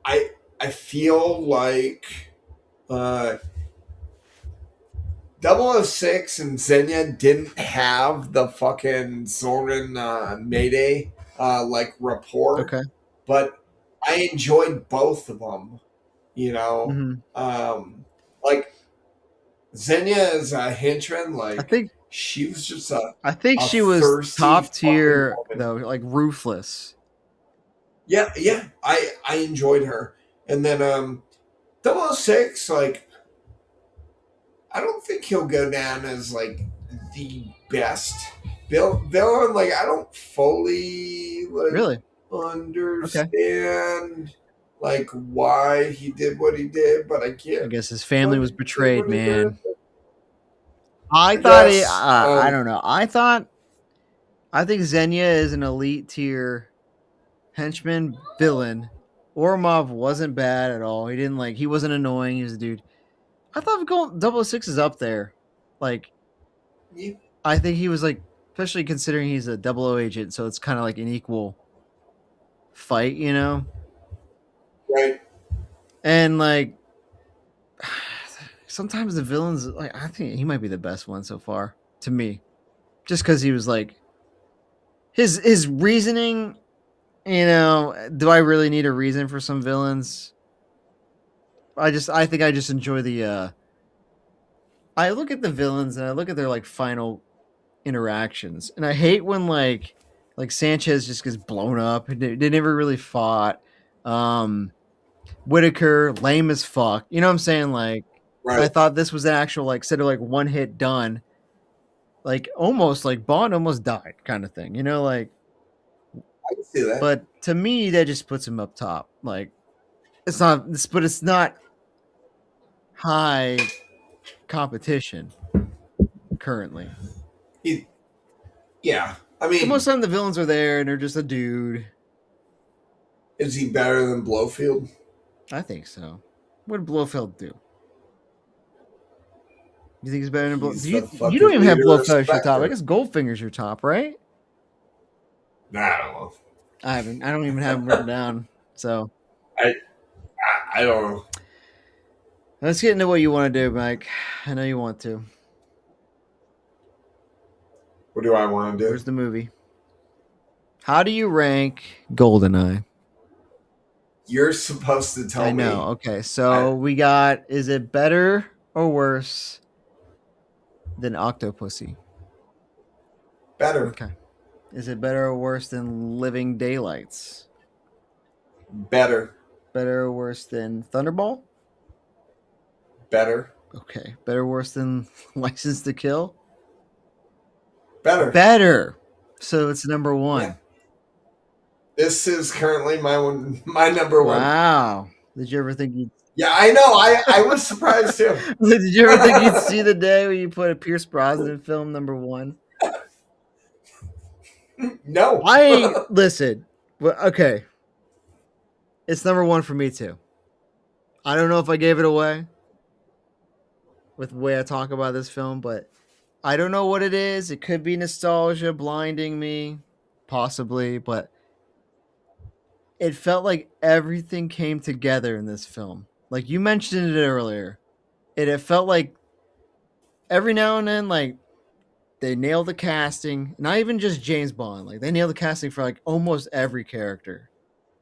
I I feel like uh 006 and Xenia didn't have the fucking Zoran Mayday like rapport, Okay. but I enjoyed both of them. You know, hmm like Xenia as a henchman, I like think she was just I think a she was thirsty top fucking tier woman. though, like ruthless. Yeah, yeah, I enjoyed her. And then 006, like I don't think he'll go down as like the best villain. Like I don't fully like Really? Okay. understand like why he did what he did, but I I get guess his why family was he did betrayed, what he did. man. I I thought guess. I don't know. I think Xenia is an elite tier henchman villain. Ormov wasn't bad at all. He wasn't annoying. He was a dude. I thought Double 006 is up there. Like Yeah, I think he was like, especially considering he's a double O agent, so it's kind of like an equal fight. right. And like, sometimes the villains, like, I think he might be the best one so far to me, just because he was like his reasoning. Do I really need a reason for some villains? I think I just enjoy the. I look at the villains and I look at their like final interactions, and I hate when like Sanchez just gets blown up. They never really fought. Um, Whitaker, lame as fuck. You know what I'm saying? Like, I Right. thought this was an actual like instead of like one hit done, like almost like Bond almost died kind of thing. Like, I can see that. but to me that just puts him up top. Like, but it's not high competition currently. He, yeah. I So most mean, of the time the villains are there and they're just a dude. is he better than Blofeld? I think so. What did Blofeld do? You think he's better than Blofeld? He's the You don't fucking even have leader of Blofeld as your top. I Spectre. guess Goldfinger's your top, right? Nah, I don't know. I haven't. I don't even have him written down. So I, I don't know. let's get into what you want to do, Mike. I know you want to. What do I want to do? Where's the movie? How do you rank GoldenEye? You're supposed to I tell know. me. Okay, I, so we got. Is it better or worse than Octopussy? better. Okay. Is it better or worse than Living Daylights? Better. Better or worse than Thunderball? Better. Okay. Better or worse than License to Kill? Better. Better. So it's number Yeah. one. This is currently my number one. Wow. Did you ever think you'd Yeah, I know. I was surprised too. Did you ever think you'd see the day when you put a Pierce Brosnan film number one? No. I listen. Well, okay, it's number one for me too. I don't know if I gave it away with the way I talk about this film, but I don't know what it is. It could be nostalgia blinding me, possibly, but it felt like everything came together in this film. Like you mentioned it earlier, it felt like every now and then, like they nailed the casting. Not even just James Bond. Like they nailed the casting for like almost every character.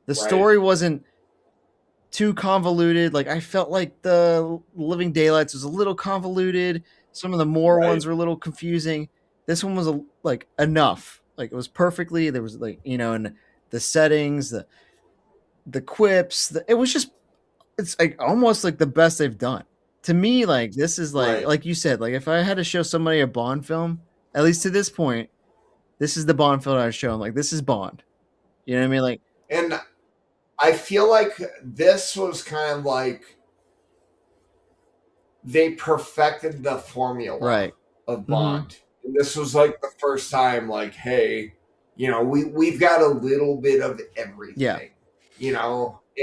The Right. story wasn't too convoluted. Like I felt like the Living Daylights was a little convoluted. Some of the more Right. ones were a little confusing. This one was like enough. Like it was perfectly. There was like and the settings, the quips. It was just it's like almost like the best they've done. To me, like this is Right. like you said, like if I had to show somebody a Bond film, at least to this point, this is the Bond film I'd show them. Like this is Bond. You know what I mean? Like And I feel like this was kind of like they perfected the formula right. of Mm-hmm. Bond. And this was like the first time, like, hey, we've got a little bit of Yeah. everything,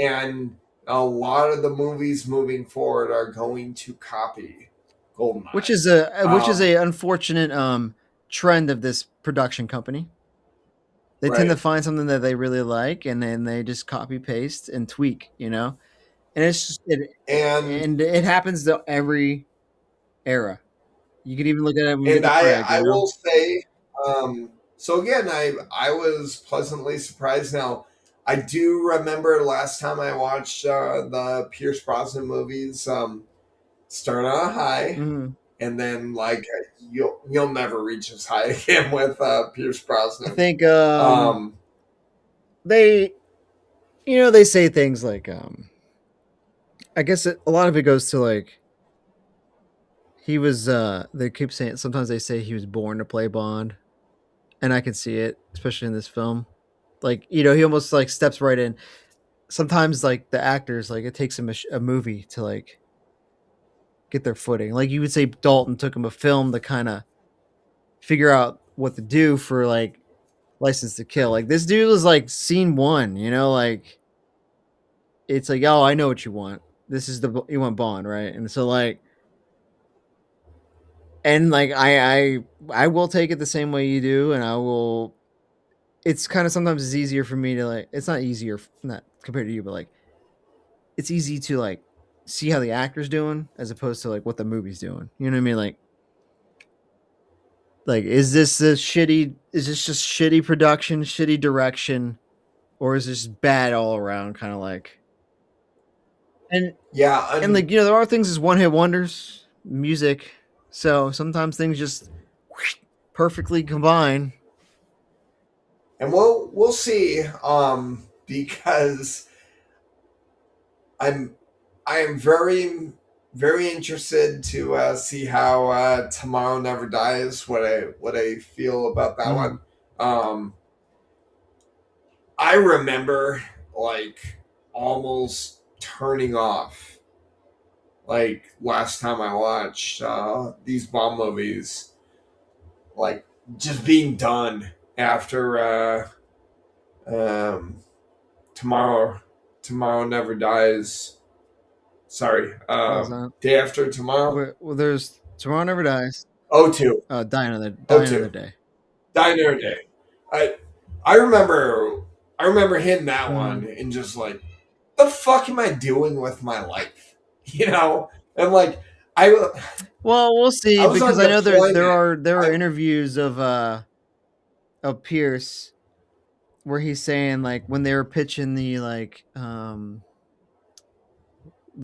and a lot of the movies moving forward are going to copy Which GoldenEye. is a Um, unfortunate trend of this production company. They tend to right. find something that they really like, and then they just copy paste and tweak, and it's just And and it happens to every era. You could even look at it when we get and the I Craig, I will say, so again, I was pleasantly surprised. Now, I do remember last time I watched the Pierce Brosnan movies. Start on a high, Mhm. and then like you'll never reach as high again with Pierce I Brosnan. think Um, they they say things like I guess a lot of it goes to like he was they keep saying sometimes they say he was born to play Bond, and I can see it, especially in this film. Like he almost like steps right in. Sometimes like the actors like it takes them a movie to like get their footing. Like you would say Dalton took him a film to kind of figure out what to do for like License to Kill. Like this dude was like scene one, like it's like, oh, I know what you want. This is you want Bond, right? And so like, and like I will take it the same way you do, and I will. It's kind of sometimes it's easier for me to like. It's not easier, not compared to you, but like it's easy to like see how the actor's doing as opposed to like what the movie's doing. You know what I mean? Like is this a shitty? Is this just shitty production, shitty direction, or is this bad all around? Kind of like and yeah, and like there are things as one hit wonders, music. So sometimes things just perfectly combine. and we'll see. Because I'm I am very interested to see how Tomorrow Never Dies. What I feel about that Mm-hmm. one. Um, I remember like almost turning off like last time I watched these Bond movies, like just being done after um, tomorrow tomorrow never dies. Sorry, What was that? day after tomorrow. Well, there's Tomorrow Never Dies. Oh two, Die oh Another two, Day. die another day. I I remember hitting that Mm-hmm. one and just like, the fuck am I doing with my life? And like I Well, we'll see I was because on I know there deployment. are I interviews of Pierce where he's saying like when they were pitching the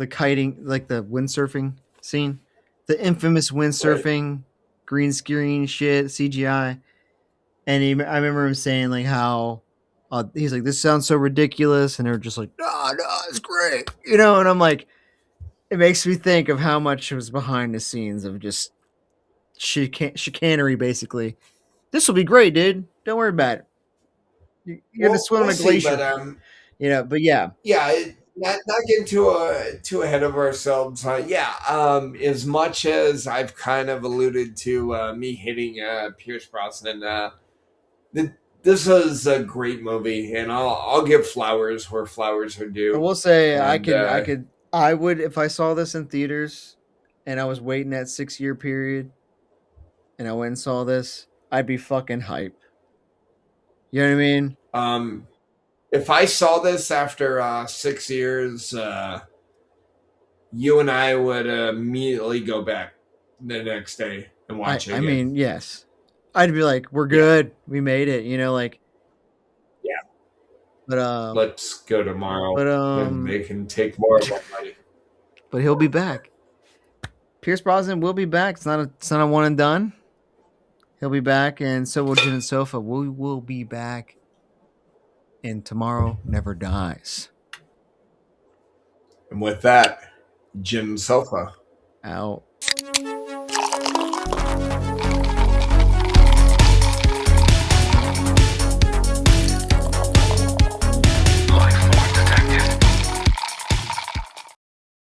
kiting, like the windsurfing scene, the infamous right. windsurfing green screen shit CGI, and I remember him saying like how he's like this sounds so ridiculous, and they're just like no, it's great, and I'm like it makes me think of how much was behind the scenes of just chicanery basically. This will be great, dude. Don't worry about it. You're gonna swim on We'll a see, but glacier, But yeah, yeah, not getting too ahead of ourselves. Yeah, as much as I've kind of alluded to me hitting Pierce Brosnan, th- this was a great movie, and I'll give flowers where flowers are I due. will say And I would if I saw this in theaters and I was waiting that 6 year period and I went and saw this, I'd be fucking hype. You know what I mean? um, if I saw this after 6 years, you and I would immediately go back the next day and watch it I again. mean, yes. I'd be like, we're Yeah, good. We made it. yeah. But Let's go tomorrow, but and they can take more of our money. but he'll be back. Pierce Brosnan will be back. It's not a one and done. He'll be back, and so will Jin and Sofa. We will be back, and tomorrow never dies. And with that, Jim Sofa. Out.